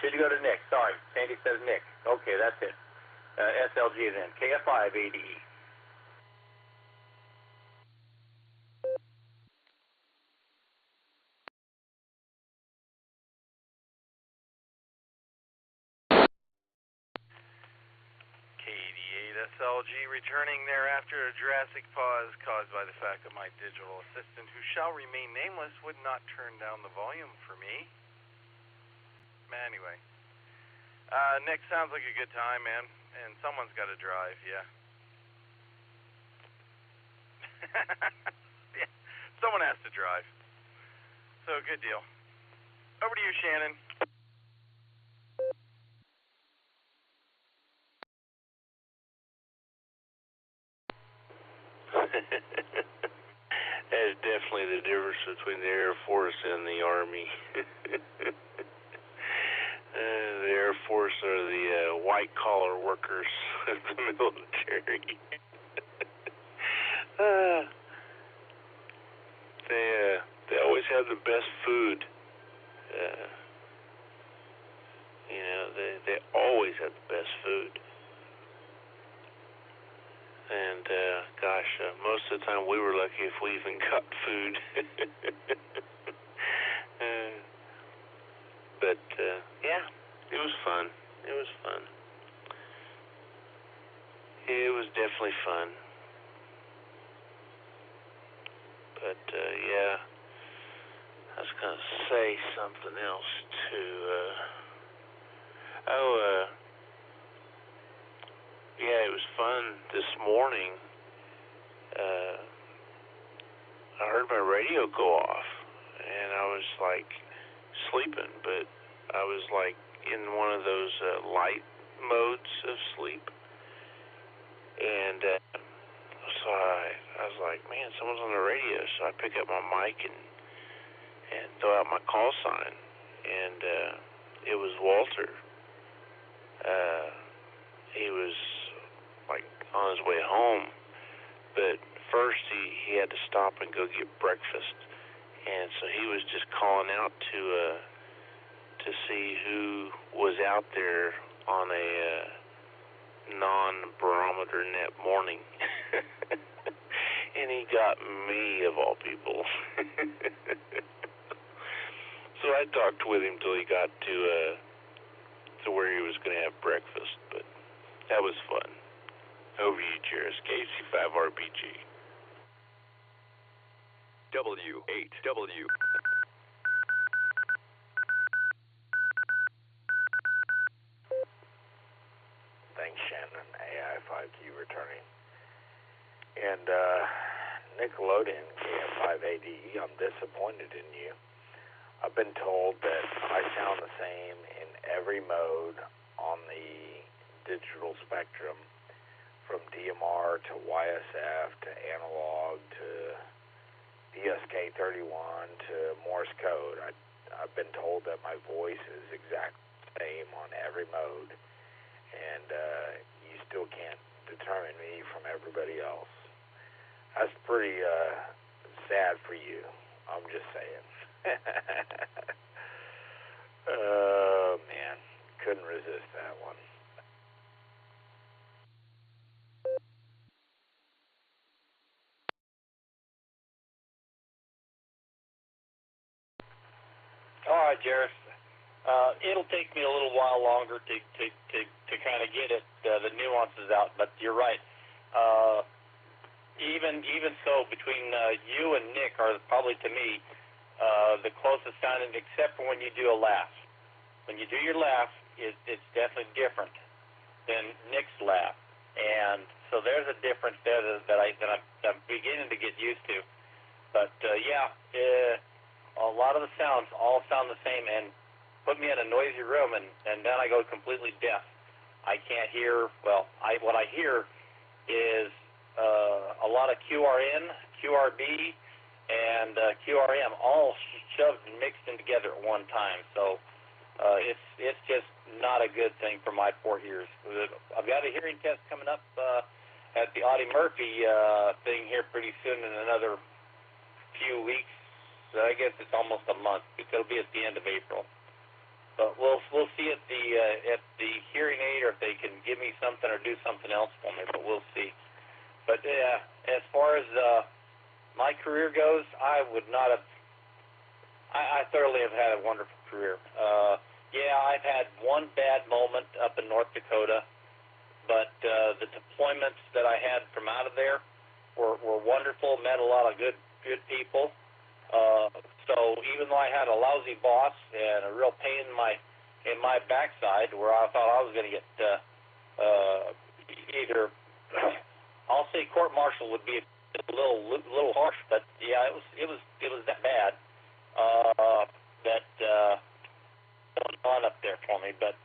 Should go to Nick. Sorry, Sandy says Nick. Okay, that's it. SLG then. KF5 ADE. SLG returning there after a Jurassic pause caused by the fact that my digital assistant, who shall remain nameless, would not turn down the volume for me. Anyway, Nick, sounds like a good time, man, and someone's got to drive, yeah. Yeah, someone has to drive. So, good deal. Over to you, Shannon. That's definitely the difference between the Air Force and the Army. The Air Force are the white-collar workers of the military. They always have the best food. They always have the best food. And, gosh, most of the time we were lucky if we even got food. But, yeah, it was fun. It was fun. It was definitely fun. But, yeah, I was going to say something else, too. Yeah, it was fun this morning. I heard my radio go off, and I was like sleeping, but I was like in one of those light modes of sleep, and so I was like, man, someone's on the radio. So I pick up my mic and throw out my call sign, and it was Walter. He was like on his way home, but first he had to stop and go get breakfast, and so he was just calling out to see who was out there on a non-barometer net morning. And he got me, of all people. So I talked with him till he got to where he was going to have breakfast, but that was fun. Over you, Jairus. KC5RBG. W8W. Thanks, Shannon. AI5Q returning. And Nickelodeon, KF5ADE, I'm disappointed in you. I've been told that I sound the same in every mode on the digital spectrum, from DMR to YSF to analog to PSK31 to Morse code. I've been told that my voice is exactly the same on every mode, and you still can't determine me from everybody else. That's pretty sad for you. I'm just saying. Oh, man. Couldn't resist that one. All right, Jairus. It'll take me a little while longer to kind of get it the nuances out, but you're right. Even so, between you and Nick are probably, to me, the closest sounding, except for when you do a laugh. When you do your laugh, it's definitely different than Nick's laugh, and so there's a difference there that I'm beginning to get used to. But a lot of the sounds all sound the same, and put me in a noisy room, and then I go completely deaf. I can't hear. Well, what I hear is a lot of QRN, QRB, and QRM all shoved and mixed in together at one time. So it's just not a good thing for my 4 ears. I've got a hearing test coming up at the Audie Murphy thing here pretty soon in another few weeks. I guess it's almost a month. It'll be at the end of April. But we'll see at the hearing aid, or if they can give me something or do something else for me. But we'll see. But as far as my career goes, I would not have. I thoroughly have had a wonderful career. I've had one bad moment up in North Dakota, but the deployments that I had from out of there were wonderful. Met a lot of good people. So even though I had a lousy boss and a real pain in my backside, where I thought I was going to get either, I'll say court-martial would be a little harsh, but yeah, it was that bad that went on up there for me. But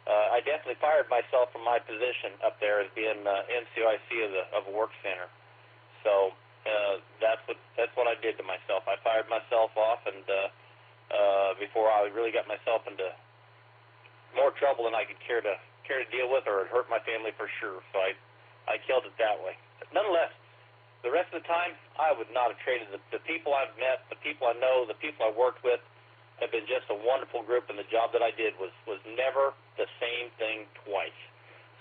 I definitely fired myself from my position up there as being NCOIC of a work center. So. That's what I did to myself. I fired myself off, and before I really got myself into more trouble than I could care to deal with, or it hurt my family for sure. So I killed it that way. But nonetheless, the rest of the time, I would not have traded the people I've met, the people I know, the people I worked with have been just a wonderful group, and the job that I did was never the same thing twice.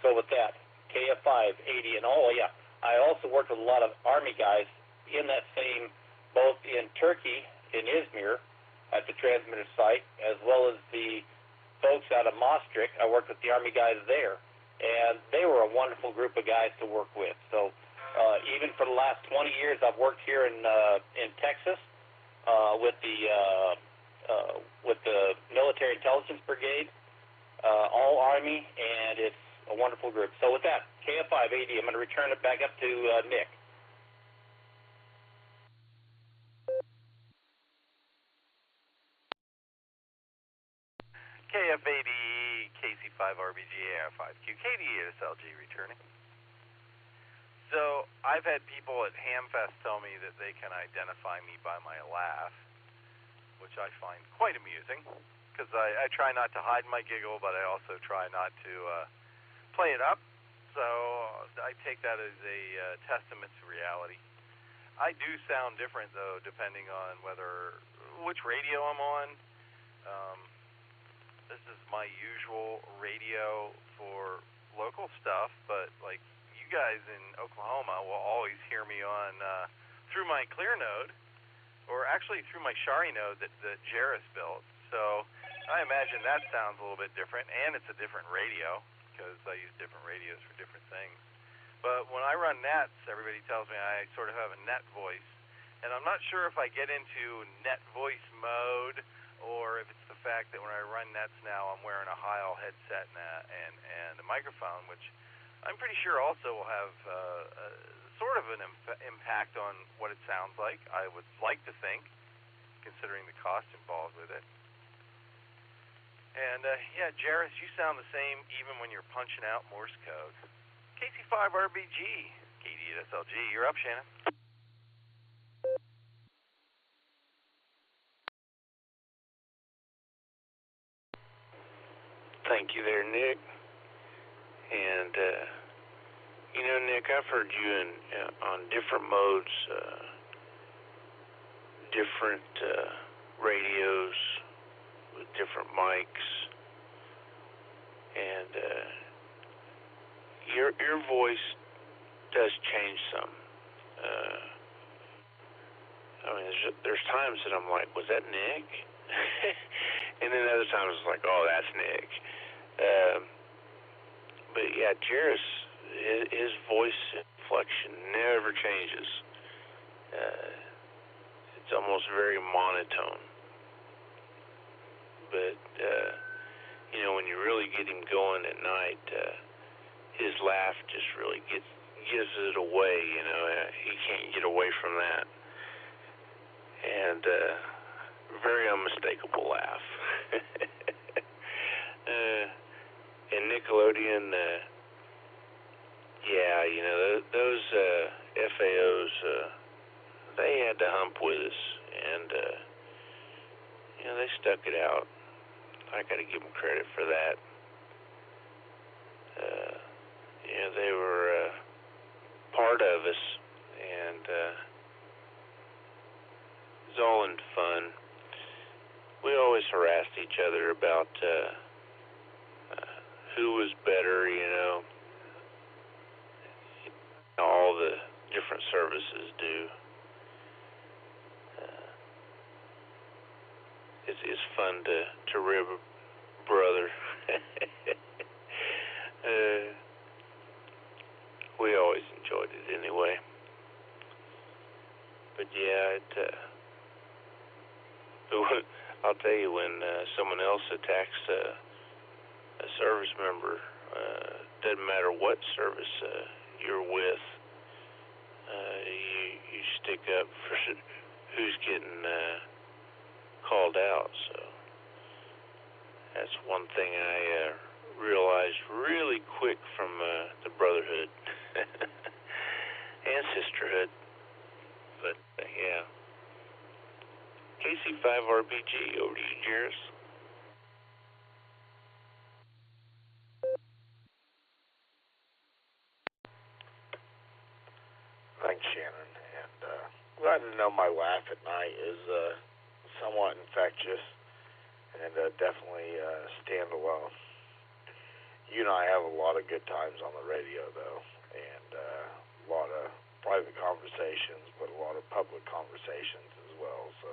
So with that, KF5, 80, and I also worked with a lot of Army guys in that same, both in Turkey, in Izmir, at the transmitter site, as well as the folks out of Maastricht. I worked with the Army guys there, and they were a wonderful group of guys to work with. So even for the last 20 years, I've worked here in Texas with the Military Intelligence Brigade, all Army, and it's a wonderful group. So with that, KF580, I'm going to return it back up to Nick. KF80, KC5RBG, AR5Q, KD8SLG returning. So I've had people at Hamfest tell me that they can identify me by my laugh, which I find quite amusing, because I try not to hide my giggle, but I also try not to play it up. So I take that as a testament to reality. I do sound different, though, depending on which radio I'm on. This is my usual radio for local stuff, but like you guys in Oklahoma will always hear me on through my Clear node, or actually through my Shari node that Jairus built. So I imagine that sounds a little bit different, and it's a different radio because I use different radios for different things. But when I run nets, everybody tells me I sort of have a net voice, and I'm not sure if I get into net voice mode or if it's the fact that when I run nets now, I'm wearing a Heil headset and a microphone, which I'm pretty sure also will have sort of an impact on what it sounds like. I would like to think, considering the cost involved with it. And Jairus, you sound the same even when you're punching out Morse code. KC5RBG, KD8SLG, you're up, Shannon. Thank you there, Nick. And, Nick, I've heard you on different modes, different radios with different mics, and your voice does change some. There's times that I'm like, was that Nick? And then other times it's like, oh, that's Nick. But yeah, Jairus, his voice inflection never changes. It's almost very monotone. But, when you really get him going at night, his laugh just really gives it away, he can't get away from that. And, very unmistakable laugh. And Nickelodeon, those FAOs, they had to hump with us, and they stuck it out. I got to give them credit for that. They were part of us, and it was all in fun. We always harassed each other about who was better, all the different services do. It's fun to rib a brother. We always enjoyed it anyway. But yeah, I'll tell you, when someone else attacks a service member, doesn't matter what service you're with, you stick up for who's getting called out. So that's one thing I realized really quick from the brotherhood and sisterhood. But yeah. KC5RBG, over to you, Jairus. Thanks, Shannon. And glad to know my laugh at night is somewhat infectious and definitely standalone. You and I have a lot of good times on the radio, though, and a lot of private conversations, but a lot of public conversations as well. So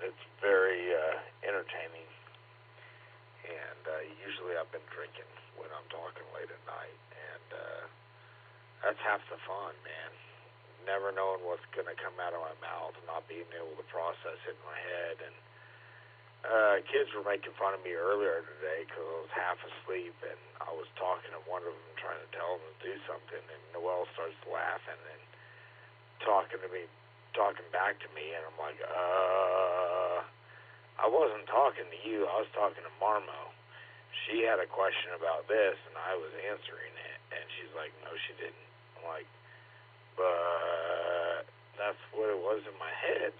it's very entertaining. And usually I've been drinking when I'm talking late at night, and that's half the fun, man. Never knowing what's going to come out of my mouth and not being able to process it in my head. And kids were making fun of me earlier today because I was half asleep, and I was talking to one of them, trying to tell them to do something, and Noelle starts laughing and talking back to me, and I'm like, I wasn't talking to you, I was talking to Marmo. She had a question about this, and I was answering it, and she's like, no, she didn't. I'm like, but that's what it was in my head.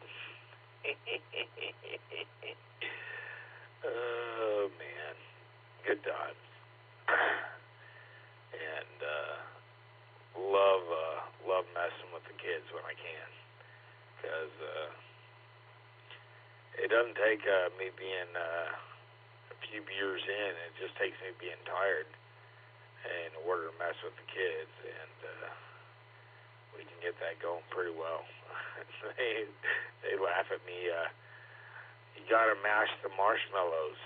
Oh, man. Good times. And love messing with the kids when I can. Because it doesn't take me being a few beers in. It just takes me being tired in order to mess with the kids. And we can get that going pretty well. They laugh at me. You gotta mash the marshmallows.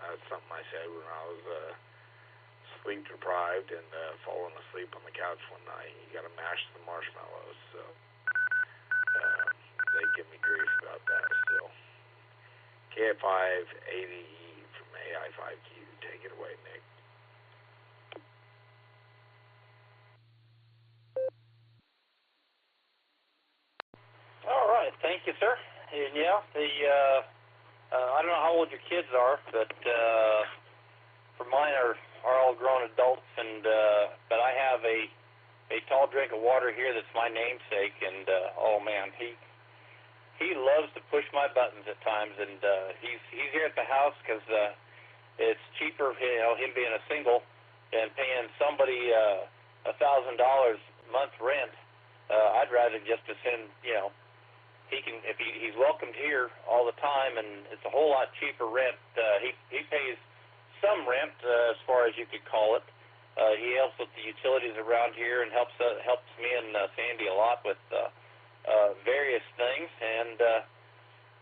That's something I said when I was sleep deprived and falling asleep on the couch one night. You gotta mash the marshmallows. So they give me grief about that still. KF580E from AI5Q. Take it away, Nick. All right, thank you, sir. And yeah, I don't know how old your kids are, but for mine are all grown adults, and but I have a tall drink of water here that's my namesake, and oh man, he loves to push my buttons at times, and he's here at the house because it's cheaper, him being a single, and paying somebody $1,000 month rent. I'd rather just to send, he can, if he's welcomed here all the time, and it's a whole lot cheaper rent. He pays some rent, as far as you could call it. He helps with the utilities around here and helps me and Sandy a lot with various things, and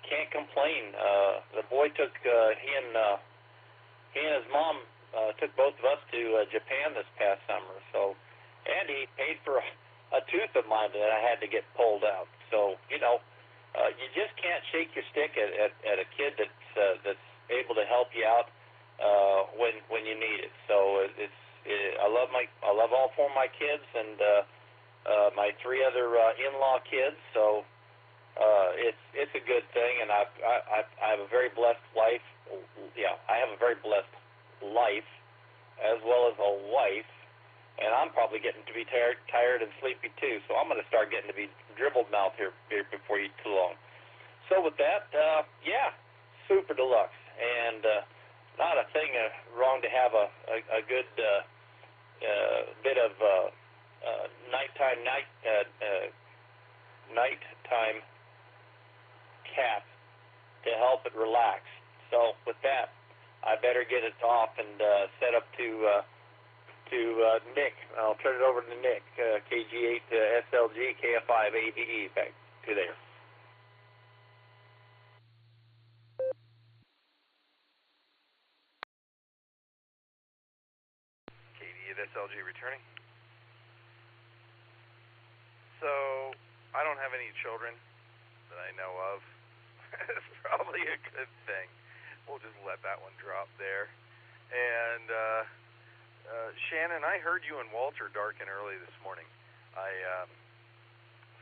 can't complain. The boy took he and his mom took both of us to Japan this past summer. So, and he paid for a tooth of mine that I had to get pulled out. So you just can't shake your stick at a kid that's able to help you out when you need it. So I love all four of my kids and my three other in-law kids. So it's a good thing, and I have a very blessed life. Yeah, I have a very blessed life, as well as a wife and I'm probably getting to be tired and sleepy too. So I'm going to start getting to be dribbled mouth here before you too long. So with that, yeah, super deluxe, and not a thing wrong to have a good bit of nighttime cap to help it relax. So with that, I better get it off and set up to Nick. I'll turn it over to Nick, KG8 SLG KF5 ABE. Back to there. KD8 SLG returning. So, I don't have any children that I know of. It's probably a good thing. We'll just let that one drop there. And, Shannon, I heard you and Walter darken early this morning.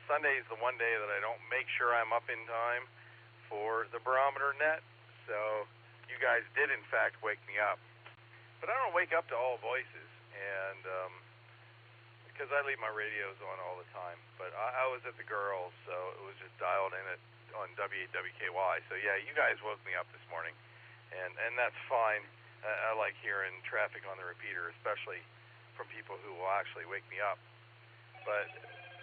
Sunday's the one day that I don't make sure I'm up in time for the barometer net. So, you guys did, in fact, wake me up. But I don't wake up to all voices, and because I leave my radios on all the time. But I was at the girls, so it was just dialed in on W8WKY. So yeah, you guys woke me up this morning, and that's fine. I like hearing traffic on the repeater, especially from people who will actually wake me up. But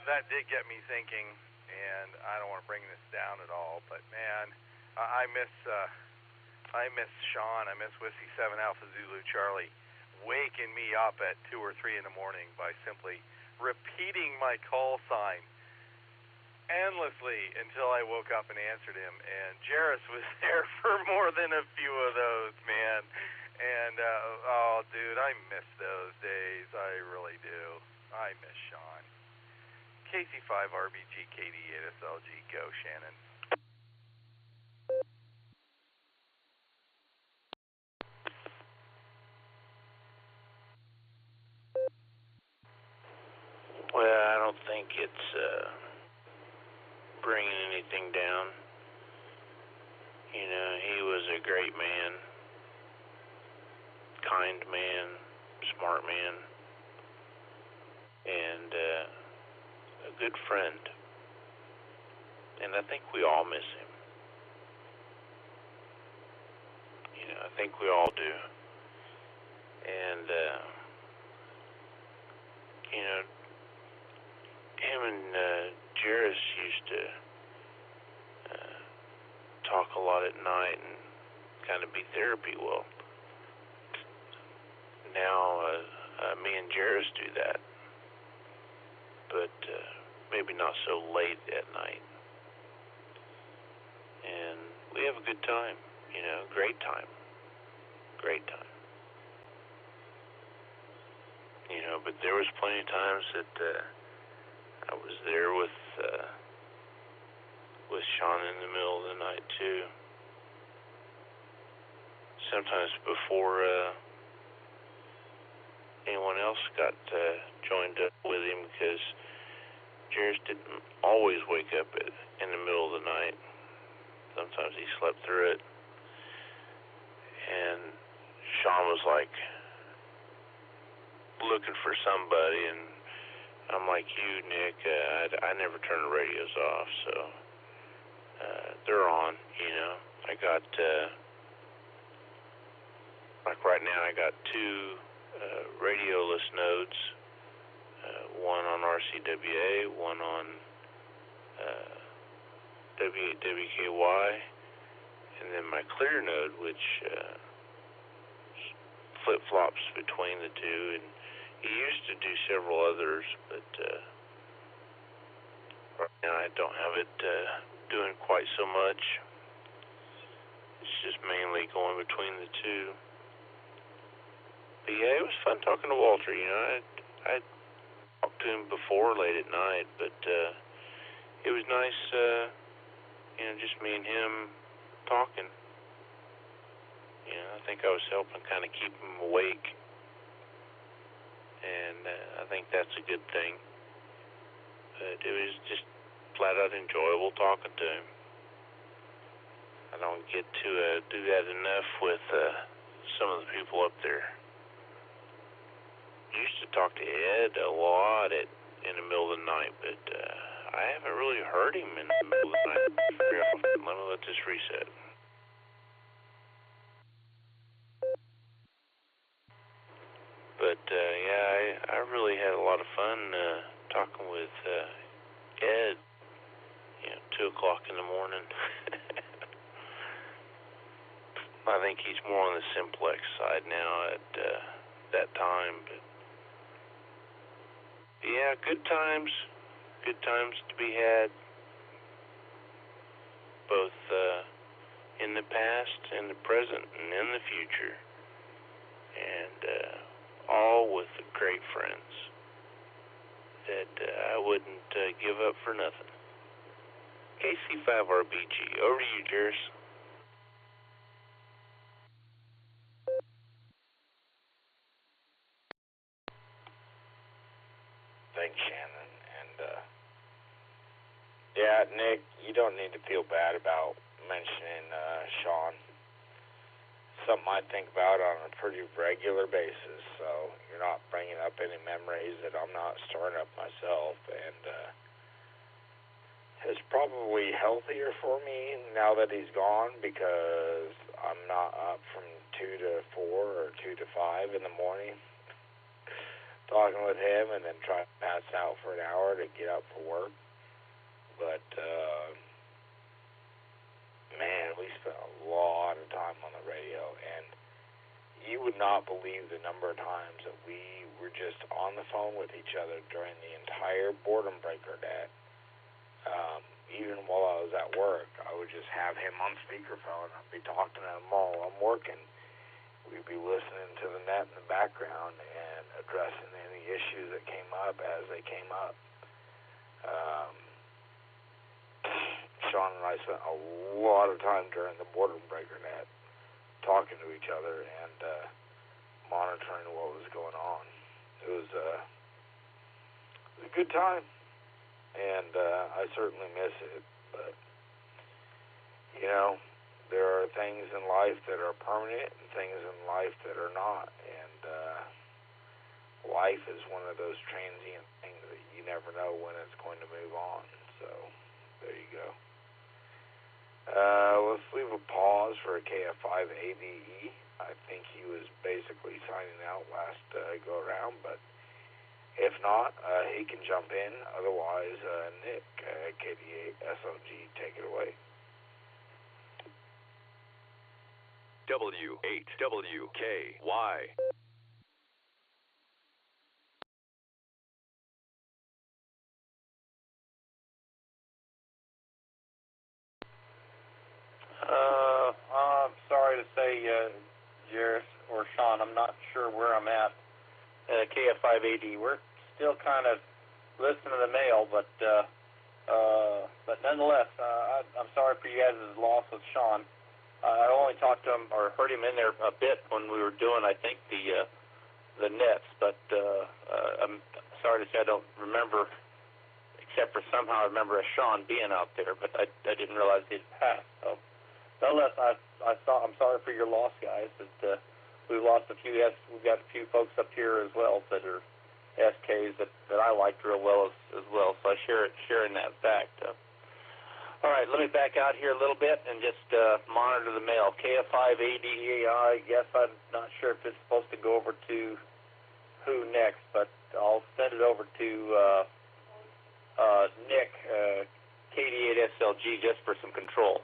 that did get me thinking, and I don't want to bring this down at all. But man, I miss Sean. I miss Whiskey 7 Alpha Zulu Charlie waking me up at 2 or 3 in the morning by simply repeating my call sign endlessly until I woke up and answered him. And Jairus was there for more than a few of those, man. And oh, dude, I miss those days. I really do. I miss Sean. KC5 RBG KD8 SLG. Go, Shannon. Well, I don't think it's bringing anything down. You know, he was a great man, kind man, smart man, and a good friend. And I think we all miss him. You know, I think we all do. And, you know, him and Jairus used to talk a lot at night and kind of be therapy. Well, now me and Jairus do that, but maybe not so late at night. And we have a good time, you know, great time. Great time. You know, but there was plenty of times that I was there with Sean in the middle of the night too. Sometimes before anyone else got joined up with him, because Jairus didn't always wake up in the middle of the night. Sometimes he slept through it. And Sean was like looking for somebody, and I'm like you, Nick. I never turn the radios off, so they're on. You know, I got like right now, I got 2 radioless nodes, one on RCWA, one on W8WKY, and then my clear node, which flip-flops between the 2, and he used to do several others, but right now I don't have it doing quite so much. It's just mainly going between the 2. But yeah, it was fun talking to Walter. You know, I talked to him before late at night, but it was nice, you know, just me and him talking. You know, I think I was helping kind of keep him awake. And I think that's a good thing. But it was just flat out enjoyable talking to him. I don't get to do that enough with some of the people up there. used to talk to Ed a lot in the middle of the night, but I haven't really heard him in the middle of the night very often. Let me let this reset. But yeah, I really had a lot of fun talking with Ed. 2 o'clock in the morning. I think he's more on the simplex side now at that time. But yeah, good times to be had, both in the past, in the present, and in the future, and all with great friends that I wouldn't give up for nothing. KC5RBG, over to you, Jairus. Thanks, Shannon. And yeah, Nick, you don't need to feel bad about mentioning Sean. Something I think about on a pretty regular basis, so you're not bringing up any memories that I'm not storing up myself, and it's probably healthier for me now that he's gone, because I'm not up from 2 to 4 or 2 to 5 in the morning talking with him and then trying to pass out for an hour to get up for work. But man, we spent a lot of time on the radio, and you would not believe the number of times that we were just on the phone with each other during the entire boredom breaker net. Even while I was at work, I would just have him on speakerphone. I'd be talking to him while I'm working. We'd be listening to the net in the background and addressing any issues that came up as they came up. Sean and I spent a lot of time during the boredom breaker net talking to each other and monitoring what was going on. It was a good time. And I certainly miss it, but, there are things in life that are permanent and things in life that are not, and life is one of those transient things that you never know when it's going to move on, so there you go. Let's leave a pause for a KF5ADE. I think he was basically signing out last go-around, but if not, he can jump in. Otherwise, Nick, KD8 SOG, take it away. W8WKY. I'm sorry to say, Jairus or Sean, I'm not sure where I'm at. KF5AD, we're still kind of listening to the mail, but nonetheless, I'm sorry for you guys' loss with Sean. I only talked to him or heard him in there a bit when we were doing, I think, the nets, but I'm sorry to say I don't remember, except for somehow I remember a Sean being out there, but I didn't realize he'd passed. So, nonetheless, I'm sorry for your loss, guys. We've lost a few. We've got a few folks up here as well that are SKs that I liked real well as well. So I share in that fact. All right, let me back out here a little bit and just monitor the mail. KF5ADEI. Yes, I'm not sure if it's supposed to go over to who next, but I'll send it over to Nick, KD8SLG, just for some control.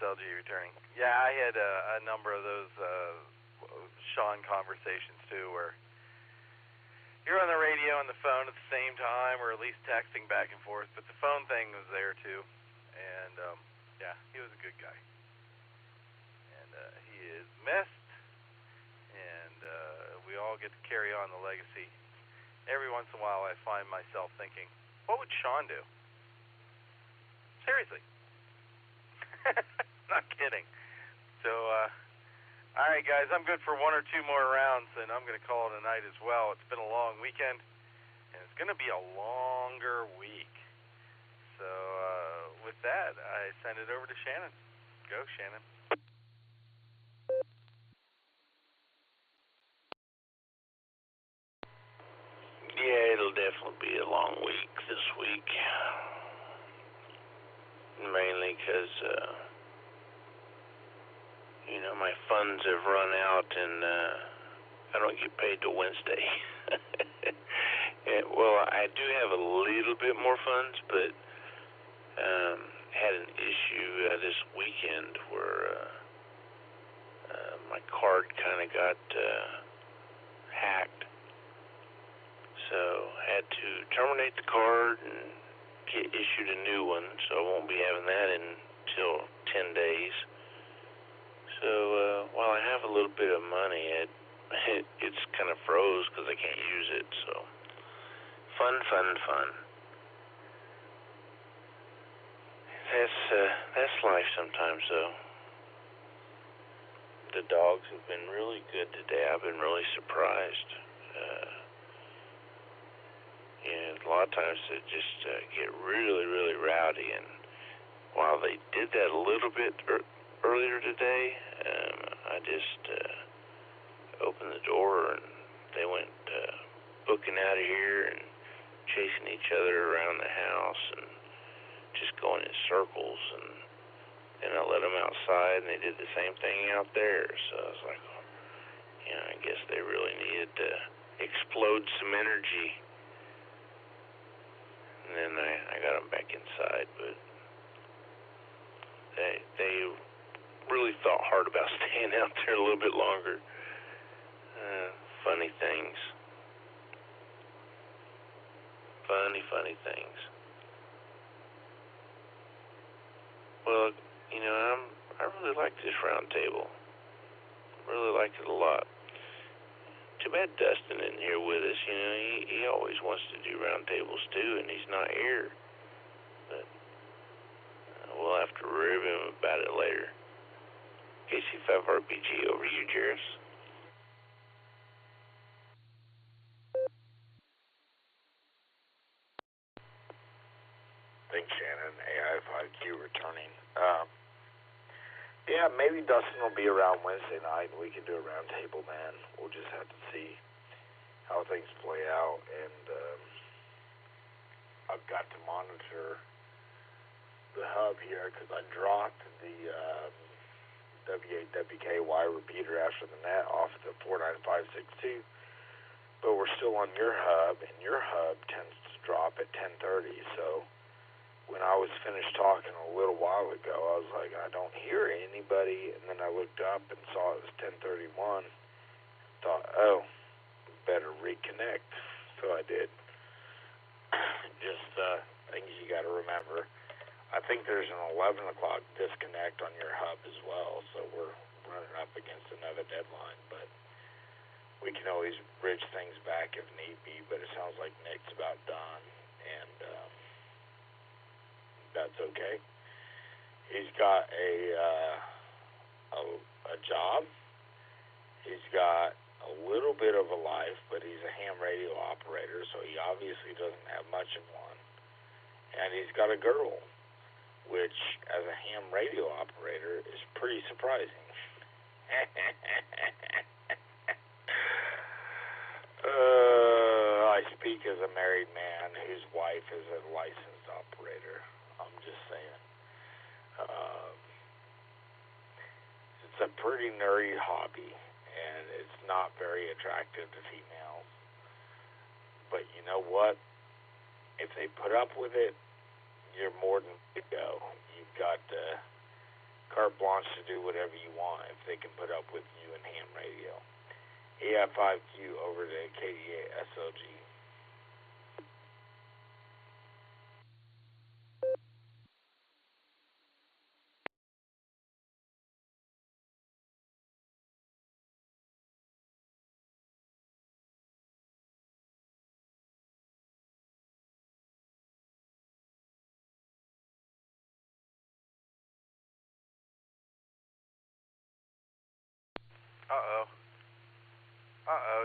SLG returning. Yeah, I had a number of those Sean conversations too, where you're on the radio and the phone at the same time, or at least texting back and forth. But the phone thing was there too, and yeah, he was a good guy, and he is missed. And we all get to carry on the legacy. Every once in a while, I find myself thinking, what would Sean do? Seriously. Not kidding. So, all right, guys, I'm good for one or two more rounds, and I'm going to call it a night as well. It's been a long weekend, and it's going to be a longer week. So with that, I send it over to Shannon. Go, Shannon. Yeah, it'll definitely be a long week this week. Mainly because, my funds have run out and I don't get paid till Wednesday. Well, I do have a little bit more funds, but had an issue this weekend where my card kind of got hacked. So I had to terminate the card and get issued a new one, so I won't be having that until 10 days. So while I have a little bit of money, it's kind of froze because I can't use it. So fun. That's life sometimes, though. The dogs have been really good today. I've been really surprised. A lot of times they just get really, really rowdy, and while they did that a little bit earlier today, I just opened the door and they went booking out of here and chasing each other around the house and just going in circles, and then I let them outside and they did the same thing out there. So I was like, I guess they really needed to explode some energy. And then I got them back inside, but they really thought hard about staying out there a little bit longer. Funny things. Funny things. Well, I really like this round table. Really liked it a lot. Too bad Dustin isn't here with us. He always wants to do round tables too, and he's not here. But we'll have to rib him about it later. KC5RPG, over to you, Jairus. Thanks, Shannon. AI5Q returning. Yeah, maybe Dustin will be around Wednesday night and we can do a round table, man. We'll just have to see how things play out. And I've got to monitor the hub here because I dropped the W8WKY repeater after the net off at the 49562. But we're still on your hub, and your hub tends to drop at 10:30. So when I was finished talking a little while ago, I was like, I don't hear anybody, and then I looked up and saw it was 10:31. Thought, better reconnect. So I did. Just things you got to remember. I think there's an 11 o'clock disconnect on your hub as well, so we're running up against another deadline, but we can always bridge things back if need be. But it sounds like Nick's about done, and that's okay. He's got a job. He's got a little bit of a life, but he's a ham radio operator, so he obviously doesn't have much in one. And he's got a girl, which, as a ham radio operator, is pretty surprising. I speak as a married man whose wife is a licensed operator. I'm just saying. It's a pretty nerdy hobby, and it's not very attractive to females. But you know what? If they put up with it, you're more than to go. You've got carte blanche to do whatever you want if they can put up with you in ham radio. AI5Q over to KDA SLG.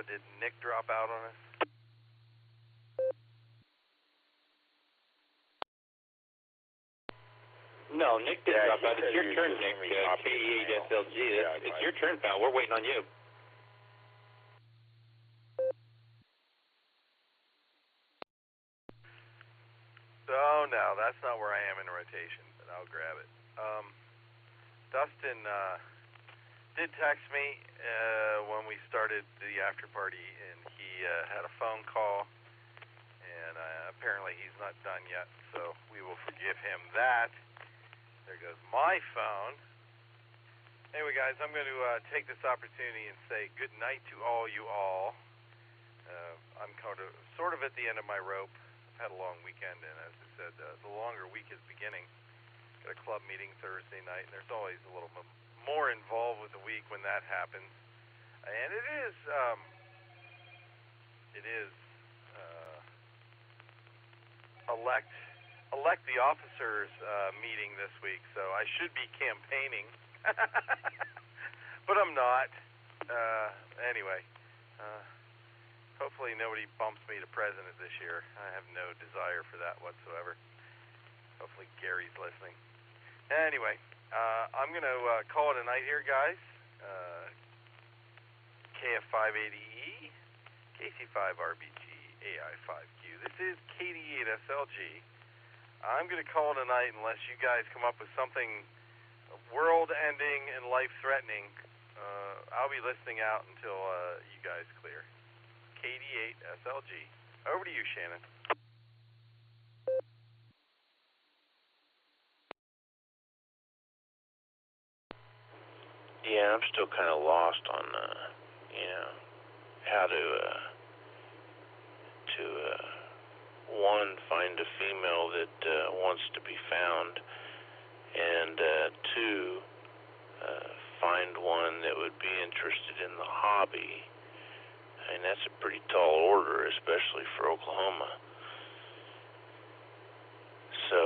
Did Nick drop out on us? No, Nick didn't drop out. It's your he turn, was Nick. just copy his mail. KE8SLG. Yeah, It's your turn, pal. We're waiting on you. Oh, no, that's not where I am in rotation, but I'll grab it. Dustin did text me when we started the after party, and he had a phone call, and apparently he's not done yet, so we will forgive him that. There goes my phone. Anyway, guys, I'm going to take this opportunity and say good night to all you all. I'm sort of at the end of my rope. I've had a long weekend, and as I said, the longer week is beginning. Got a club meeting Thursday night, and there's always a little more involved with the week when that happens. And it is elect the officers meeting this week, so I should be campaigning, but I'm not. Anyway, hopefully nobody bumps me to president this year. I have no desire for that whatsoever. Hopefully Gary's listening. Anyway, I'm going to call it a night here, guys. KF580E, KC5RBG, AI5Q. This is KD8SLG. I'm going to call it a night unless you guys come up with something world-ending and life-threatening. I'll be listening out until you guys clear. KD8SLG. Over to you, Shannon. Yeah, I'm still kind of lost on, how to one, find a female that wants to be found, and two, find one that would be interested in the hobby. I mean, that's a pretty tall order, especially for Oklahoma. So,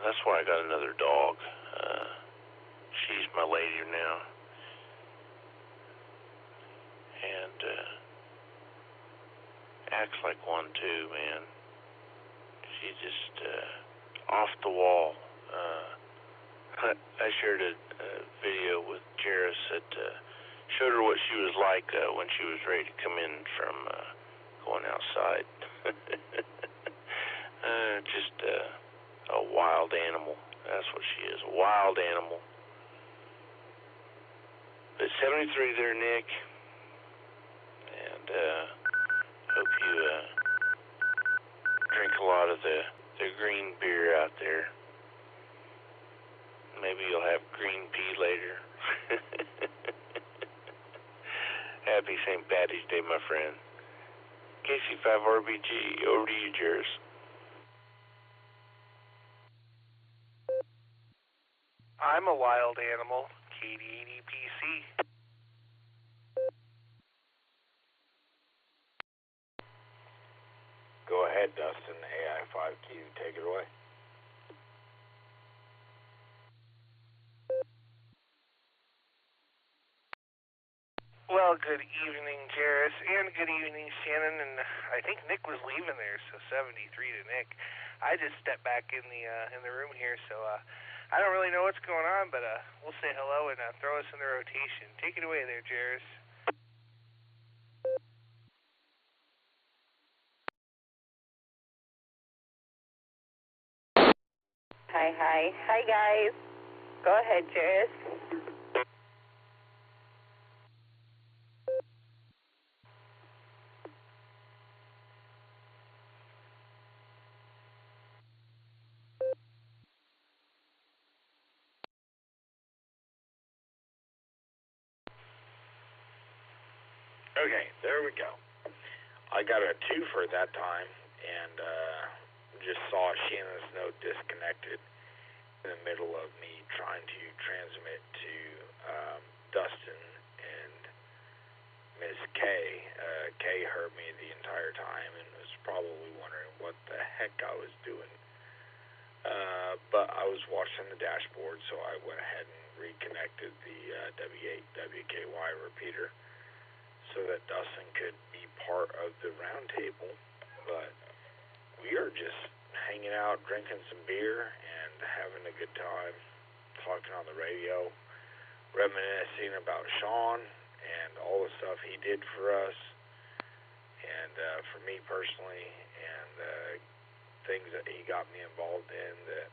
that's why I got another dog. She's my lady now. And acts like one too, man. She's just off the wall. I shared a video with Jairus that showed her what she was like when she was ready to come in from going outside. Just a wild animal. That's what she is, a wild animal. But 73 there, Nick. And hope you drink a lot of the green beer out there. Maybe you'll have green pea later. Happy St. Patty's Day, my friend. KC5RBG, over to you, Jairus. I'm a wild animal, KD80PC. Go ahead, Dustin. AI5Q, take it away. Well, good evening, Jairus, and good evening, Shannon, and I think Nick was leaving there, so 73 to Nick. I just stepped back in the room here, so I don't really know what's going on, but we'll say hello and throw us in the rotation. Take it away there, Jairus. Hi, guys. Go ahead, Jairus. Okay, there we go. I got a twofer at that time, and just saw Shannon's note disconnected in the middle of me trying to transmit to Dustin and Ms. Kay. Kay heard me the entire time and was probably wondering what the heck I was doing. But I was watching the dashboard, so I went ahead and reconnected the W8 WKY repeater so that Dustin could be part of the roundtable. But we are just hanging out out drinking some beer and having a good time, talking on the radio, reminiscing about Sean and all the stuff he did for us, and for me personally, and things that he got me involved in that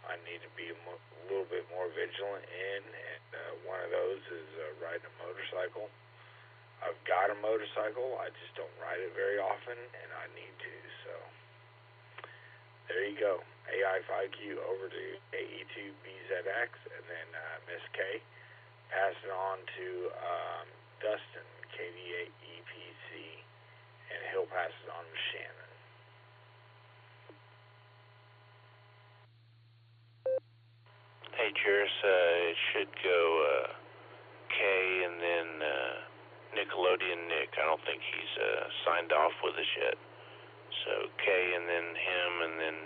I need to be a little bit more vigilant in, and one of those is riding a motorcycle. I've got a motorcycle, I just don't ride it very often, and I need to, so there you go. AI5Q over to AE2BZX, and then Miss K. Pass it on to Dustin, KD8EPC, and he'll pass it on to Shannon. Hey, Jairus, it should go K and then Nickelodeon Nick. I don't think he's signed off with us yet. So K and then him and then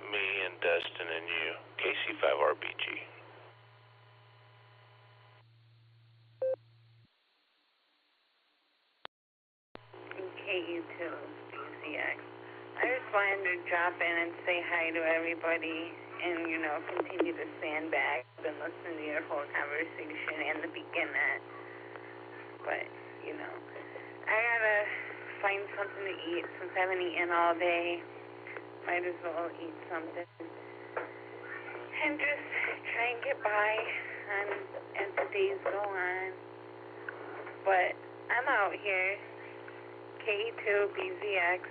me and Dustin and you. KC5RBG. KU2BCX. I just wanted to drop in and say hi to everybody and, continue to stand back and listen to your whole conversation and the beginner. But, I gotta find something to eat since I haven't eaten all day. Might as well eat something. And just try and get by as the days go on. But I'm out here. K2BZX.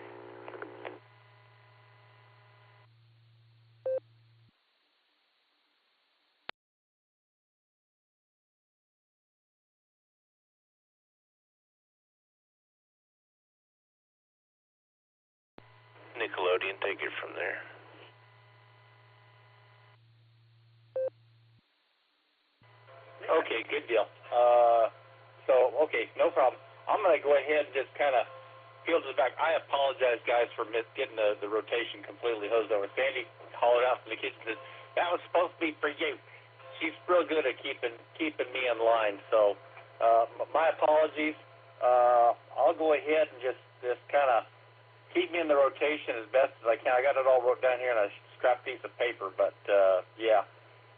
Nickelodeon, take it from there. Okay, good deal. Okay, no problem. I'm going to go ahead and just kind of field this back. I apologize, guys, for getting the rotation completely hosed over. Sandy hollered out from the kitchen and said, that was supposed to be for you. She's real good at keeping me in line. So my apologies. I'll go ahead and just kind of keep me in the rotation as best as I can. I got it all wrote down here on a scrap piece of paper, but yeah.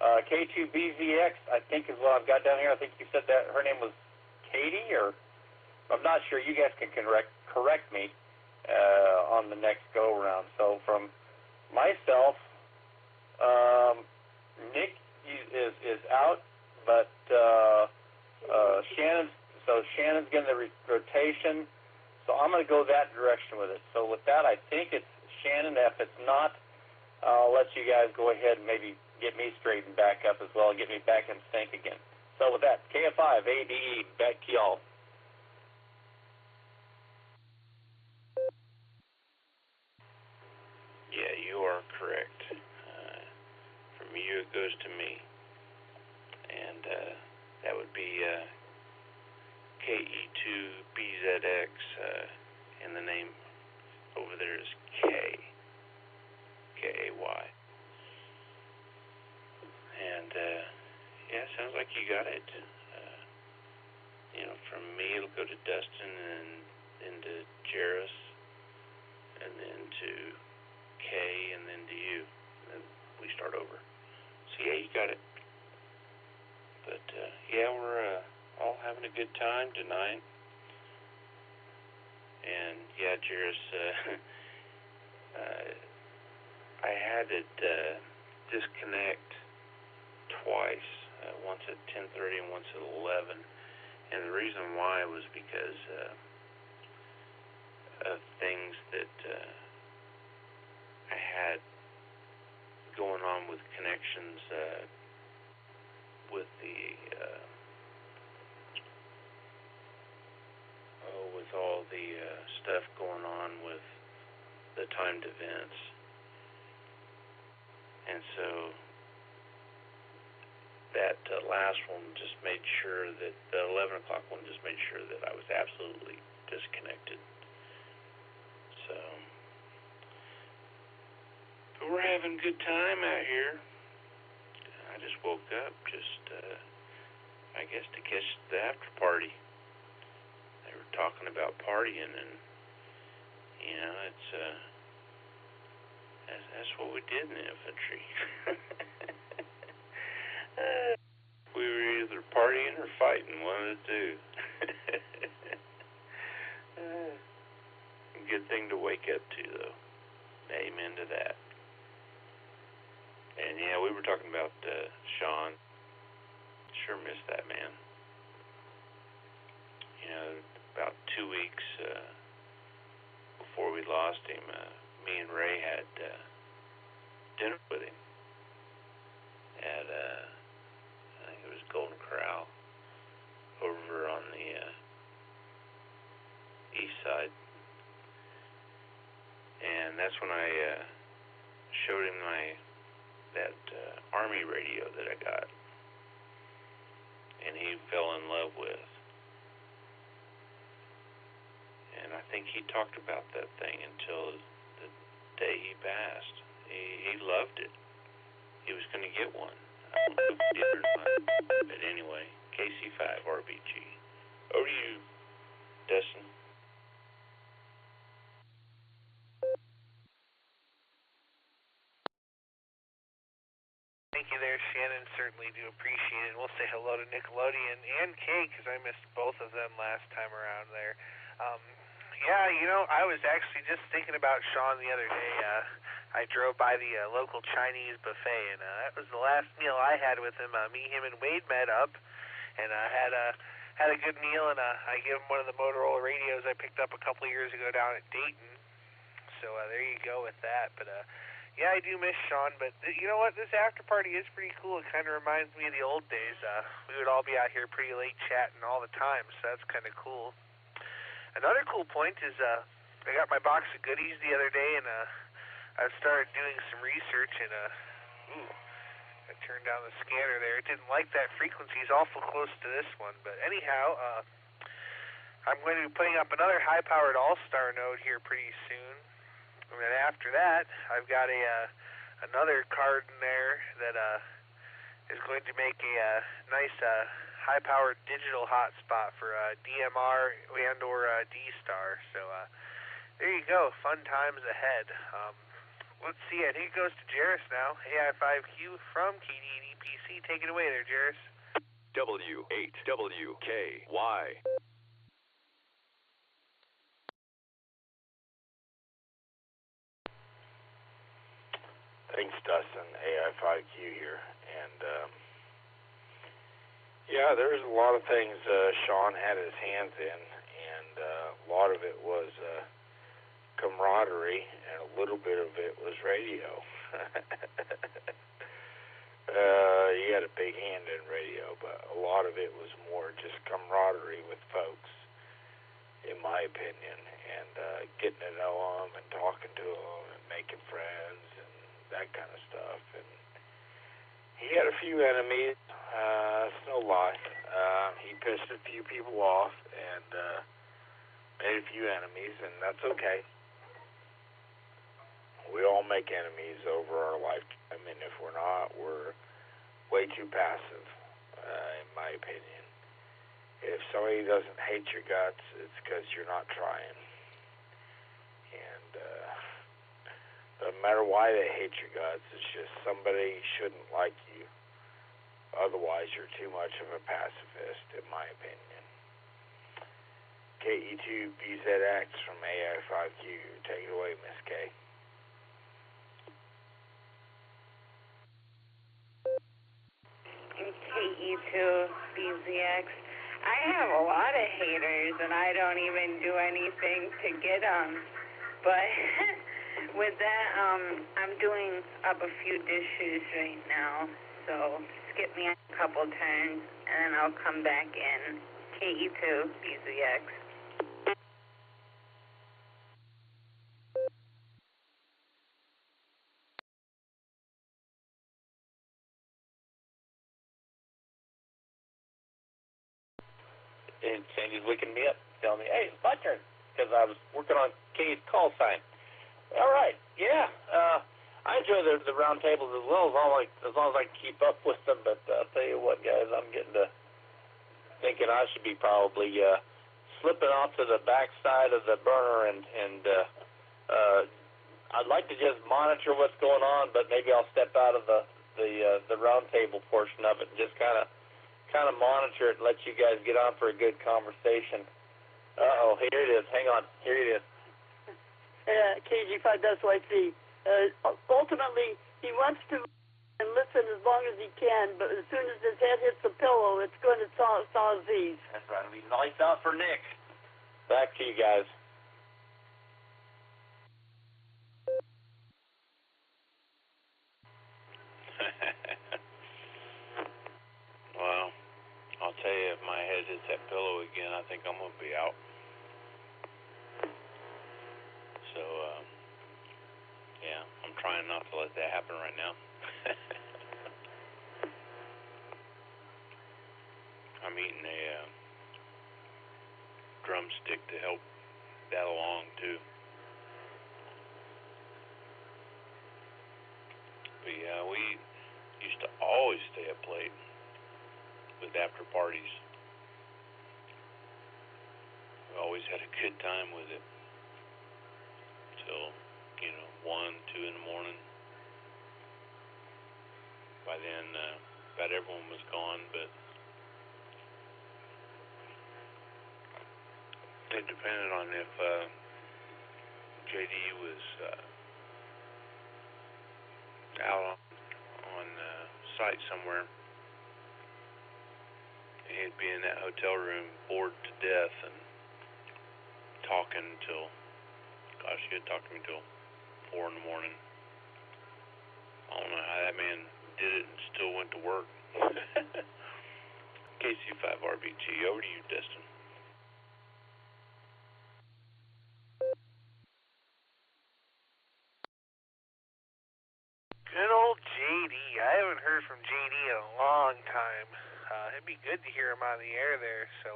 K2BZX, I think, is what I've got down here. I think you said that her name was Katie, or I'm not sure. You guys can correct me on the next go-around. So from myself, Nick is out, but Shannon's getting the rotation. So I'm going to go that direction with it. So with that, I think it's Shannon. If it's not, I'll let you guys go ahead and maybe get me straightened back up as well and get me back in sync again. So with that, KF5, ADE, back to y'all. Yeah, you are correct. From you, it goes to me. And that would be KE2BZX, and the name over there is K-A-Y. And, yeah, sounds like you got it. From me, it'll go to Dustin and then to Jairus, and then to Kay, and then to you. And then we start over. So, yeah, you got it. But, yeah, we're all having a good time tonight. And, yeah, Jairus, I had it disconnect twice, once at 10:30 and once at 11. And the reason why was because of things that I had going on with connections with with all the stuff going on with the timed events. And so that last one just made sure that the 11 o'clock one just made sure that I was absolutely disconnected. So, but we're having a good time out here. I just woke up I guess to catch the after party. They were talking about partying, and it's That's what we did in the infantry. We were either partying or fighting, one of the two. Good thing to wake up to, though. Amen to that. And yeah, we were talking about Sean. Sure missed that man. You know, about 2 weeks before we lost him, me and Ray had dinner with him at I think it was Golden Corral over on the east side. And that's when I showed him that Army radio that I got, and he fell in love with. And I think he talked about that thing until the day he passed. He loved it. He was going to get one. I don't know if he did or not, but anyway, KC5 RBG. Over to you, Dustin. Thank you there, Shannon. Certainly do appreciate it. We'll say hello to Nickelodeon and Kay, because I missed both of them last time around there. Yeah, you know, I was actually just thinking about Sean the other day. I drove by the local Chinese buffet, and that was the last meal I had with him. Me, him, and Wade met up, and had a good meal, and I gave him one of the Motorola radios I picked up a couple of years ago down at Dayton. So there you go with that. But yeah, I do miss Sean, but you know what? This after party is pretty cool. It kind of reminds me of the old days. We would all be out here pretty late chatting all the time, so that's kind of cool. Another cool point is I got my box of goodies the other day, and I started doing some research, and I turned down the scanner there. It didn't like that frequency. It's awful close to this one. But anyhow, I'm going to be putting up another high-powered Allstar Node here pretty soon. And then after that, I've got another card in there that is going to make a nice high-powered digital hotspot for DMR and or D-Star. So there you go. Fun times ahead. Let's see. I think it goes to Jairus now. AI5Q from KD&EPC. Take it away there, Jairus. W8WKY. Thanks, Dustin. AI5Q here. And yeah, there's a lot of things Sean had his hands in, and a lot of it was camaraderie, and a little bit of it was radio. He had a big hand in radio, but a lot of it was more just camaraderie with folks, in my opinion, and getting to know them and talking to them and making friends and that kind of stuff. And he had a few enemies, it's no lie. He pissed a few people off and made a few enemies, and that's okay. We all make enemies over our lifetime, and if we're not, we're way too passive, in my opinion. If somebody doesn't hate your guts, it's because you're not trying. And doesn't matter why they hate your guts, it's just somebody shouldn't like you. Otherwise, you're too much of a pacifist, in my opinion. KE2BZX from AI5Q. Take it away, Miss K. KE2BZX. I have a lot of haters, and I don't even do anything to get them. But with that, I'm doing up a few dishes right now, so skip me a couple turns, and then I'll come back in. KE2BZX. And Sandy's waking me up, telling me, hey, it's my turn, because I was working on Kay's call sign. All right, yeah, I enjoy the round tables as well, as long as I can keep up with them, but I'll tell you what, guys, I'm getting to thinking I should be probably slipping off to the back side of the burner and I'd like to just monitor what's going on, but maybe I'll step out of the roundtable portion of it and just kind of monitor it and let you guys get on for a good conversation. Uh-oh, here it is. Hang on. Here it is. KG5SYC. Ultimately, he wants to listen as long as he can, but as soon as his head hits the pillow, it's going to saw Z's. That's right. It'll be lights out for Nick. Back to you guys. Well, I'll tell you, if my head hits that pillow again, I think I'm going to be out. So, yeah, I'm trying not to let that happen right now. I'm eating a drumstick to help that along, too. But, yeah, we used to always stay up late with after parties. We always had a good time with it till 1, 2 in the morning. By then, about everyone was gone, but it depended on if JD was out on site somewhere. He'd be in that hotel room bored to death and talking till, gosh, he'd talk to me till 4 in the morning. I don't know how that man did it and still went to work. KC5RBG, over to you, Dustin. Good old JD. I haven't heard from JD in a long time. It'd be good to hear him on the air there. So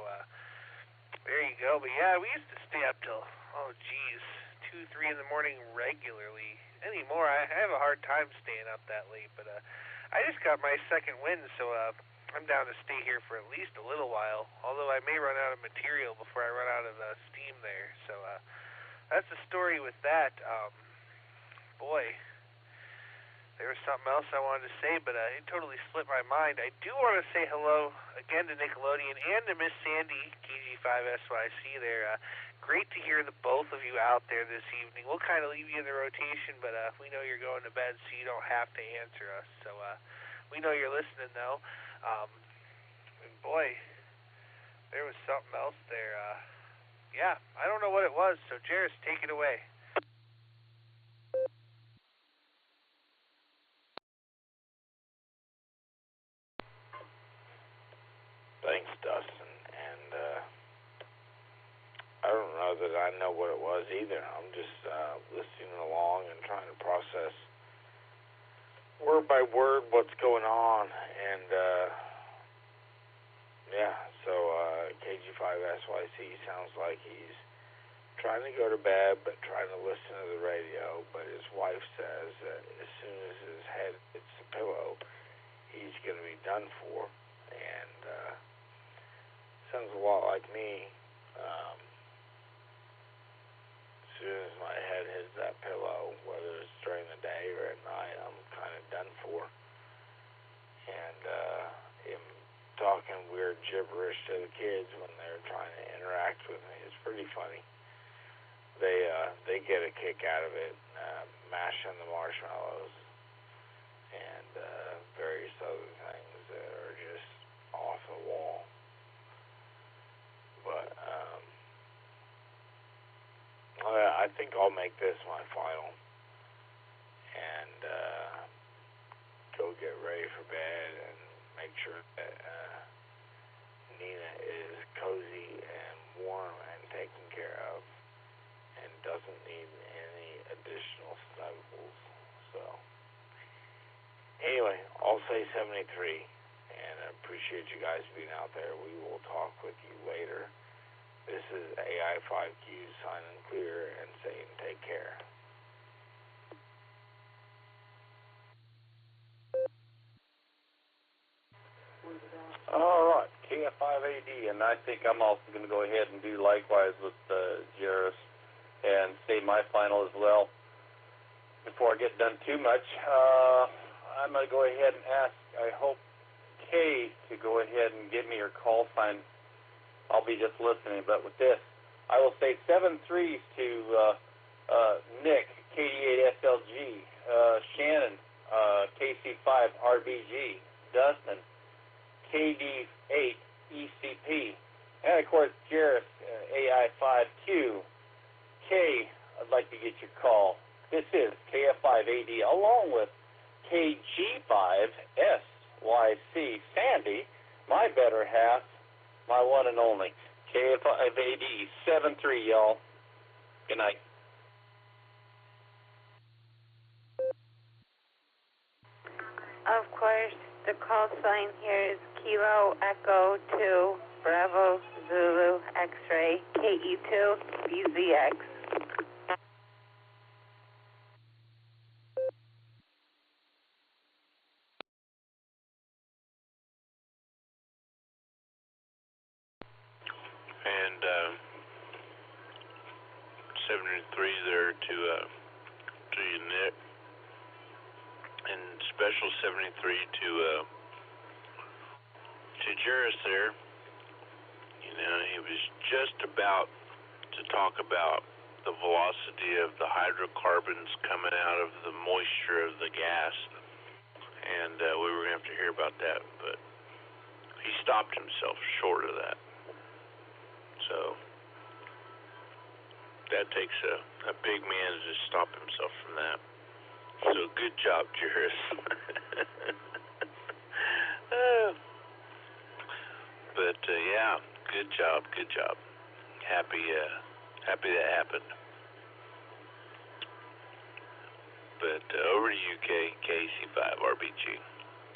there you go. But yeah, we used to stay up till 2, 3 in the morning regularly. Anymore, I have a hard time staying up that late. But I just got my second win, so I'm down to stay here for at least a little while. Although I may run out of material before I run out of steam there. So that's the story with that. Boy. There was something else I wanted to say, but it totally slipped my mind. I do want to say hello again to Nickelodeon and to Miss Sandy, KG5SYC there. Great to hear the both of you out there this evening. We'll kind of leave you in the rotation, but we know you're going to bed, so you don't have to answer us. So we know you're listening, though. And boy, there was something else there. Yeah, I don't know what it was, so Jairus, take it away. Thanks, Dustin. And I don't know that I know what it was either. I'm just listening along and trying to process word by word what's going on. And yeah, so KG5SYC sounds like he's trying to go to bed but trying to listen to the radio. But his wife says that as soon as his head hits the pillow, he's going to be done for. And sounds a lot like me. As soon as my head hits that pillow, whether it's during the day or at night, I'm kind of done for. And him talking weird gibberish to the kids when they're trying to interact with me is pretty funny. They get a kick out of it, mashing the marshmallows and various other things that are just off the wall. But I think I'll make this my final and go get ready for bed and make sure that Nina is cozy and warm and taken care of and doesn't need any additional snuggles. So anyway, I'll say 73. And I appreciate you guys being out there. We will talk with you later. This is AI5Q signing clear and saying take care. All right, KF5AD, and I think I'm also going to go ahead and do likewise with Jairus and say my final as well. before I get done too much, I'm going to go ahead and ask, I hope, Kay to go ahead and give me her call sign. I'll be just listening, but with this, I will say 7 3s to Nick, KD8SLG, Shannon, KC5RBG, Dustin, KD8ECP, and of course Jairus, AI5Q. Kay, I'd like to get your call. This is KF5AD along with KG5SYC, Sandy, my better half, my one and only. KF5AD 7-3, y'all. Good night. Of course, the call sign here is Kilo Echo 2 Bravo Zulu X-Ray KE2 BZX. And 73 there to you, Nick, and special 73 to Jairus there. You know, he was just about to talk about the velocity of the hydrocarbons coming out of the moisture of the gas, and we were going to have to hear about that, but he stopped himself short of that. So that takes a big man to just stop himself from that. So good job, Jairus. But yeah, good job. Happy that happened. But over to you, KC5RBG.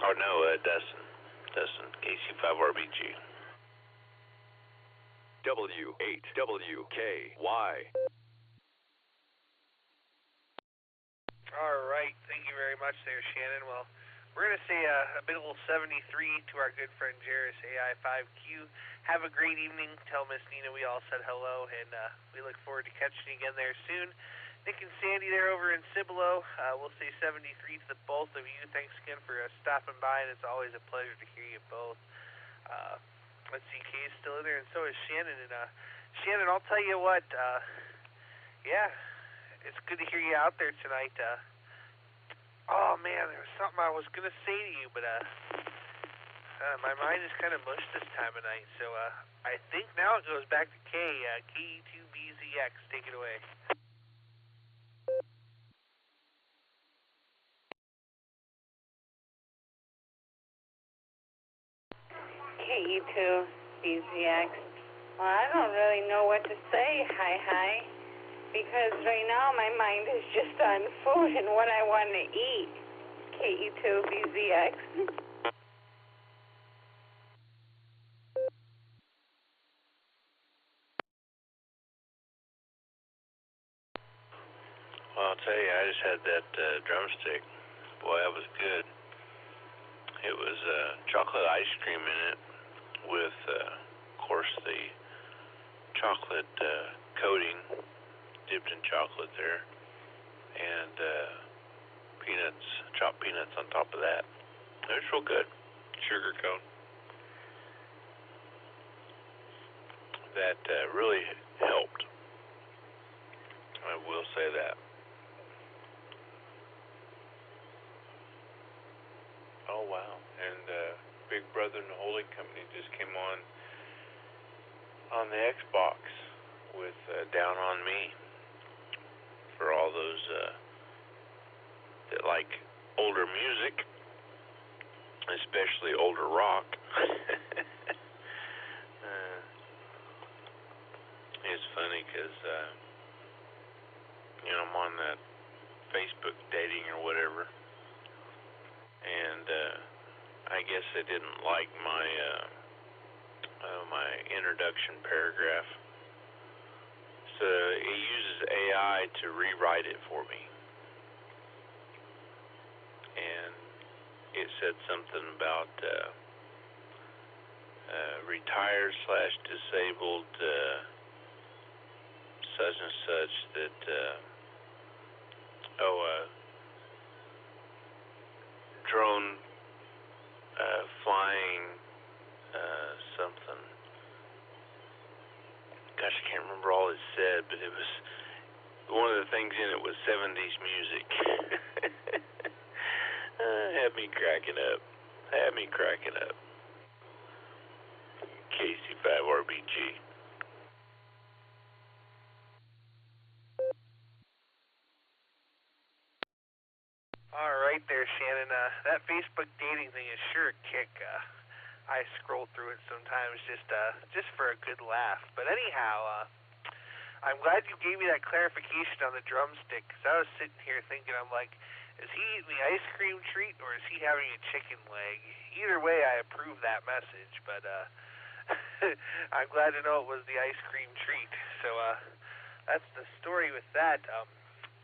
Oh no, Dustin, KC5RBG. W8WKY. All right, thank you very much there, Shannon. Well, we're going to say a big old 73 to our good friend Jairus, AI5Q. Have a great evening. Tell Miss Nina we all said hello, and we look forward to catching you again there soon. Nick and Sandy there over in Cibolo. We'll say 73 to the both of you. Thanks again for stopping by, and it's always a pleasure to hear you both. Let's see, Kay's still in there, and so is Shannon. And Shannon, I'll tell you what, yeah, it's good to hear you out there tonight. Oh man, there was something I was gonna say to you, but my mind is kind of mush this time of night. So I think now it goes back to K, KE2BZX. Take it away. KE2BZX. Well, I don't really know what to say, hi, because right now my mind is just on food and what I want to eat. KE2BZX. Well, I'll tell you, I just had that drumstick. Boy, that was good. It was chocolate ice cream in it with, of course, the chocolate coating dipped in chocolate there, and peanuts, chopped peanuts on top of that. It was real good. Sugar cone. That really helped. I will say that. Oh wow! And Big Brother and the Holding Company just came on the Xbox with Down on Me for all those that like older music, especially older rock. It's funny because you know, I'm on that Facebook dating or whatever. And I guess they didn't like my my introduction paragraph, so it uses AI to rewrite it for me. And it said something about retired/disabled such and such that one of the things in it was 70s music. Had me cracking up. KC5RBG. All right there, Shannon. That Facebook dating thing is sure a kick. I scroll through it sometimes just for a good laugh. But anyhow, I'm glad you gave me that clarification on the drumstick, because I was sitting here thinking, I'm like, is he eating the ice cream treat or is he having a chicken leg? Either way, I approve that message, but I'm glad to know it was the ice cream treat. So that's the story with that.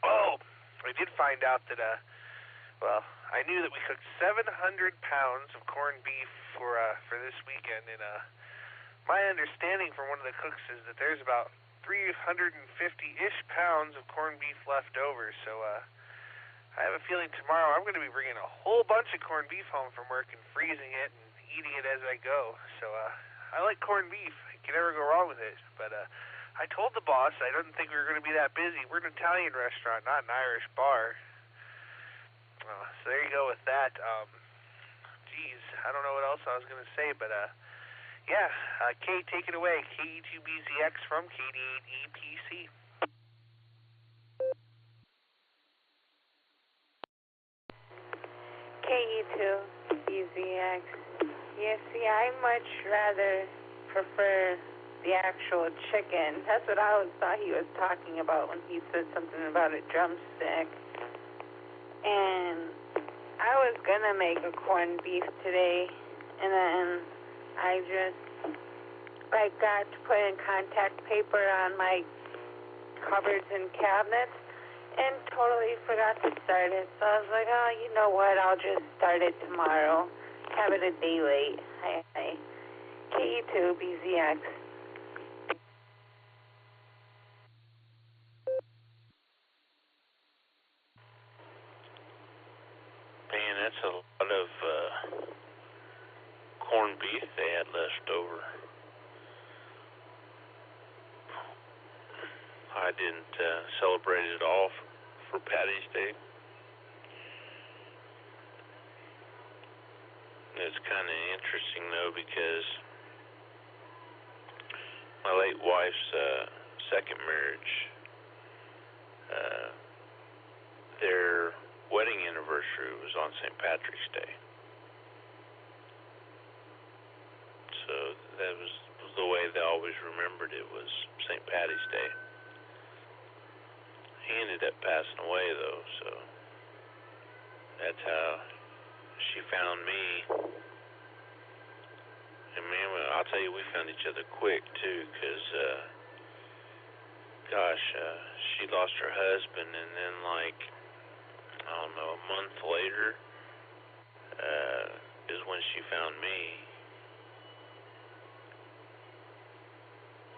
I did find out that, well, I knew that we cooked 700 pounds of corned beef for this weekend, and my understanding from one of the cooks is that there's about 350-ish pounds of corned beef left over, so I have a feeling tomorrow I'm going to be bringing a whole bunch of corned beef home from work and freezing it and eating it as I go. So I like corned beef. You can never go wrong with it. But I told the boss I didn't think we were going to be that busy. We're an Italian restaurant, not an Irish bar. So there you go with that. Geez, I don't know what else I was going to say, but yeah, Kate, take it away. KE2BZX from KD8EPC. KE2BZX. Yeah, see, I much rather prefer the actual chicken. That's what I thought he was talking about when he said something about a drumstick. And I was gonna make a corned beef today, and then I just got to put in contact paper on my cupboards and cabinets and totally forgot to start it. So I was like, oh, you know what, I'll just start it tomorrow. Have it a day late. Hi. KE2BZX. Man, that's a lot of corned beef they had left over. I didn't celebrate it all for Patty's Day. It's kind of interesting, though, because my late wife's second marriage, their wedding anniversary was on St. Patrick's Day. So that was the way they always remembered it, was St. Patty's Day. He ended up passing away, though, so that's how she found me. And man, I'll tell you, we found each other quick, too, because, she lost her husband, and then, like, I don't know, a month later is when she found me.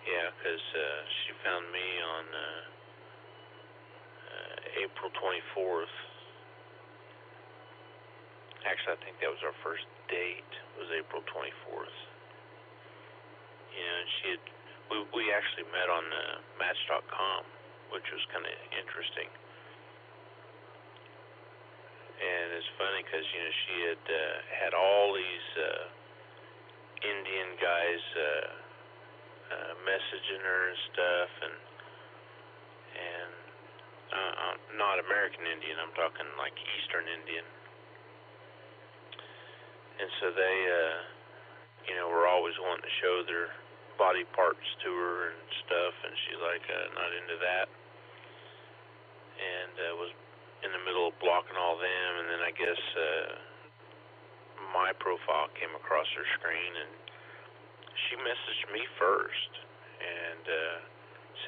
Yeah, because she found me on April 24th. Actually, I think that was our first date, was April 24th. You know, and we actually met on Match.com, which was kind of interesting. And it's funny because, you know, she had all these Indian guys messaging her and stuff, and not American Indian, I'm talking like Eastern Indian. And so they, you know, were always wanting to show their body parts to her and stuff, and she's like, not into that. And was in the middle of blocking all them, and then I guess my profile came across her screen, and she messaged me first and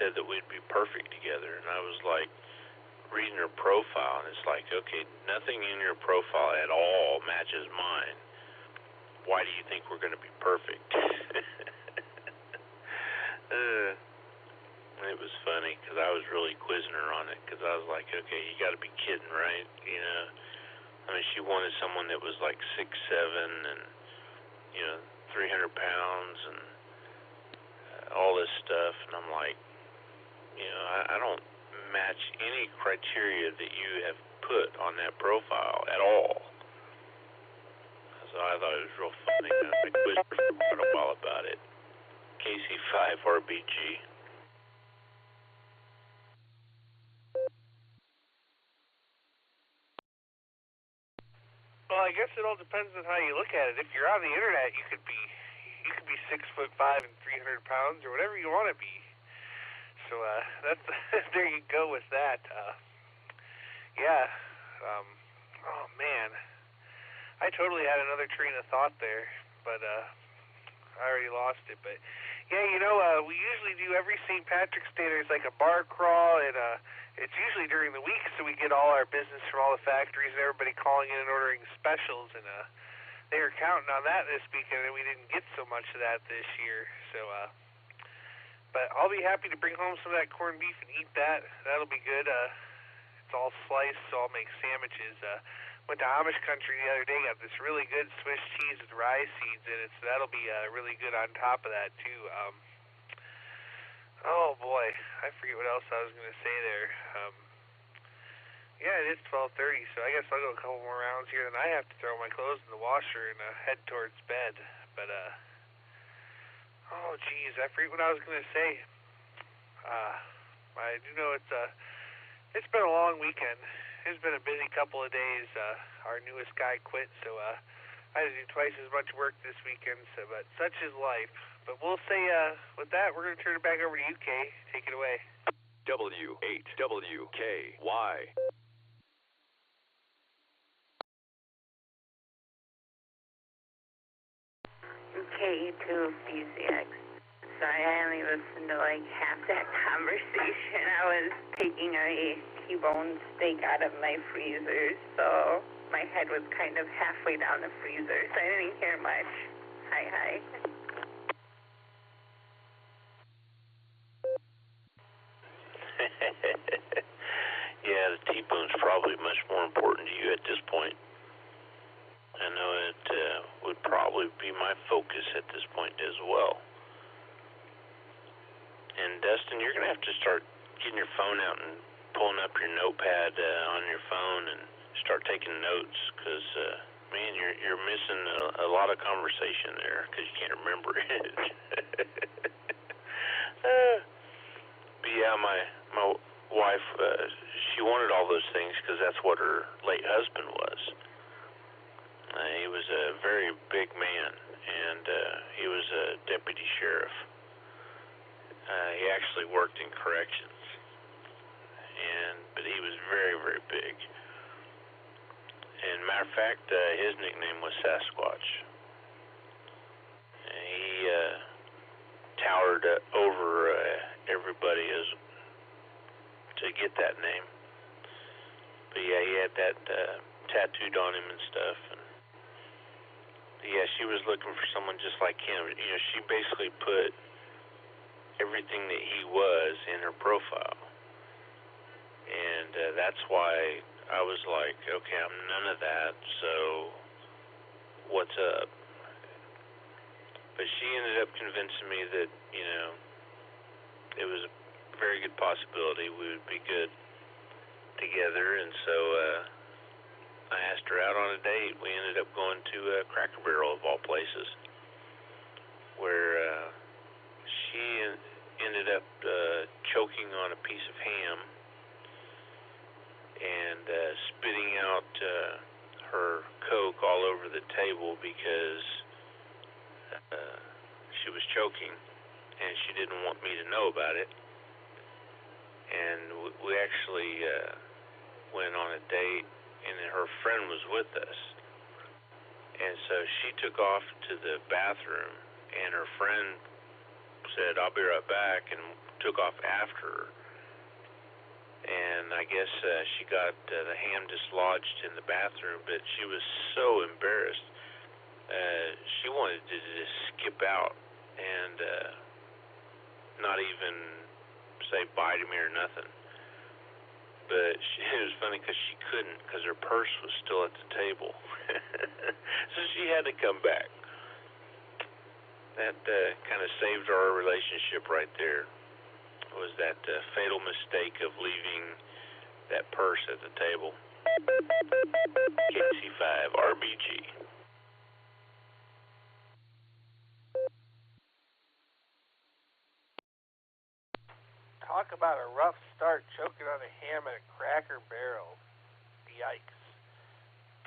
said that we'd be perfect together. And I was like, reading her profile, and it's like, okay, nothing in your profile at all matches mine. Why do you think we're going to be perfect? It was funny because I was really quizzing her on it, because I was like, okay, you got to be kidding, right? You know, I mean, she wanted someone that was like 6'7" and, you know, 300 pounds and all this stuff, and I'm like, you know, I don't match any criteria that you have put on that profile at all. So I thought it was real funny. I quizzed her for quite a while about it. KC5RBG. Well, I guess it all depends on how you look at it. If you're on the internet, you could be 6'5" and 300 pounds or whatever you want to be. So that's there you go with that. Yeah. Oh man, I totally had another train of thought there, but I already lost it. But yeah, we usually do every St. Patrick's Day. There's like a bar crawl, and it's usually during the week, so we get all our business from all the factories and everybody calling in and ordering specials, and they were counting on that this weekend, and we didn't get so much of that this year. So, but I'll be happy to bring home some of that corned beef and eat that. That'll be good. It's all sliced, so I'll make sandwiches. Went to Amish country the other day, got this really good Swiss cheese with rye seeds in it, so that'll be really good on top of that, too. Oh boy, I forget what else I was going to say there. Yeah, it is 12:30, so I guess I'll go a couple more rounds here, then I have to throw my clothes in the washer and head towards bed. But, oh geez, I forget what I was going to say. I do know it's been a long weekend. It's been a busy couple of days. Our newest guy quit, so I had to do twice as much work this weekend, but such is life. But we'll say, with that, we're going to turn it back over to you, Kay. Take it away. W8WKY. K2BCX. Sorry, I only listened to like half that conversation. I was taking a T-bone steak out of my freezer, so my head was kind of halfway down the freezer, so I didn't hear much. Hi. Yeah, the T-bone's probably much more important to you at this point. I know it would probably be my focus at this point as well. And Dustin, you're going to have to start getting your phone out and pulling up your notepad on your phone and start taking notes, because, man, you're missing a lot of conversation there because you can't remember it. But yeah, my wife, she wanted all those things because that's what her late husband was. He was a very big man, and he was a deputy sheriff. He actually worked in corrections, but he was very, very big. And matter of fact, his nickname was Sasquatch. He towered over everybody to get that name. But yeah, he had that tattooed on him and stuff. And yeah, she was looking for someone just like him. She basically put everything that he was in her profile. And that's why I was like, okay, I'm none of that, so what's up? But she ended up convincing me that, it was a very good possibility we would be good together, and so I asked her out on a date. We ended up going to Cracker Barrel, of all places, where she ended up choking on a piece of ham and spitting out her Coke all over the table because she was choking, and she didn't want me to know about it. And we actually went on a date, and her friend was with us. And so she took off to the bathroom, and her friend said, "I'll be right back," and took off after her. And I guess she got the ham dislodged in the bathroom, but she was so embarrassed. She wanted to just skip out and not even say bye to me or nothing. But it was funny because she couldn't, because her purse was still at the table. So she had to come back. That kind of saved our relationship right there. was that fatal mistake of leaving that purse at the table. KC5 RBG. Talk about a rough start choking on a ham at a Cracker Barrel. Yikes.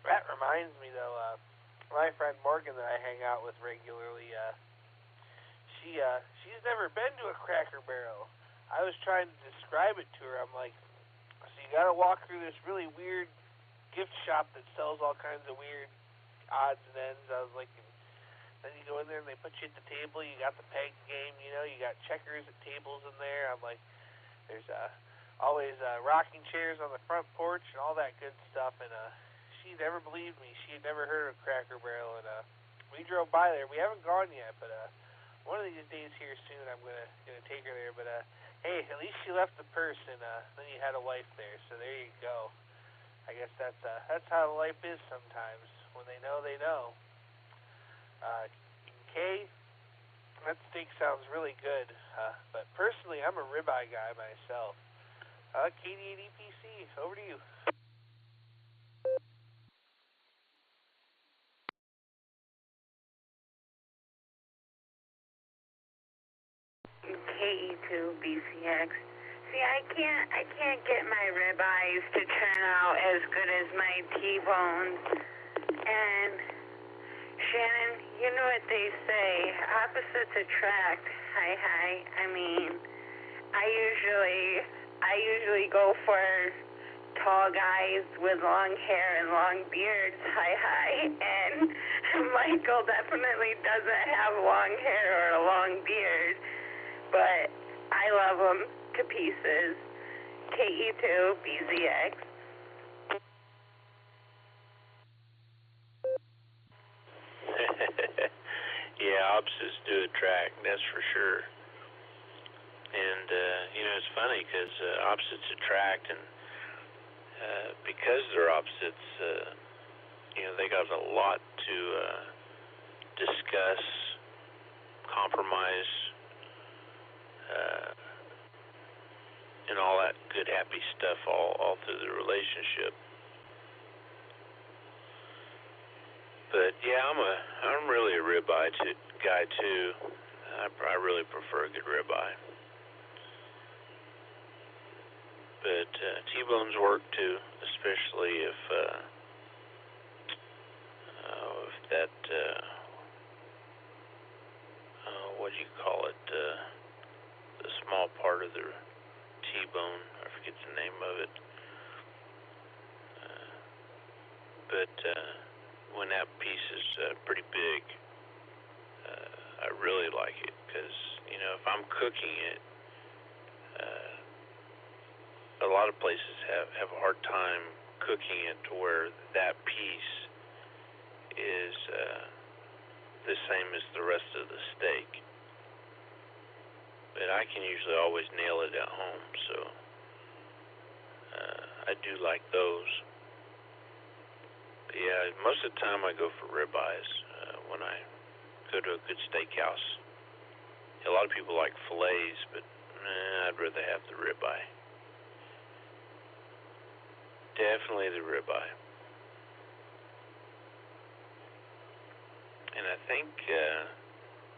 That reminds me, though, my friend Morgan that I hang out with regularly, she's never been to a Cracker Barrel. I was trying to describe it to her. I'm like, so you got to walk through this really weird gift shop that sells all kinds of weird odds and ends. I was like, then you go in there and they put you at the table. You got the peg game, you know. You got checkers at tables in there. I'm like, there's always rocking chairs on the front porch and all that good stuff. And she never believed me. She had never heard of Cracker Barrel. And we drove by there. We haven't gone yet, but one of these days here soon, I'm gonna take her there. But hey, at least she left the purse, and then you had a wife there. So there you go. I guess that's how life is sometimes. When they know, they know. Kay, that steak sounds really good, but personally, I'm a ribeye guy myself. KD8EPC, over to you. KE2BCX. See, I can't get my ribeyes to turn out as good as my T-bones. And Shannon, you know what they say, opposites attract. I mean, I usually go for tall guys with long hair and long beards. And Michael definitely doesn't have long hair or a long beard, but I love him to pieces. KE2BZX. Yeah, opposites do attract, that's for sure. And, it's funny because opposites attract, and because they're opposites, they got a lot to discuss, compromise, and all that good, happy stuff all through the relationship. But yeah, I'm really a ribeye guy too. I really prefer a good ribeye. But T-bones work too, especially if that what do you call it? The small part of the T-bone, I forget the name of it. But when that piece is pretty big, I really like it because, if I'm cooking it, a lot of places have a hard time cooking it to where that piece is the same as the rest of the steak. But I can usually always nail it at home, so I do like those. But yeah, most of the time I go for ribeyes when I go to a good steakhouse. A lot of people like fillets, but I'd rather have the ribeye. Definitely the ribeye. And I think,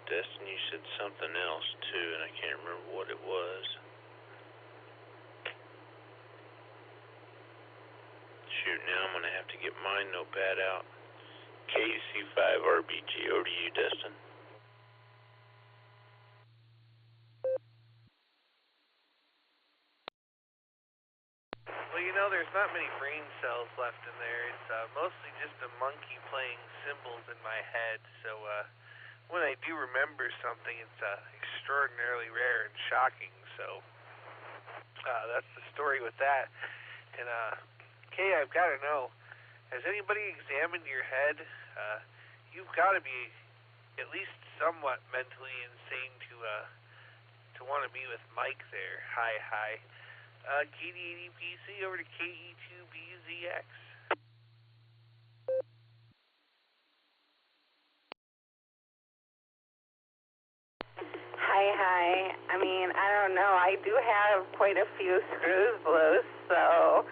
Dustin, you said something else too, and I can't remember what it was. Shoot, now I'm going to have to get my notepad out. KC5RBG, over to you, Dustin. Well, there's not many brain cells left in there. It's mostly just a monkey playing symbols in my head. So when I do remember something, it's extraordinarily rare and shocking. So that's the story with that. And Kay, I've got to know, has anybody examined your head? You've got to be at least somewhat mentally insane to want to be with Mike there. Hi. KD8EPC over to KE2BZX. Hi. I mean, I don't don't know. I do have quite a few screws loose, so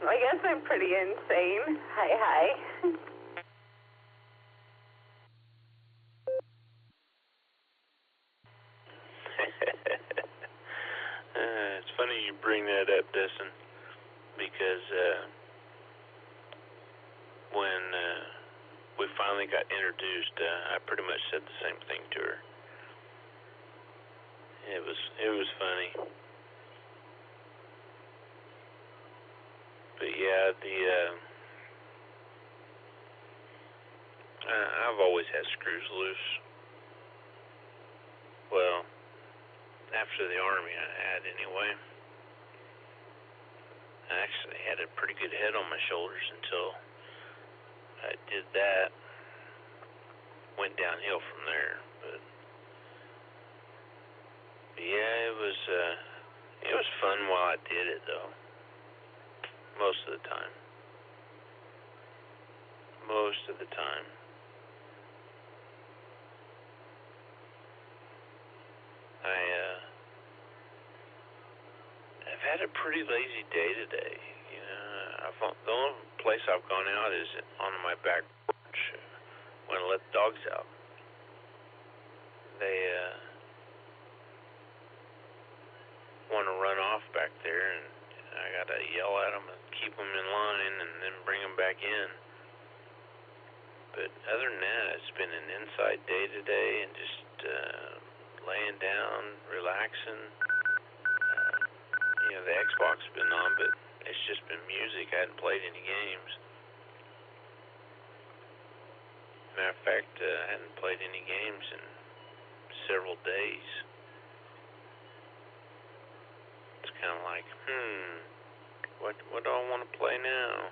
I guess I'm pretty insane. Hi. It's funny you bring that up, Dustin, because when we finally got introduced, I pretty much said the same thing to her. It was funny, but yeah, I've always had screws loose. Well, after the Army I had anyway. I actually had a pretty good head on my shoulders until I did that. Went downhill from there, but yeah, it was fun while I did it though. Most of the time. I've had a pretty lazy day today. You know, the only place I've gone out is on my back porch when I let the dogs out. They want to run off back there, and I gotta yell at them and keep them in line, and then bring them back in. But other than that, it's been an inside day today, and just laying down, relaxing. You know, the Xbox has been on, but it's just been music. I hadn't played any games. Matter of fact, I hadn't played any games in several days. It's kind of like, what do I want to play now?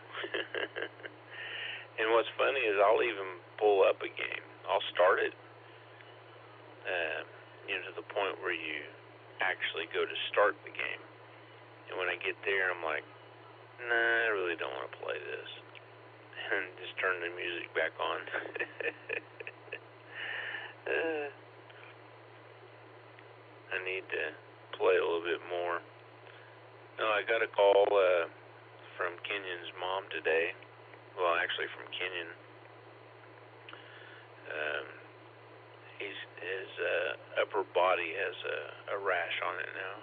And what's funny is I'll even pull up a game. I'll start it, to the point where you actually go to start the game. And when I get there, I'm like, nah, I really don't want to play this. And just turn the music back on. I need to play a little bit more. No, I got a call from Kenyon's mom today. Well, actually from Kenyon. His upper body has a rash on it now,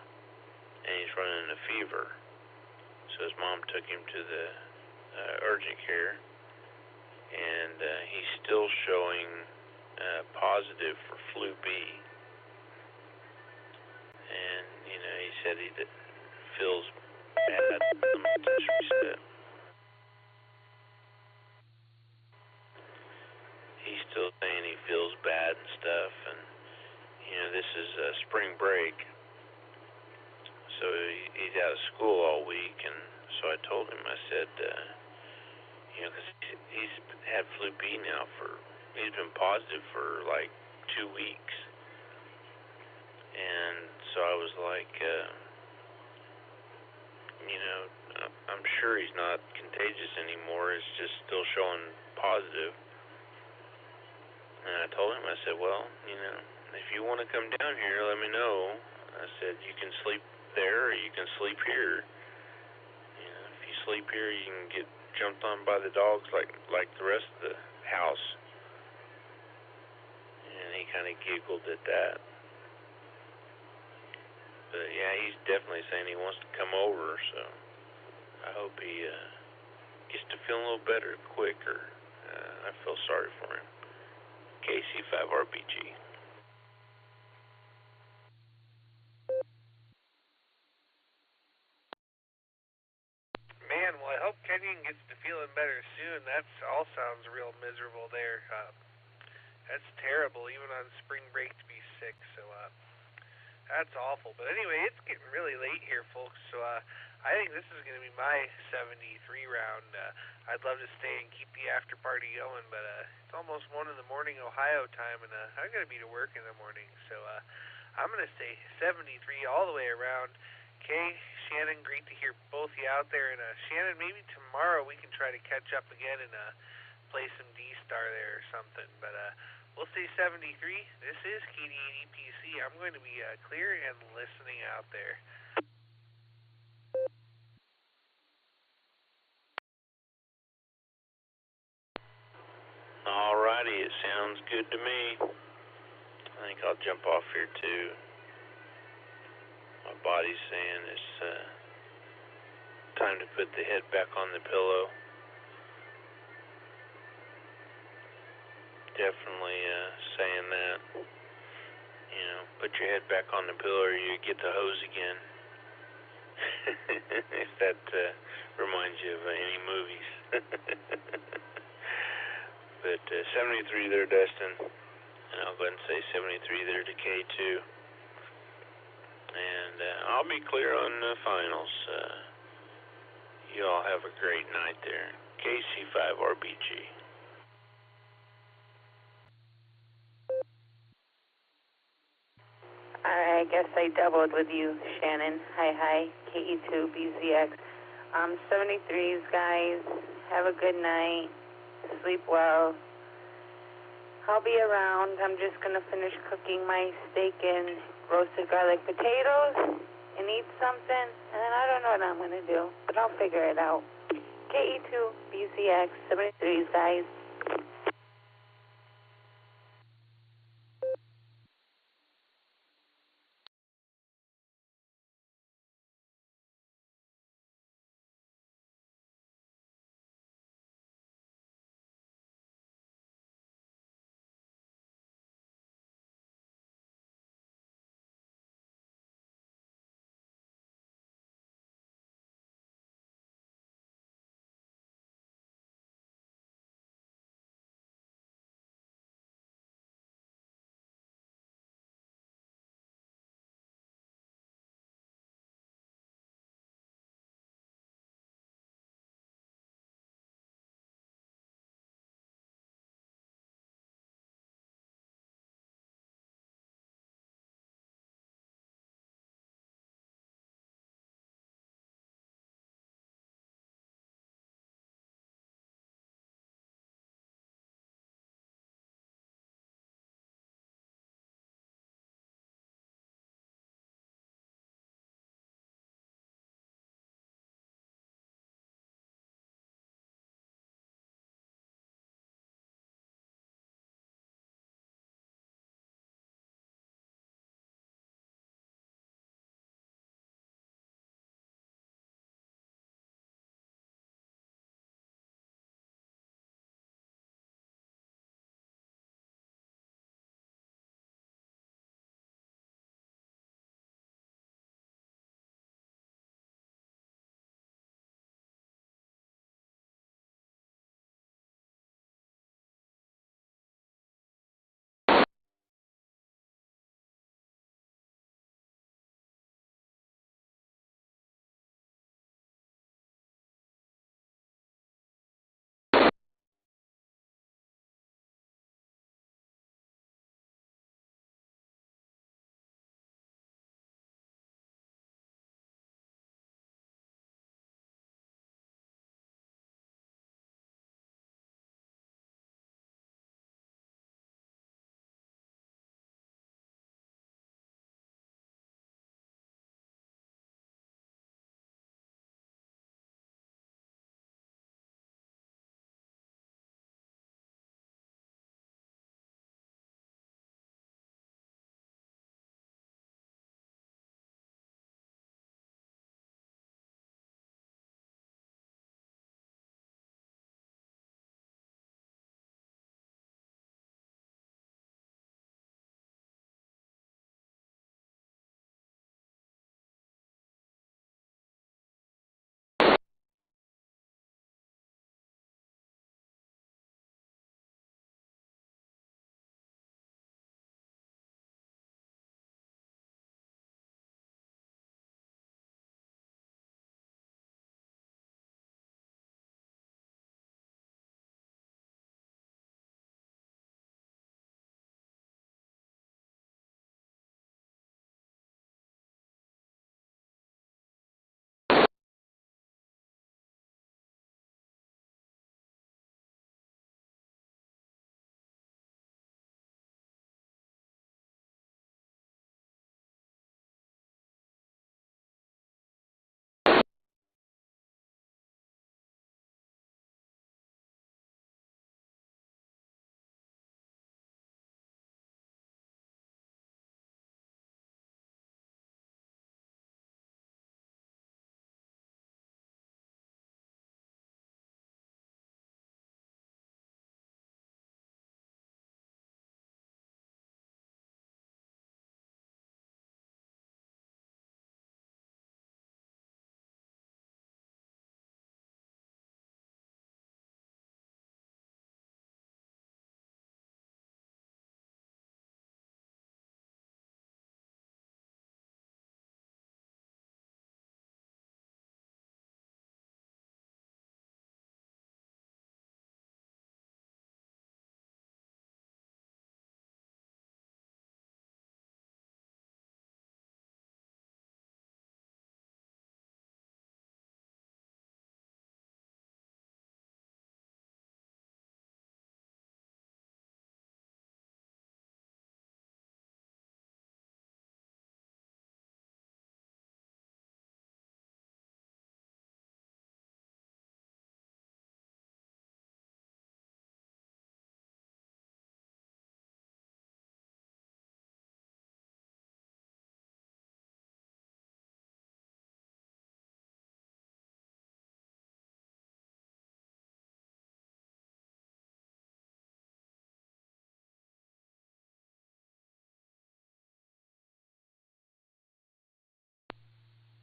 and he's running a fever. So his mom took him to the urgent care, and he's still showing positive for flu B. And, he said he feels bad. He's still saying he feels bad and stuff, and this is spring break, so he's out of school all week. And so I told him, I said, because he's had flu B now he's been positive for like 2 weeks, and so I was like, I'm sure he's not contagious anymore. It's just still showing positive. And I told him, I said, well, if you want to come down here, let me know. I said, you can sleep there or you can sleep here. If you sleep here, you can get jumped on by the dogs like the rest of the house. And he kind of giggled at that. But yeah, he's definitely saying he wants to come over, so I hope he gets to feel a little better quicker. I feel sorry for him. KC5RBG. Man, well, I hope Kenyon gets to feeling better soon. That all sounds real miserable there. That's terrible, even on spring break, to be sick. So that's awful. But anyway, it's getting really late here, folks. So I think this is going to be my 73 round. I'd love to stay and keep the after party going, but it's almost 1 in the morning Ohio time, and I'm going to be to work in the morning. So I'm going to say 73 all the way around. Okay, Shannon, great to hear both of you out there. And Shannon, maybe tomorrow we can try to catch up again and play some D-Star there or something. But We'll say 73. This is KD80PC. I'm going to be clear and listening out there. Alrighty, it sounds good to me. I think I'll jump off here too. My body's saying it's time to put the head back on the pillow. Definitely saying that. You know, put your head back on the pillow or you get the hose again. If that reminds you of any movies. But 73 there, Dustin. And I'll go ahead and say 73 there to K2. And I'll be clear on the finals. You all have a great night there. KC5RBG. I guess I doubled with you, Shannon. Hi, KE2BZX. 73s, guys. Have a good night. Sleep well. I'll be around. I'm just going to finish cooking my steak and roasted garlic potatoes and eat something. And then I don't know what I'm going to do, but I'll figure it out. KE2BZX, 73s, guys.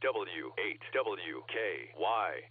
W8WKY.